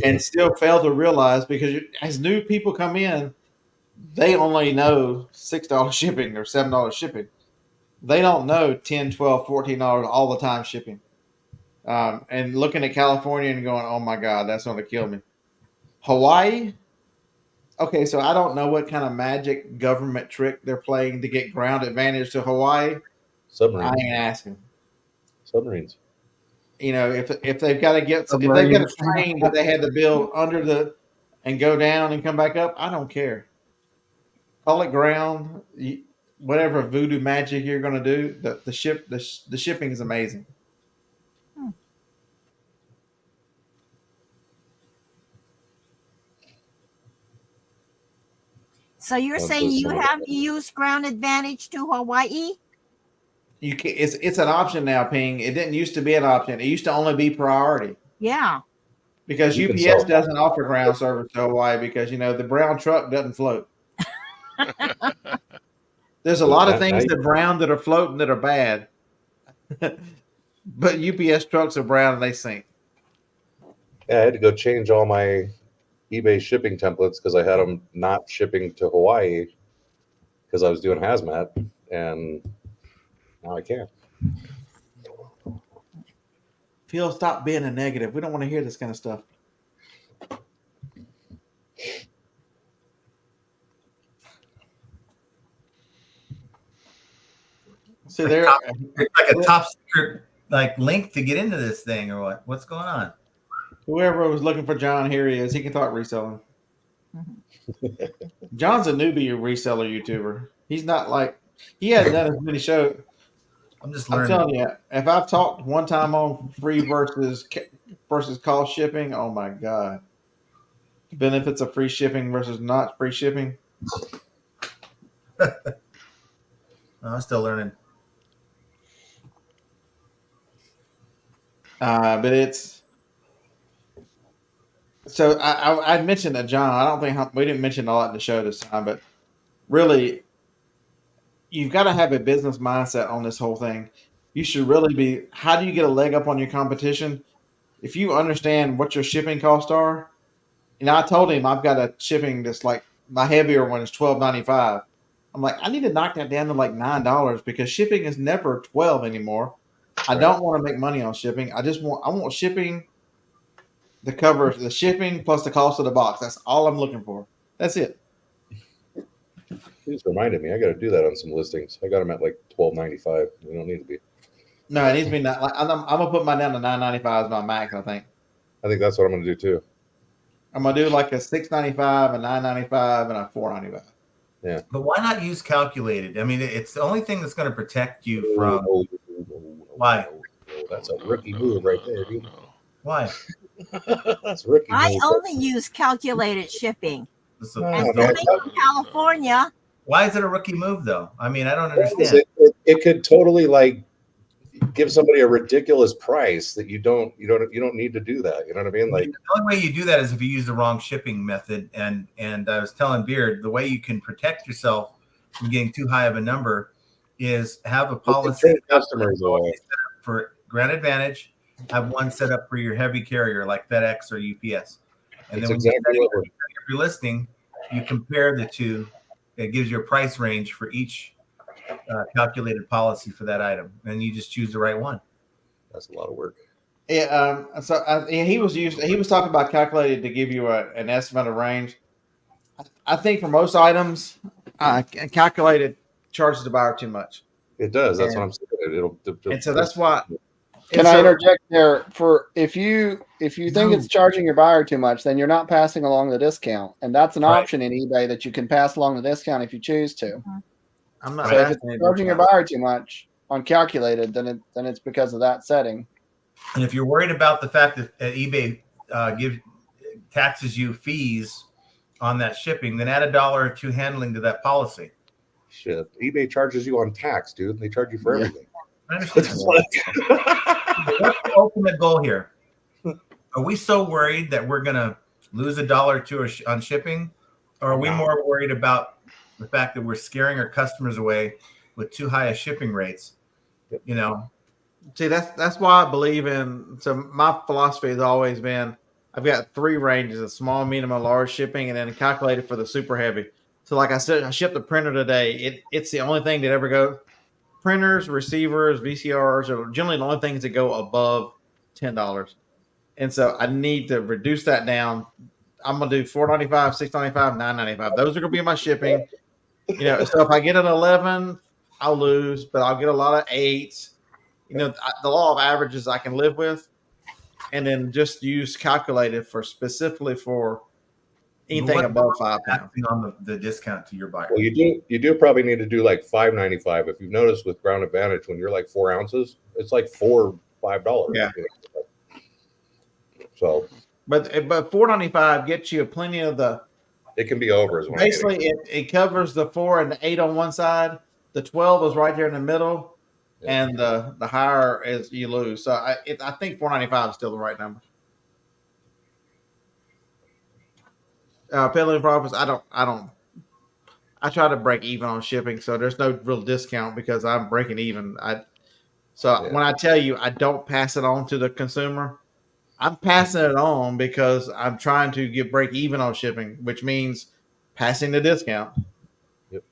and still fail to realize, because as new people come in, they only know $6 shipping or $7 shipping. They don't know $10, $12, $14 all the time shipping. And looking at California and going, oh my God, that's going to kill me. Hawaii. Okay, so I don't know what kind of magic government trick they're playing to get ground advantage to Hawaii.
Submarines.
I ain't asking.
Submarines.
You know, if they've got to get, if they've got a train that they had to build under and go down and come back up, I don't care. Call it ground, whatever voodoo magic you're going to do. The shipping is amazing.
So you're saying you have used ground advantage to Hawaii?
You can, it's an option now, Ping. It didn't used to be an option. It used to only be priority.
Yeah.
Because UPS doesn't offer ground service to Hawaii because, you know, the brown truck doesn't float. There's a
So
lot of
now
things
you-
that brown that are floating that are bad. But UPS trucks are brown and they sink.
Yeah, I had to go change all my eBay shipping templates because I had them not shipping to Hawaii because I was doing hazmat, and now I can't.
Phil, stop being a negative. We don't want to hear this kind of stuff. See there,
It's like a top secret like link to get into this thing or what? What's going on?
whoever was looking for John, here he is. He can talk reselling. John's a newbie reseller YouTuber. He's not like he hasn't done as many shows.
I'm just
I'm
learning.
telling you, if I've talked one time on free versus cost shipping, oh my god, benefits of free shipping versus not free shipping.
I'm still learning.
But it's so I mentioned that John. I don't think we didn't mention a lot in the show this time, but really, you've got to have a business mindset on this whole thing. You should really be. How do you get a leg up on your competition? If you understand what your shipping costs are, and I told him I've got a shipping that's like my heavier one is $12.95. I'm like, I need to knock that down to like $9 because shipping is never 12 anymore. I don't want to make money on shipping. I want shipping to cover the shipping plus the cost of the box. That's all I'm looking for. That's it.
You just reminded me. I got to do that on some listings. I got them at like $12.95. They don't need to be.
No, it needs to be not. I'm gonna put mine down to $9.95 as my max. I think
I think that's what I'm going to do too.
I'm gonna do like a $6.95, a $9.95, and a $4.95.
Yeah.
But why not use calculated? I mean, it's the only thing that's going to protect you from.
No,
Why?
That's a rookie move right there, dude.
Why?
That's rookie
I
move.
only use calculated shipping.
So-
And
Oh,
coming
man.
from California,
why is it a rookie move though? I mean, I don't understand.
It could totally like give somebody a ridiculous price that you don't need to do that. You know what I mean? Like
The only way you do that is if you use the wrong shipping method. And I was telling Beard, the way you can protect yourself from getting too high of a number is have a policy
turn customers away.
for Grand Advantage. Have one set up for your heavy carrier like FedEx or UPS. And
That's
then when
exactly
you
what we're
set up your listing, you compare the two. It gives you a price range for each calculated policy for that item, and you just choose the right one.
That's a lot of work.
Yeah. He was talking about calculated to give you an estimate of range. I think for most items, calculated charges the buyer too much,
It does. That's
And-
what I'm saying. It'll
and so that's why.
Can I interject there? For if you think
No.
it's charging your buyer too much, then you're not passing along the discount, and that's an
Right.
option in eBay that you can pass along the discount if you choose to.
I'm not
So if
asking
it's
you to
charging your
discount.
buyer too much on calculated, then it's because of that setting.
And if you're worried about the fact that eBay taxes you fees on that shipping, then add $1 or $2 handling to that policy.
Shit. eBay charges you on tax, dude. They charge you for
Yeah.
everything.
I understand. What's the ultimate goal here? Are we so worried that we're going to lose $1 or $2 on shipping? Or are we more worried about the fact that we're scaring our customers away with too high a shipping rates? You know,
See, that's why I believe in. So my philosophy has always been, I've got 3 ranges: of small, medium, and large shipping, and then calculated for the super heavy. So, like I said, I shipped a printer today. It's the only thing that ever go. Printers, receivers, VCRs are generally the only things that go above $10, and so I need to reduce that down. I'm gonna do $4.95, $6.95, $9.95. Those are gonna be my shipping. So if I get an 11, I'll lose, but I'll get a lot of 8s. The law of averages I can live with, and then just use calculated specifically for anything
what
above £5.
passing on the discount to your buyer?
Well, you do probably need to do like $5.95. If you've noticed with Ground Advantage, when you're like 4 ounces, it's like $5.
Yeah.
So
But $4.95 gets you plenty of the.
it can be over as well.
Basically, it covers the 4 and the 8 on one side. The 12 is right there in the middle,
Yeah.
and the higher is you lose. So I think $4.95 is still the right number. Penalty profits, I don't. I try to break even on shipping, so there's no real discount because I'm breaking even. When I tell you I don't pass it on to the consumer, I'm passing it on because I'm trying to get break even on shipping, which means passing the discount.
Yep.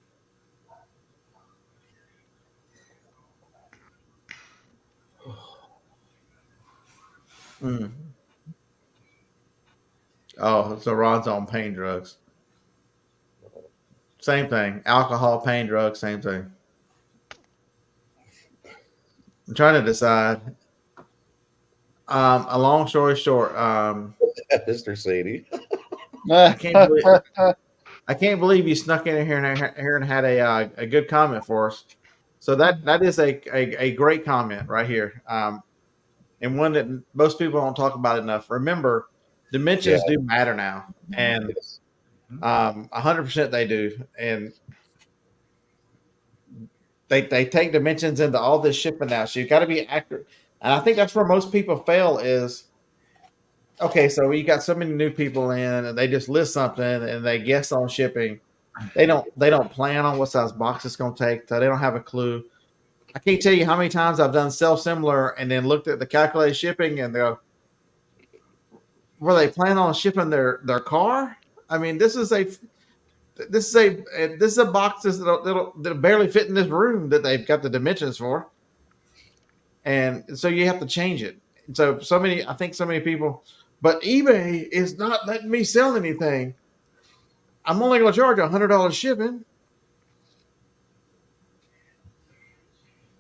Mm. Oh, so Ron's on pain drugs. Same thing. Alcohol, pain, drugs, same thing. I'm trying to decide. A long story short,
Mr. Sadie.
I can't believe you snuck in here and had a good comment for us. So that is a great comment right here, and one that most people don't talk about enough. Remember, dimensions do matter now, and 100% they do, and they take dimensions into all this shipping now. So you got to be accurate, and I think that's where most people fail is. Okay, so you got so many new people in, and they just list something and they guess on shipping. They don't plan on what size box it's going to take. So they don't have a clue. I can't tell you how many times I've done self-similar and then looked at the calculated shipping and they'll, were they planning on shipping their car? I mean, this is a box that'll barely fit in this room that they've got the dimensions for, and so you have to change it. I think so many people, but eBay is not letting me sell anything. I'm only going to charge $100 shipping.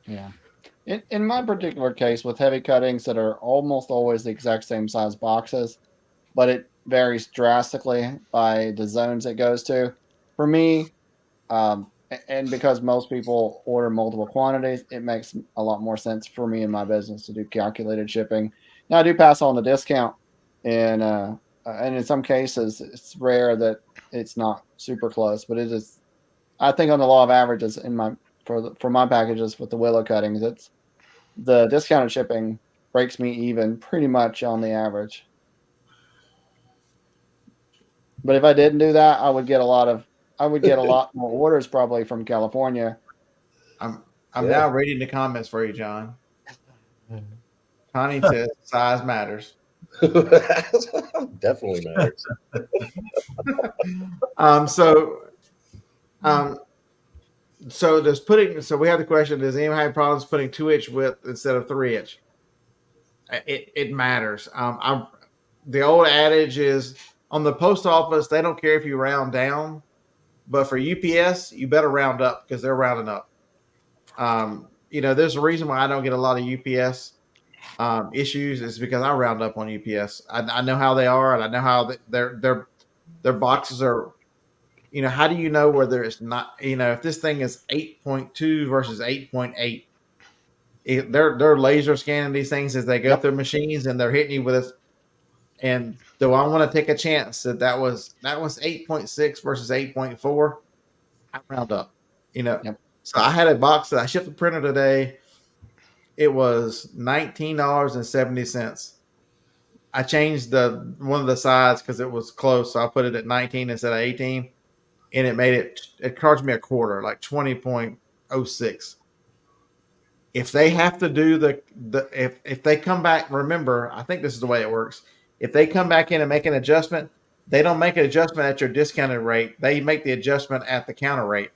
Yeah. In my particular case, with heavy cuttings that are almost always the exact same size boxes, but it varies drastically by the zones it goes to. For me, and because most people order multiple quantities, it makes a lot more sense for me in my business to do calculated shipping. Now, I do pass on the discount, and in some cases, it's rare that it's not super close, but it is. I think on the law of averages for my packages with the willow cuttings, it's the discounted shipping breaks me even pretty much on the average. But if I didn't do that, I would get a lot more orders probably from California.
I'm now reading the comments for you, John. Connie says size matters.
Definitely matters.
So we have the question: does anyone have problems putting 2-inch width instead of 3-inch? It matters. The old adage is on the post office, they don't care if you round down, but for UPS, you better round up because they're rounding up. There's a reason why I don't get a lot of UPS issues is because I round up on UPS. I know how they are, and I know how their boxes are. How do you know whether it's not? If this thing is 8.2 versus 8.8, they're laser scanning these things as they go through machines, and they're hitting you with this. And do I want to take a chance that was 8.6 versus 8.4? I round up. So I had a box that I shipped the printer today. It was $19.70. I changed one of the sides because it was close, so I put it at 19 instead of 18, and it charged me a quarter, like 20.06. If they have to do if they come back, remember, I think this is the way it works. If they come back in and make an adjustment, they don't make an adjustment at your discounted rate. They make the adjustment at the counter rate.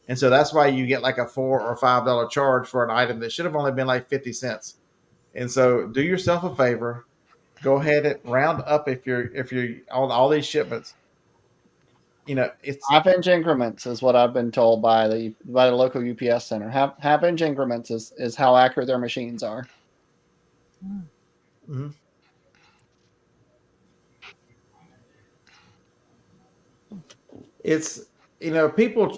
And so that's why you get like a $4 or $5 charge for an item that should have only been like 50 cents. And so do yourself a favor. Go ahead and round up if you're on all these shipments. It's
half-inch increments is what I've been told by the local UPS center. Half-inch increments is how accurate their machines are.
Mm-hmm. It's people always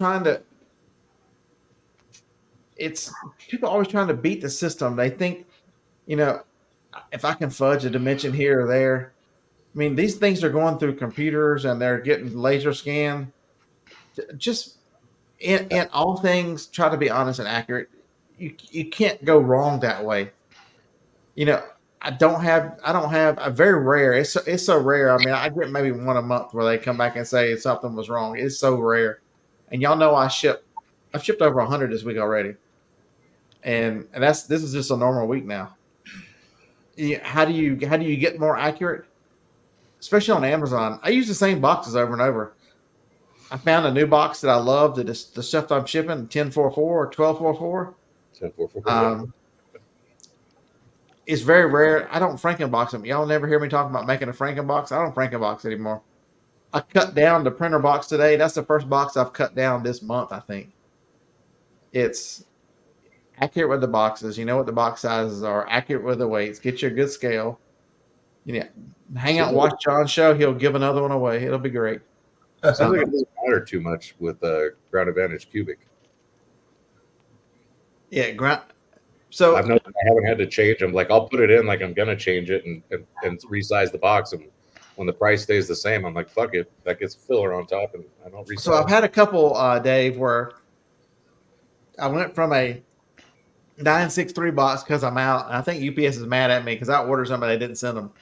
trying to beat the system. They think if I can fudge a dimension here or there. I mean, these things are going through computers and they're getting laser scanned. Just in all things, try to be honest and accurate. You can't go wrong that way. I don't have a very rare. It's so rare. I mean, I get maybe one a month where they come back and say something was wrong. It's so rare. And y'all know I've shipped over 100 this week already. And this is just a normal week now. How do you get more accurate? Especially on Amazon. I use the same boxes over and over. I found a new box that I love, that is the stuff I'm shipping, 1044 or 1244.
1044.
It's very rare. I don't Frankenbox them. Y'all never hear me talking about making a Frankenbox. I don't Frankenbox anymore. I cut down the printer box today. That's the first box I've cut down this month, I think. It's accurate with the boxes. You know what the box sizes are. Accurate with the weights. Get you a good scale. Hang out and watch John's show. He'll give another one away. It'll be great.
Sounds like it doesn't matter too much with Ground Advantage Cubic.
Yeah, so
I haven't had to change them. Like, I'll put it in like I'm gonna change it and resize the box, and when the price stays the same, I'm like, fuck it, that gets filler on top, and I don't resize.
So I've had a couple, Dave, where I went from a 963 box because I'm out, and I think UPS is mad at me because I ordered something, they didn't send them.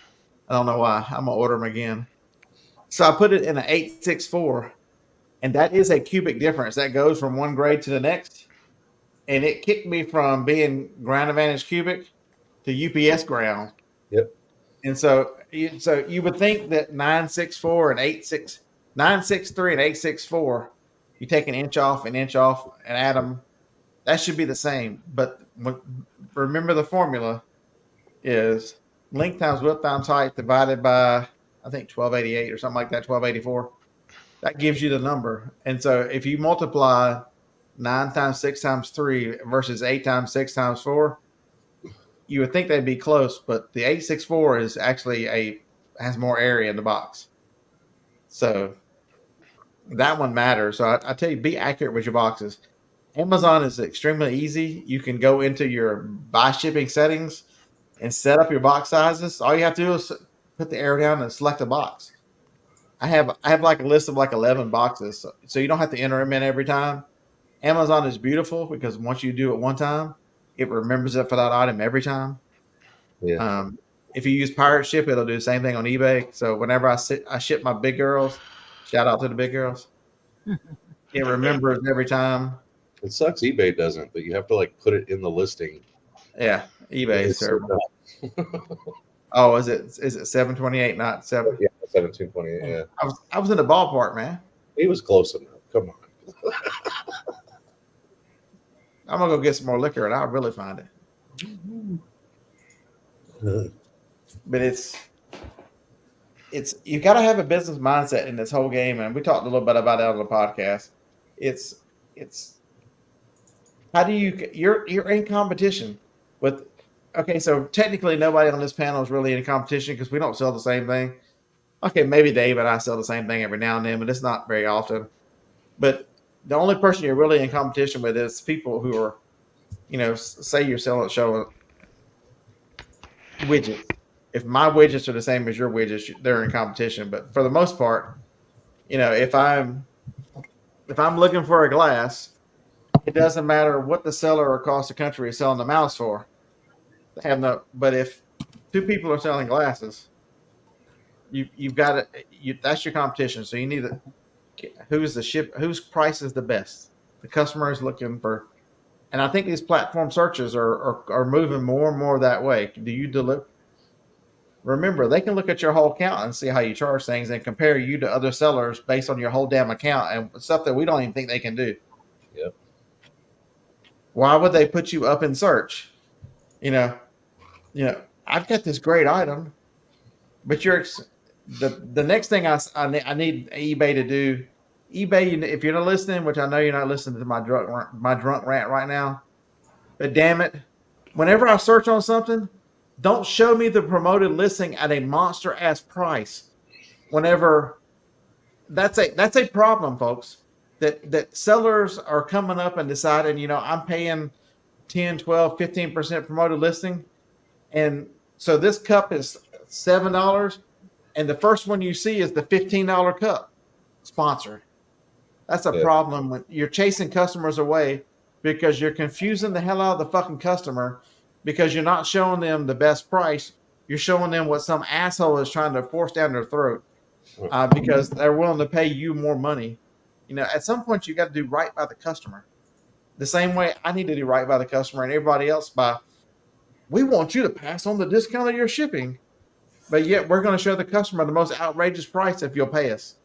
I don't know why. I'm gonna order them again. So I put it in an 864, and that is a cubic difference. That goes from one grade to the next, and it kicked me from being Ground Advantage Cubic to UPS ground.
Yep.
And so you would think that 964 and 963 and 864, you take an inch off and add them. That should be the same. But remember, the formula is length times width times height divided by, I think, 1288 or something like that, 1284. That gives you the number. And so if you multiply 9 times 6 times 3 versus 8 times 6 times 4, you would think they'd be close, but the 864 is actually has more area in the box. So that one matters. So I tell you, be accurate with your boxes. Amazon is extremely easy. You can go into your buy shipping settings and set up your box sizes. All you have to do is put the arrow down and select a box. I have like a list of like 11 boxes, so you don't have to enter them in every time. Amazon is beautiful because once you do it one time, it remembers it for that item every time.
Yeah.
If you use Pirate Ship, it'll do the same thing on eBay. So whenever I ship my big girls, shout out to the big girls, it remembers every time.
It sucks eBay doesn't, but you have to like put it in the listing.
Yeah, eBay is terrible. Oh, is it 728, not 7?
Yeah, 1728. Yeah.
I was in the ballpark, man.
He was close enough. Come on.
I'm gonna go get some more liquor and I'll really find it. But it's you got to have a business mindset in this whole game, and we talked a little bit about it on the podcast. It's how do you're in competition with. Okay, so technically nobody on this panel is really in competition because we don't sell the same thing. Okay, maybe Dave and I sell the same thing every now and then, but it's not very often. But the only person you're really in competition with is people who are, say you're showing widgets. If my widgets are the same as your widgets, they're in competition. But for the most part, if I'm looking for a glass, it doesn't matter what the seller across the country is selling the mouse for. They have no. But if two people are selling glasses, you've got it. That's your competition. So you need to. Whose price is the best? The customer is looking for, and I think these platform searches are moving more and more that way. Do you deliver? Remember, they can look at your whole account and see how you charge things and compare you to other sellers based on your whole damn account and stuff that we don't even think they can do.
Yep.
Why would they put you up in search? I've got this great item, but the next thing I need eBay to do. eBay, if you're not listening, which I know you're not listening to my drunk rant right now, but damn it, whenever I search on something, don't show me the promoted listing at a monster ass price. Whenever that's a problem, folks. That sellers are coming up and deciding, I'm paying 10, 12, 15% promoted listing, and so this cup is $7. And the first one you see is the $15 cup sponsored. That's a problem when you're chasing customers away because you're confusing the hell out of the fucking customer because you're not showing them the best price. You're showing them what some asshole is trying to force down their throat because they're willing to pay you more money. at some point you got to do right by the customer. The same way I need to do right by the customer and everybody else we want you to pass on the discount of your shipping, but yet we're going to show the customer the most outrageous price if you'll pay us.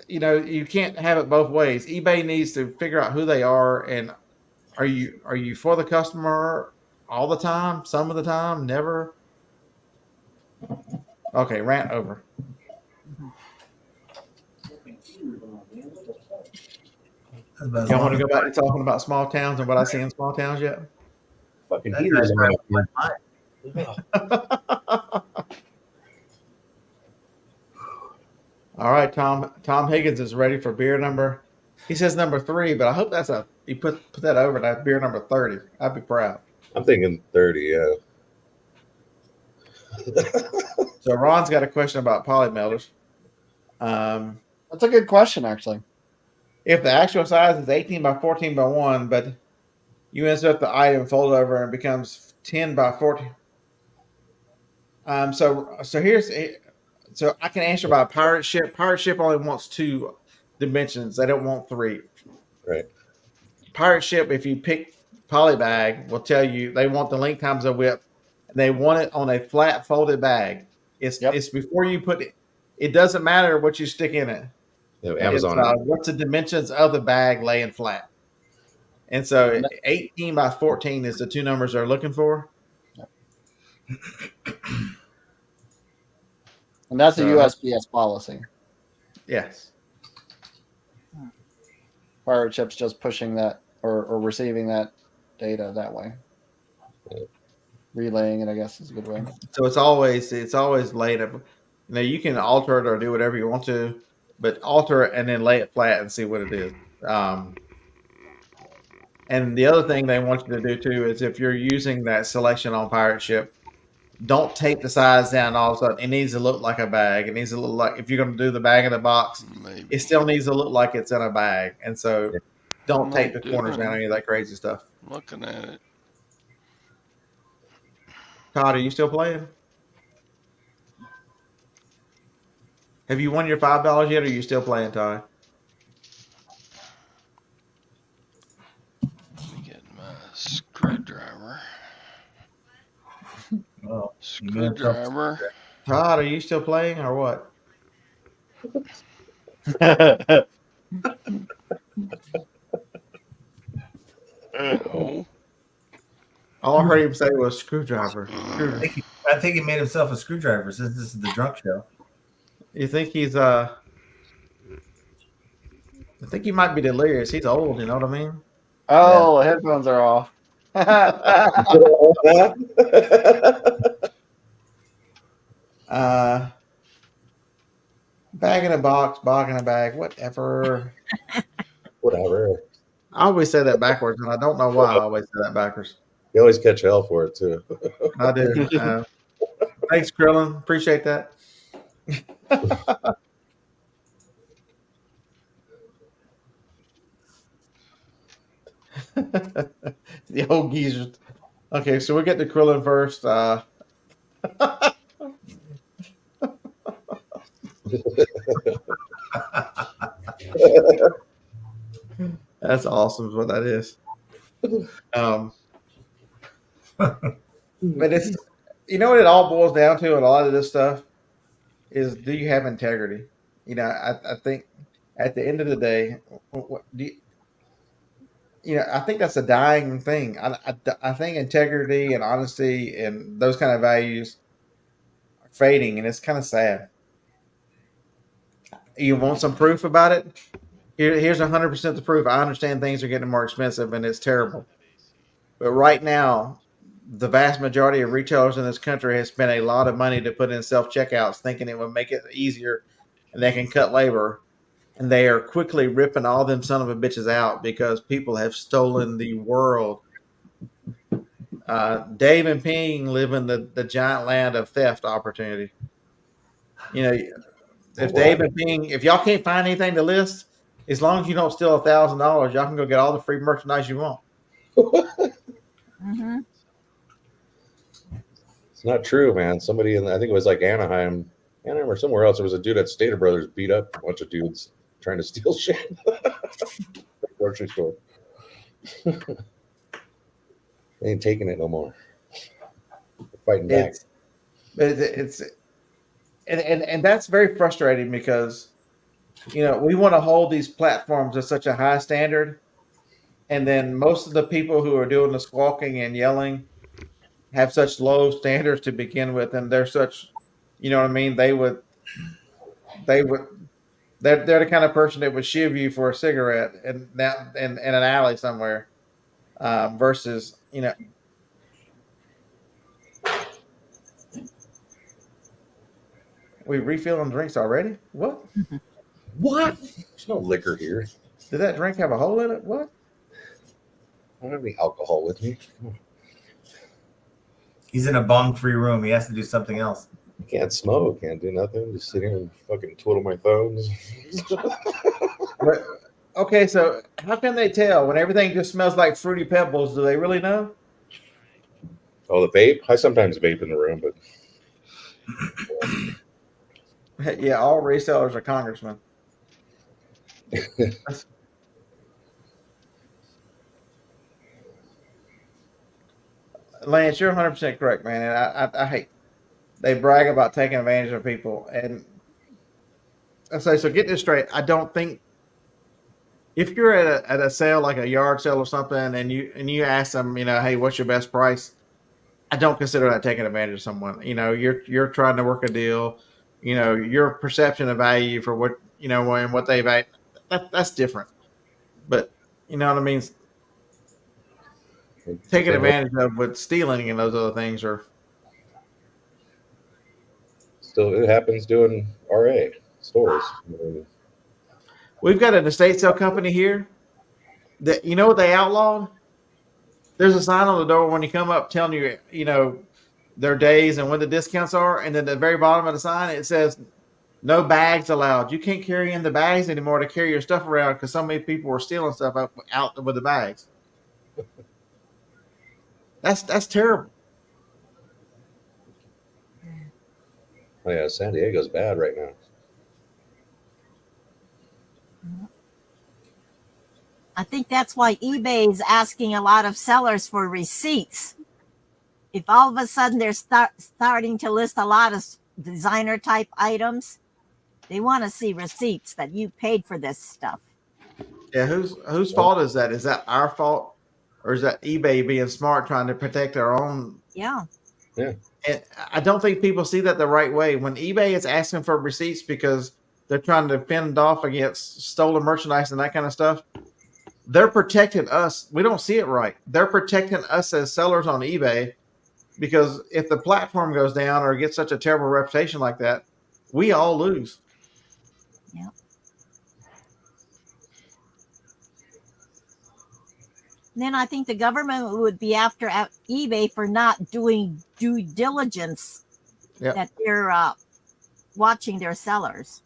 You can't have it both ways. eBay needs to figure out who they are, and are you for the customer all the time, some of the time, never? Okay, rant over. Y'all want to go back to talking about small towns and what I see in small towns yet?
Fucking heaters on my
All right, Tom Higgins is ready for beer number. He says number 3, but I hope you put that over that beer number 30. I'd be proud.
I'm thinking 30. Yeah.
So Ron's got a question about poly mailers.
That's a good question, actually.
If the actual size is 18 by 14 by 1, but you insert the item, fold over, and it becomes 10 by 14. So I can answer about pirate ship. Pirate ship only wants 2 dimensions. They don't want 3.
Right.
Pirate ship, if you pick polybag, will tell you they want the length times the width, and they want it on a flat folded bag. It's before you put it. It doesn't matter what you stick in it.
Amazon.
What's the dimensions of the bag laying flat? And so 18 by 14 is the 2 numbers they're looking for.
And that's a USPS policy.
Yes.
Pirate ship's just pushing that or receiving that data that way. Relaying it, I guess, is a good way.
So it's always laid up. You can alter it or do whatever you want to, but alter it and then lay it flat and see what it is. And the other thing they want you to do too is if you're using that selection on pirate ship, don't tape the size down all of a sudden. It needs to look like a bag. It needs to look like, if you're going to do the bag in the box, it still needs to look like it's in a bag. And so don't tape the corners down, any of that crazy stuff.
Looking at it.
Todd, are you still playing? Have you won your $5 yet, or are you still playing, Todd?
Let me get my screwdriver.
Oh,
Screwdriver.
Todd, are you still playing or what?
Oh.
All I heard him say was screwdriver.
I think he made himself a screwdriver since this is the drunk show.
You think he's I think he might be delirious. He's old, you know what I mean?
Oh, yeah. Headphones are off.
Bag in a box, bog in a bag, whatever.
Whatever.
I always say that backwards, and I don't know why I always say that backwards.
You always catch hell for it too.
I do. Thanks, Krillin. Appreciate that. The old geezers. Okay, so we get to Krillin first. That's awesome, is what that is. But it's, what it all boils down to, and a lot of this stuff is, do you have integrity? I think at the end of the day, I think that's a dying thing. I think integrity and honesty and those kind of values are fading, and it's kind of sad. You want some proof about it? Here's 100% the proof. I understand things are getting more expensive, and it's terrible. But right now, the vast majority of retailers in this country has spent a lot of money to put in self-checkouts, thinking it would make it easier and they can cut labor. And they are quickly ripping all them son of a bitches out because people have stolen the world. Dave and Ping live in the giant land of theft opportunity. If Dave and Ping, if y'all can't find anything to list, as long as you don't steal $1,000, y'all can go get all the free merchandise you want.
Mm-hmm.
It's not true, man. Somebody I think it was like Anaheim I remember somewhere else there was a dude at Stater Brothers beat up a bunch of dudes trying to steal shit. Grocery store. They ain't taking it no more. They're fighting back.
It's and that's very frustrating because we want to hold these platforms to such a high standard, and then most of the people who are doing the squawking and yelling have such low standards to begin with, and they're such, you know what I mean? They would they're the kind of person that would shiv you for a cigarette and that in an alley somewhere, versus we refilling drinks already. What?
What? There's no liquor here.
Did that drink have a hole in it? What?
I don't have any alcohol with me.
He's in a bong-free room. He has to do something else.
I can't smoke. Can't do nothing. Just sit here and fucking twiddle my thumbs.
But, okay, so how can they tell when everything just smells like Fruity Pebbles? Do they really know?
Oh, the vape? I sometimes vape in the room, but
Yeah, all resellers are congressmen. Lance, you're 100% correct, man. And I hate they brag about taking advantage of people. And I say, so get this straight. I don't think if you're at a sale like a yard sale or something, and you ask them, hey, what's your best price? I don't consider that taking advantage of someone. You're trying to work a deal. Your perception of value for what and what they value, that's different. But you know what I mean. Taking advantage of with stealing and those other things are
still it happens doing RA stores.
We've got an estate sale company here that what they outlawed? There's a sign on the door when you come up telling you, their days and when the discounts are, and then at the very bottom of the sign it says no bags allowed. You can't carry in the bags anymore to carry your stuff around because so many people were stealing stuff out with the bags. That's terrible.
Oh yeah, San Diego's bad right now.
I think that's why eBay is asking a lot of sellers for receipts. If all of a sudden they're starting to list a lot of designer type items, they want to see receipts that you paid for this stuff.
Yeah, whose fault is that? Is that our fault? Or is that eBay being smart, trying to protect their own?
Yeah.
And I don't think people see that the right way. When eBay is asking for receipts because they're trying to fend off against stolen merchandise and that kind of stuff, they're protecting us. We don't see it right. They're protecting us as sellers on eBay because if the platform goes down or gets such a terrible reputation like that, we all lose.
Yeah. Then I think the government would be after eBay for not doing due diligence that they're watching their sellers.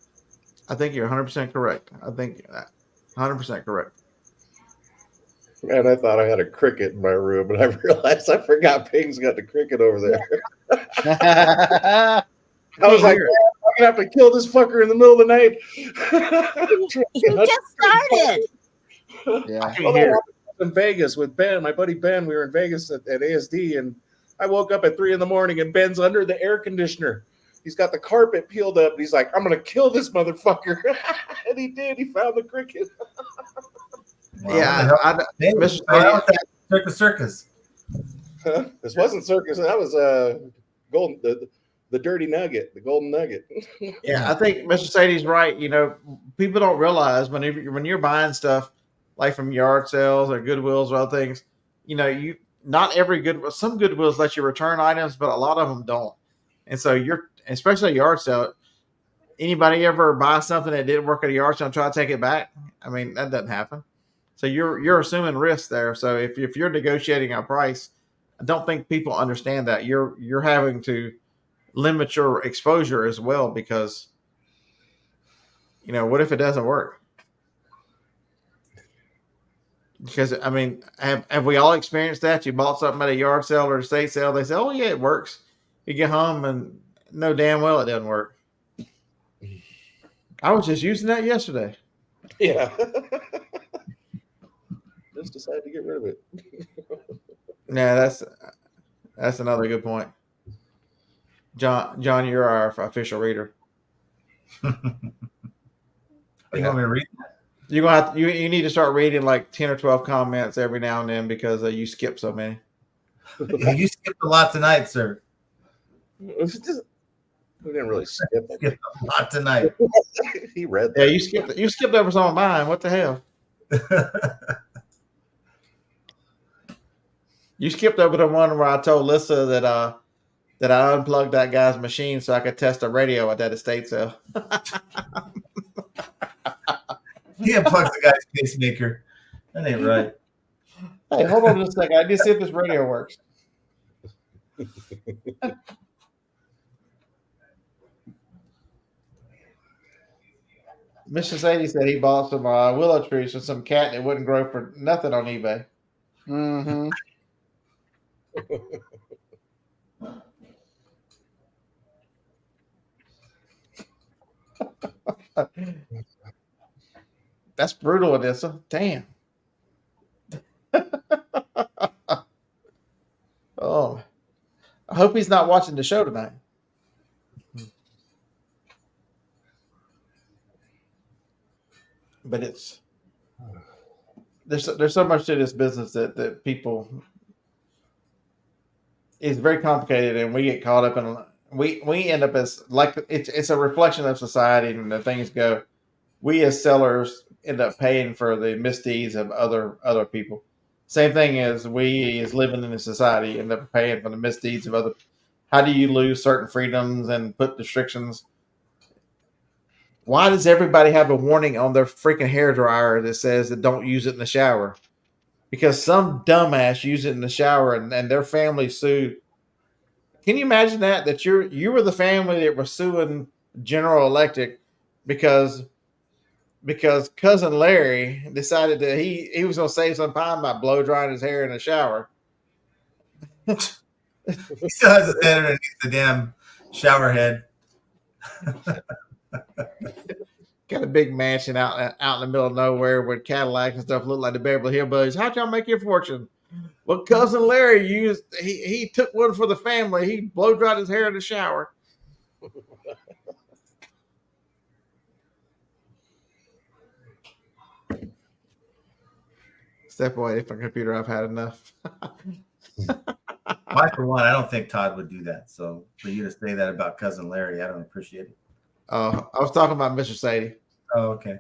I think you're 100% correct. I think 100% correct.
Man, I thought I had a cricket in my room, and I realized I forgot Ping's got the cricket over there. I was like, I'm going to have to kill this fucker in the middle of the night.
You just started.
Yeah. In Vegas with Ben, my buddy Ben. We were in Vegas at ASD, and I woke up at 3 a.m, and Ben's under the air conditioner. He's got the carpet peeled up, and he's like, I'm gonna kill this motherfucker. And he did. He found the cricket.
Yeah,
Circus.
Huh? This wasn't circus. That was golden. The dirty nugget, the golden nugget.
Yeah, I think Mr. Sadie's right. People don't realize when you're buying stuff like from yard sales or Goodwills or other things, not every some Goodwills let you return items, but a lot of them don't. And so especially a yard sale, anybody ever buy something that didn't work at a yard sale and try to take it back? I mean, that doesn't happen. So you're assuming risk there. So if you're negotiating a price, I don't think people understand that you're having to limit your exposure as well because what if it doesn't work? Because I mean, have we all experienced that? You bought something at a yard sale or estate sale, they say, "Oh yeah, it works." You get home and know damn well it doesn't work. I was just using that yesterday.
Yeah. Just decided to get rid of it.
Yeah, that's another good point. John, you're our official reader.
You want me to read?
You're gonna have to, you need to start reading like 10 or 12 comments every now and then because you skip so many.
You skipped a lot tonight, sir.
We didn't really skip it.
Skipped a lot tonight.
He read
Yeah,
that.
you skipped over some of mine. What the hell? You skipped over the one where I told Lissa that I unplugged that guy's machine so I could test a radio at that estate sale.
He unplugs the guy's pacemaker. That ain't right.
Hey, hold on just a second. I need to see if this radio works. Mr. Sadie said he bought some willow trees from some cat that wouldn't grow for nothing on eBay.
Mm-hmm.
That's brutal, Anissa. Damn. Oh, I hope he's not watching the show tonight. But there's so much to this business that people it's very complicated, and we get caught up in we end up as like it's a reflection of society, and the things go. We as sellers end up paying for the misdeeds of other people. Same thing as we as living in a society end up paying for the misdeeds of other. How do you lose certain freedoms and put restrictions? Why does everybody have a warning on their freaking hairdryer that says that don't use it in the shower? Because some dumbass used it in the shower and their family sued. Can you imagine that you were the family that was suing General Electric because cousin Larry decided that he was going to save some time by blow drying his hair in the shower.
He still has his head underneath the damn shower head.
Got a big mansion out in the middle of nowhere with Cadillacs and stuff, look like the Beverly Hillbillies. How'd y'all make your fortune? Well, cousin Larry he took one for the family. He blow dried his hair in the shower. Step away from the computer. I've had enough.
I, for one, I don't think Todd would do that. So for you to say that about cousin Larry, I don't appreciate it.
I was talking about Mr. Sadie.
Oh, okay.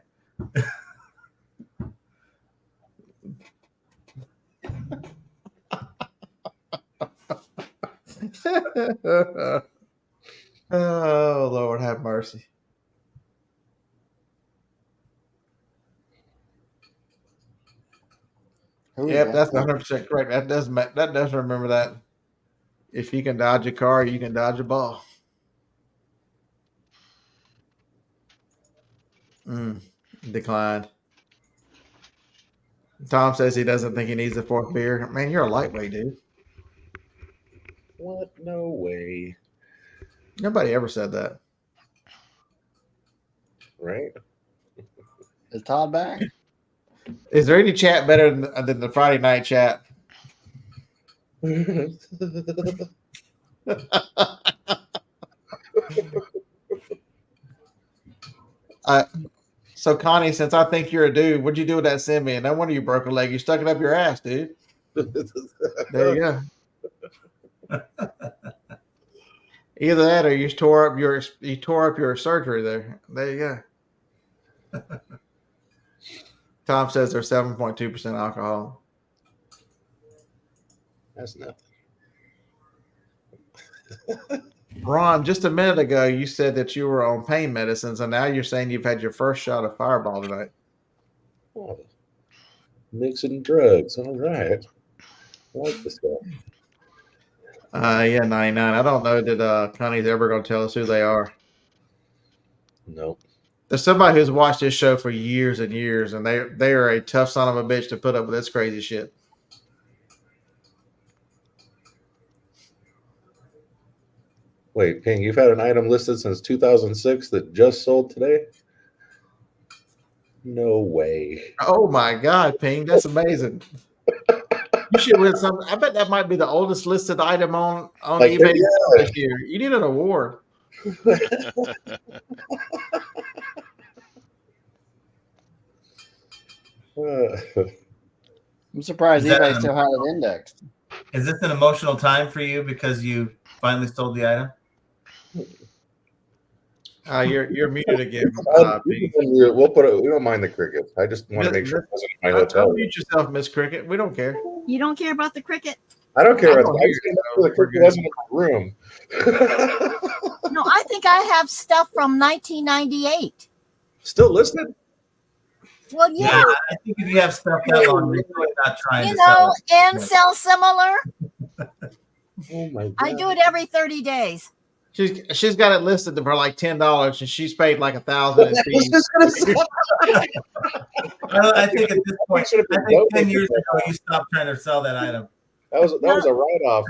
Oh, Lord, have mercy. Yep, that's 100% correct. That does remember that. If you can dodge a car, you can dodge a ball. Declined. Tom says he doesn't think he needs a fourth beer. Man, you're a lightweight, dude.
What? No way.
Nobody ever said that.
Right?
Is Todd back?
Is there any chat better than the Friday night chat? So Connie, since I think you're a dude, what'd you do with that Symbian? No wonder you broke a leg. You stuck it up your ass, dude. There you go. Either that or you tore up your surgery there. There you go. Tom says there's 7.2% alcohol.
That's nothing.
Ron, just a minute ago, you said that you were on pain medicines, and now you're saying you've had your first shot of Fireball tonight.
Oh, mixing drugs. All right. I like this guy.
Yeah, 99. I don't know that Connie's ever going to tell us who they are.
No.
There's somebody who's watched this show for years and years, and they are a tough son of a bitch to put up with this crazy shit.
Wait, King, you've had an item listed since 2006 that just sold today? No way.
Oh my God, Ping, that's amazing. You should win some. I bet that might be the oldest listed item on
Like,
eBay
yeah.
this year. You need an award.
I'm surprised
Is that
eBay still had it indexed.
Is this an emotional time for you because you finally sold the item?
You're muted again, Ping.
We'll put it. We don't mind the cricket. I just want to make sure it wasn't in my hotel.
Unmute yourself, Miss Cricket. We don't care.
You don't care about the cricket?
I don't care.
I
I
don't
just
hear
make
you,
sure the
so we're
cricket
good.
wasn't in my room.
No, I think I have stuff from 1998.
Still listed?
Well, yeah,
I think if you have stuff that long, you're really not trying
you
to sell
know,
it.
and sell similar.
Oh my God.
I do it every 30 days.
She's got it listed for like $10, and she's paid like $1,000 in
I was
fees.
just gonna say.
I think at this point,
Should have been
I think 10
donated
years
to
ago, you stopped trying to sell that item.
That was a write-off.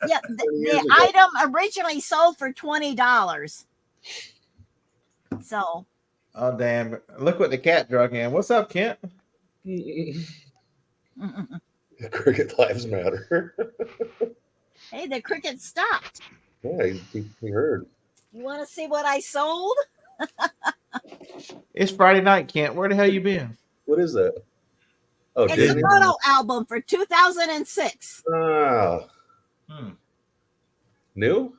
Yeah,
years
the
ago.
item originally sold for $20. So,
Oh damn! Look what the cat drug in. What's up, Kent?
Cricket lives matter.
hey, the cricket stopped.
Yeah, he heard.
You want to see what I sold?
It's Friday night, Kent. Where the hell you been?
What is that? Oh,
It's a
Disney.
photo album for 2006.
Ah,
Hmm.
new,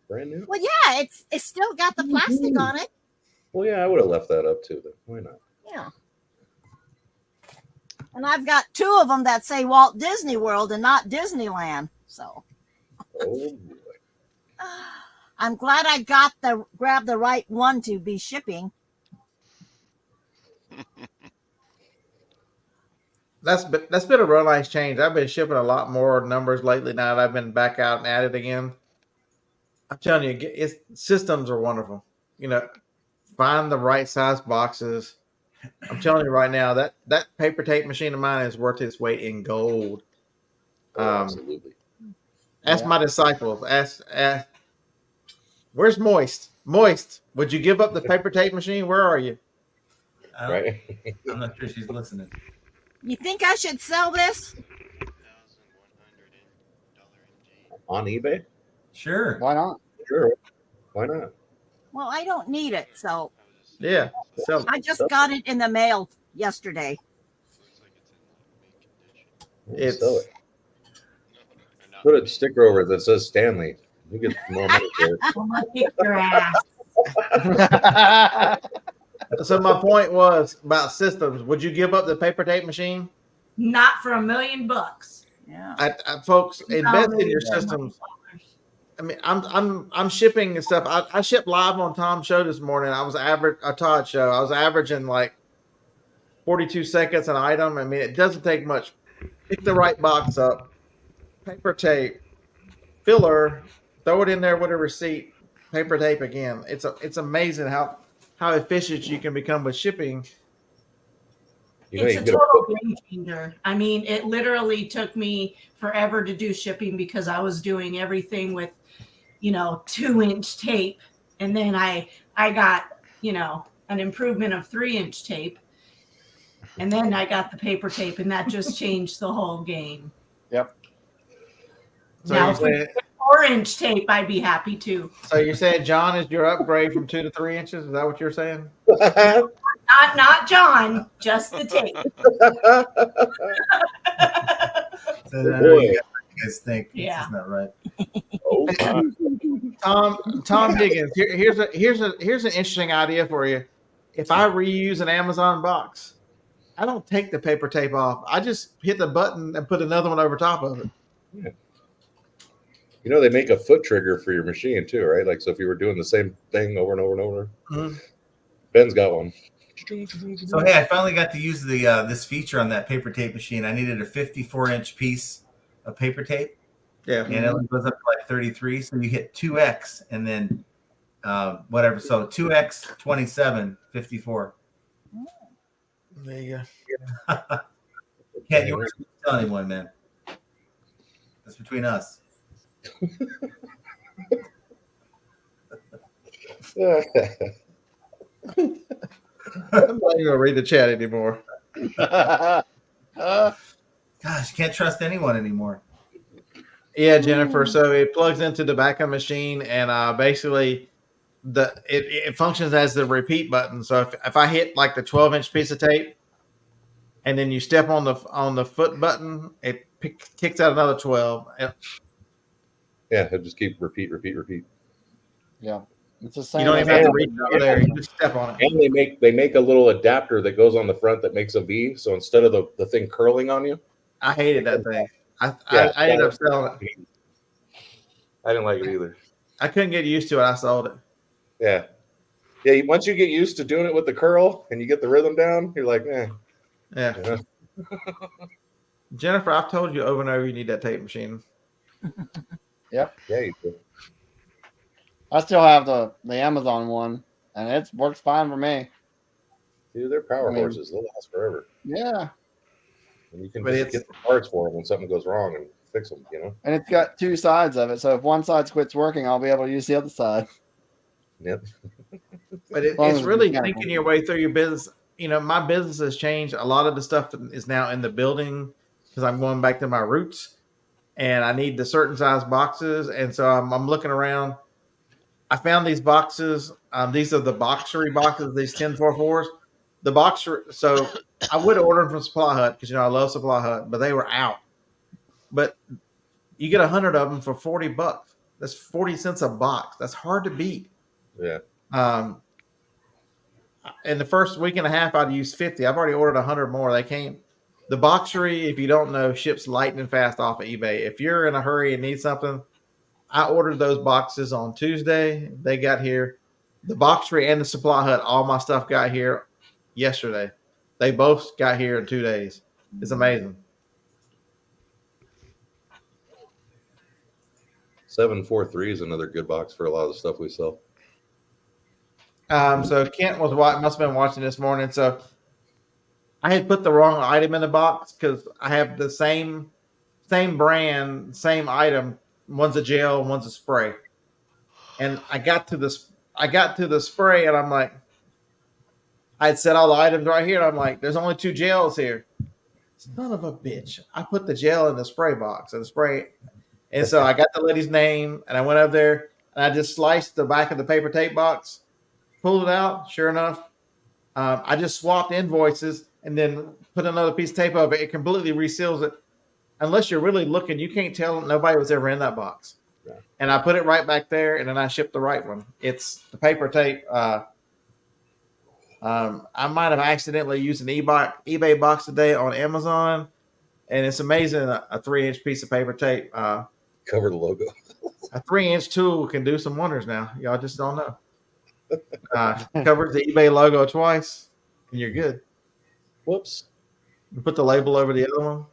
brand new.
Well, yeah, it's still got the plastic on it.
Well, yeah, I would have left that up too. Then why not?
Yeah. And I've got 2 of them that say Walt Disney World and not Disneyland. So
Oh boy.
I'm glad I grabbed the right one to be shipping.
That's been a real nice change. I've been shipping a lot more numbers lately now that I've been back out and at it again. I'm telling you, systems are wonderful. You know, find the right size boxes. I'm telling you right now that paper tape machine of mine is worth its weight in gold.
Oh, absolutely.
Ask my disciples. Ask. Where's Moist? Moist, would you give up the paper tape machine? Where are you?
Right.
I'm not sure she's listening.
You think I should sell this?
On eBay?
Sure.
Why not?
Sure. Why not?
Well, I don't need it, so
Yeah. So
I just got it in the mail yesterday.
It's
Sell it. Put a sticker over it that says Stanley. You get more money for it.
I'm gonna kick your ass.
so my point was about systems. Would you give up the paper tape machine?
Not for $1 million.
Yeah.
Folks, invest in your
Yeah.
systems. I mean, I'm shipping and stuff. I shipped live on Tom's show this morning. I was Todd's show. I was averaging like 42 seconds an item. I mean, it doesn't take much. Pick the right box up, paper tape, filler, throw it in there with a receipt, paper tape again. It's amazing how efficient you can become with shipping.
You know,
It's
you
a
get
total game changer. I mean, it literally took me forever to do shipping because I was doing everything with, 2-inch tape. And then I got, an improvement of 3-inch tape. And then I got the paper tape, and that just changed the whole game.
Yep.
So
Now,
you're
if we
saying,
did 4-inch tape, I'd be happy too.
so you're saying John is your upgrade from 2 to 3 inches? Is that what you're saying?
Not John, just the tape.
So I know you guys think
Yeah.
this is not right.
Oh, my.
Tom Higgins, here's an interesting idea for you. If I reuse an Amazon box, I don't take the paper tape off. I just hit the button and put another one over top of it.
Yeah. You know, they make a foot trigger for your machine too, right? Like, so if you were doing the same thing over and over and over,
Mhm.
Ben's got one.
So hey, I finally got to use the this feature on that paper tape machine. I needed a 54-inch piece of paper tape,
Yeah.
and it only goes up to like 33. So you hit 2x and then whatever. So 2x 27 54.
There you go.
Can't you tell anyone, man? That's between us.
I'm not even gonna read the chat anymore.
Gosh, can't trust anyone anymore.
Yeah, Jennifer. So it plugs into the back of the machine, and basically it functions as the repeat button. So if I hit like the 12-inch piece of tape, and then you step on the foot button, it kicks out another 12.
Yeah, it just keep repeat.
Yeah, it's the same.
You don't even have to reach over there. You just step on it.
And they make a little adapter that goes on the front that makes a V. So instead of the thing curling on you,
I hated that thing. I ended up selling it.
I didn't like it either.
I couldn't get used to it. I sold it.
Yeah. Yeah, once you get used to doing it with the curl and you get the rhythm down, you're like, eh.
Yeah. Jennifer, I've told you over and over you need that tape machine.
Yep.
Yeah, you do.
I still have the Amazon one, and it works fine for me.
Dude, they're power horses. They'll last forever.
Yeah.
And you can just get the parts for them when something goes wrong and fix them, you know?
And it's got two sides of it. So if one side quits working, I'll be able to use the other side.
Yep.
But it's really thinking your way through your business. You know, my business has changed. A lot of the stuff is now in the building because I'm going back to my roots, and I need the certain size boxes. And so I'm looking around. I found these boxes. These are the Boxery boxes, these 1044s. The Boxer. So I would order them from Supply Hut because, you know, I love Supply Hut, but they were out. But you get 100 of them for $40. That's 40 cents a box. That's hard to beat.
Yeah.
In the first week and a half, I'd used 50. I've already ordered 100 more. They came. The Boxery, if you don't know, ships lightning fast off of eBay. If you're in a hurry and need something, I ordered those boxes on Tuesday. They got here. The Boxery and the Supply Hut, all my stuff got here yesterday. They both got here in 2 days. It's amazing.
743 is another good box for a lot of the stuff we sell.
So Kent must have been watching this morning. So I had put the wrong item in the box because I have the same brand, same item. One's a gel, one's a spray. And I got to the spray, and I'm like, I had set all the items right here, and I'm like, there's only 2 gels here. Son of a bitch! I put the gel in the spray box and the spray, and so I got the lady's name, and I went up there and I just sliced the back of the paper tape box. Pulled it out. Sure enough, I just swapped invoices and then put another piece of tape over it. It completely reseals it. Unless you're really looking, you can't tell nobody was ever in that box. Yeah. And I put it right back there, and then I shipped the right one. It's the paper tape. I might have accidentally used an eBay box today on Amazon, and it's amazing. A 3-inch piece of paper tape.
Cover the logo.
A 3-inch tool can do some wonders now. Y'all just don't know. Covers the eBay logo twice, and you're good.
Whoops.
You put the label over the other one.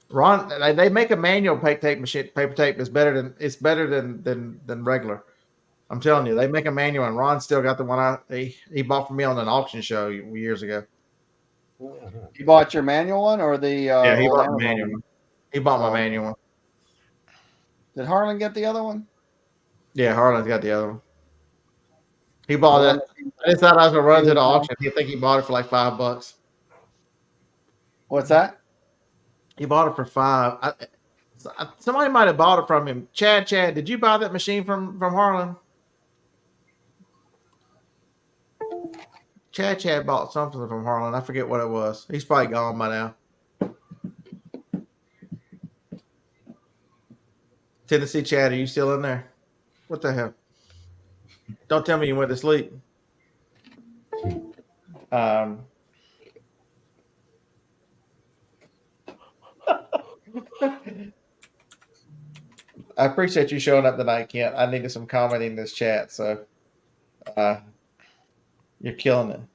Ron, they make a manual paper tape is better than regular. I'm telling you, they make a manual, and Ron still got the one he bought from me on an auction show years ago.
You bought your manual one or the?
Yeah, he bought the manual one. He bought my manual one.
Did Harlan get the other one?
Yeah, Harlan's got the other one. He bought that. I just thought I was gonna run to the auction. I think he bought it for like $5.
What's that?
He bought it for $5. Somebody might have bought it from him. Chad, did you buy that machine from Harlan? Chad bought something from Harlan. I forget what it was. He's probably gone by now. Tennessee Chad, are you still in there? What the hell? Don't tell me you went to sleep. I appreciate you showing up tonight, Kent. I needed some commenting in this chat, so you're killing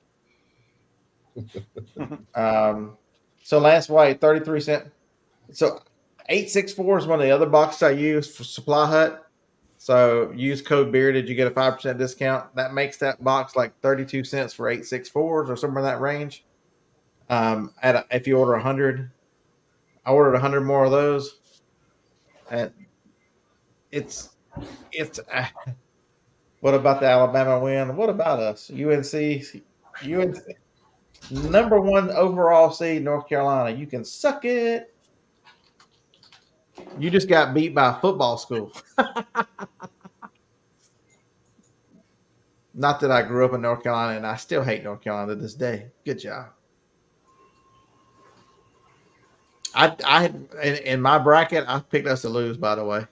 it. So Lance White, 33 cents. So 864 is one of the other boxes I use for Supply Hut. So use code Bearded, you get a 5% discount. That makes that box like 32 cents for 864s or somewhere in that range. If you order 100, I ordered 100 more of those, and What about the Alabama win? What about us? UNC, number 1 overall seed, North Carolina. You can suck it. You just got beat by a football school. Not that I grew up in North Carolina, and I still hate North Carolina to this day. Good job. I had in my bracket, I picked us to lose. By the way.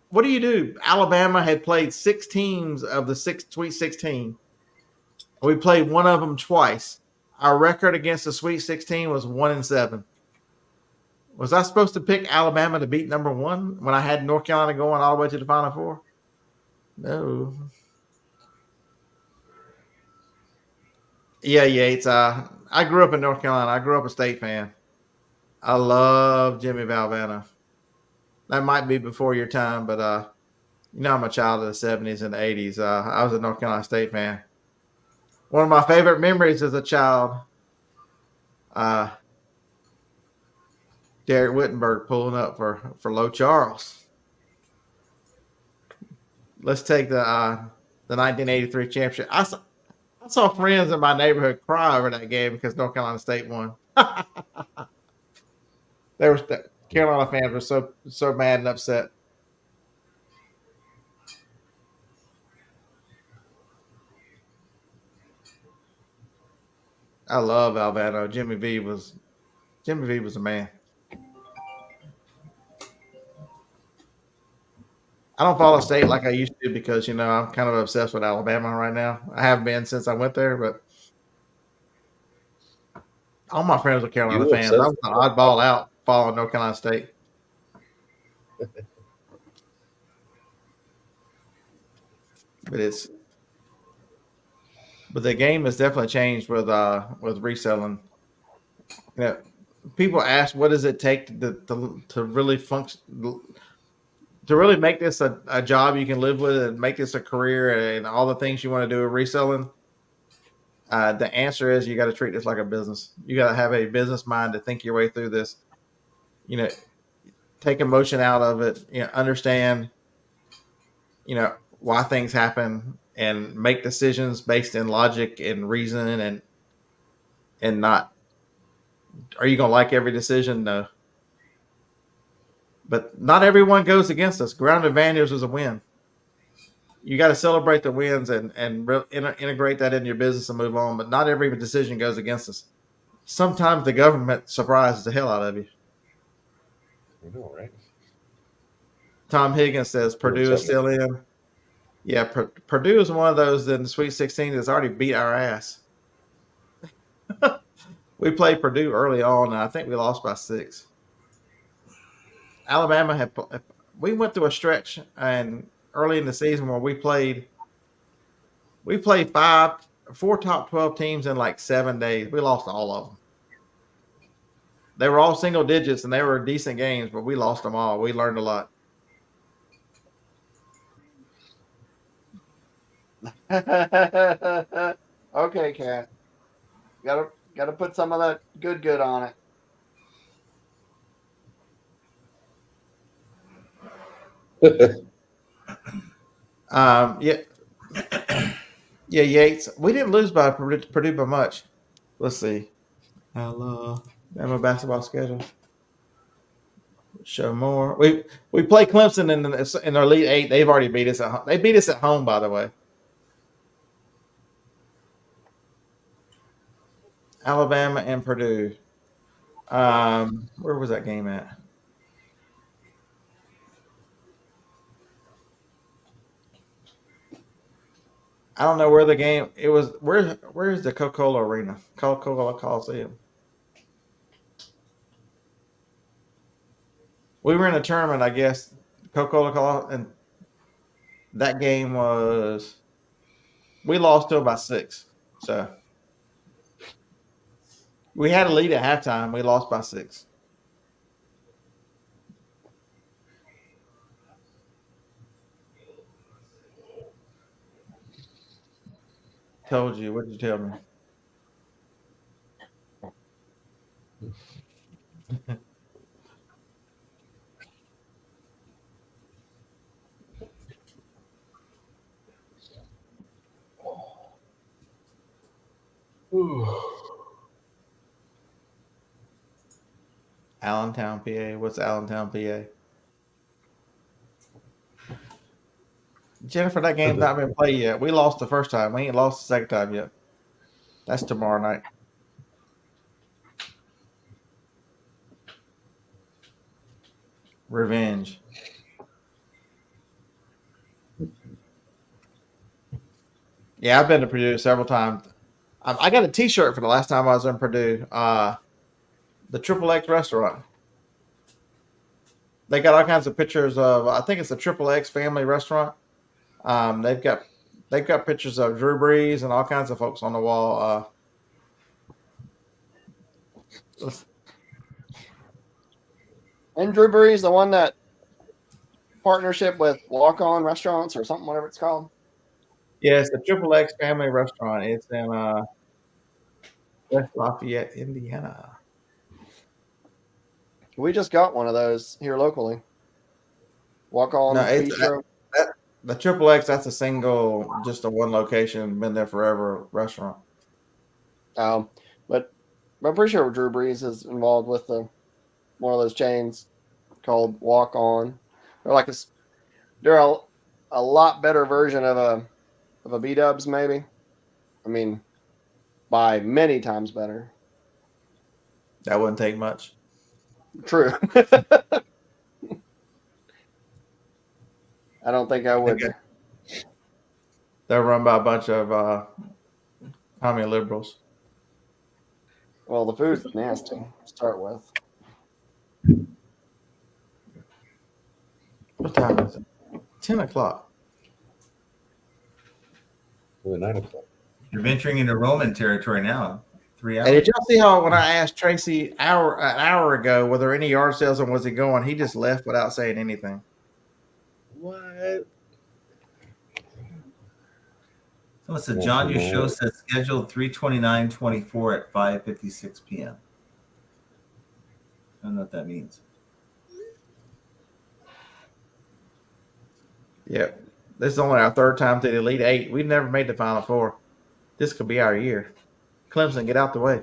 What do you do? Alabama had played 6 teams of the Sweet 16. We played one of them twice. Our record against the Sweet 16 was 1-7. Was I supposed to pick Alabama to beat number 1 when I had North Carolina going all the way to the Final Four? No. Yeah, Yates. I grew up in North Carolina. I grew up a State fan. I love Jimmy Valvano. That might be before your time, but I'm a child of the 70s and the 80s. I was a North Carolina State fan. One of my favorite memories as a child, Derek Wittenberg pulling up for Low Charles. Let's take the 1983 championship. I saw friends in my neighborhood cry over that game because North Carolina State won. Carolina fans were so mad and upset. I love Valvano. Jimmy V was a man. I don't follow State like I used to because I'm kind of obsessed with Alabama right now. I have been since I went there, but all my friends are Carolina fans. I was the oddball out following North Carolina State. But the game has definitely changed with reselling. People ask, what does it take to really function, to really make this a job you can live with and make this a career and all the things you want to do with reselling? The answer is you got to treat this like a business. You got to have a business mind to think your way through this. Take emotion out of it. Understand. Why things happen and make decisions based in logic and reason and not. Are you gonna like every decision? No. But not everyone goes against us. Ground advantage was a win. You got to celebrate the wins and integrate that into your business and move on. But not every decision goes against us. Sometimes the government surprises the hell out of you.
I know, right?
Tom Higgins says Purdue is still in. Yeah, Purdue is one of those in the Sweet 16 that's already beat our ass. We played Purdue early on, and I think we lost by 6. Alabama we went through a stretch and early in the season where we played 4 top 12 teams in like 7 days. We lost all of them. They were all single digits and they were decent games, but we lost them all. We learned a lot.
Okay, Kat. Gotta put some of that good on it.
Yeah, Yates. We didn't lose by Purdue by much. Let's see. Alabama basketball schedule. Show more. We play Clemson in their Elite 8. They've already beat us at home. They beat us at home, by the way. Alabama and Purdue. Where was that game at? I don't know where the game. It was. Where is the Coca-Cola Arena? Coca-Cola Coliseum. We were in a tournament, I guess. Coca-Cola Coliseum, and that game was. We lost to them by 6. So we had a lead at halftime. We lost by 6. Told you. What did you tell me? Allentown, PA. What's Allentown, PA? Jennifer, that game's not been played yet. We lost the first time. We ain't lost the second time yet. That's tomorrow night. Revenge. Yeah, I've been to Purdue several times. I got a T-shirt for the last time I was in Purdue. The Triple X restaurant. They got all kinds of pictures of. I think it's the Triple X family restaurant. They've got pictures of Drew Brees and all kinds of folks on the wall.
And Drew Brees, the one that partnership with Walk On Restaurants or something, whatever it's called.
Yeah, it's the Triple X family restaurant. It's in West Lafayette, Indiana.
We just got one of those here locally. Walk On
No,
Bistro.
The Triple X. That's a single, just a one location, been there forever restaurant.
But I'm pretty sure Drew Brees is involved with one of those chains called Walk On. They're a lot better version of a B-Dubs, maybe. I mean, by many times better.
That wouldn't take much.
True. I don't think I would.
They're run by a bunch of commie liberals.
Well, the food's nasty to start with.
What time is it? 10 o'clock.
Only 9 o'clock.
You're venturing into Roman territory now. 3 hours.
Hey, did y'all see how when I asked Tracy an hour ago were there any yard sales and was he going, he just left without saying anything.
What?
So it's a John your show says scheduled 3/29/24 at 5:56 p.m. I don't know what that means.
Yeah. This is only our third time to the Elite Eight. We've never made the Final Four. This could be our year. Clemson, get out the way.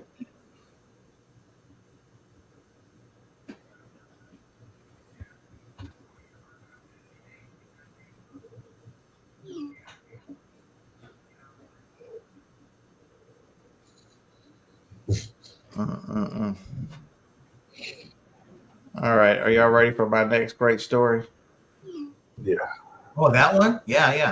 All right. Are y'all ready for my next great story?
Yeah.
Oh, that one? Yeah.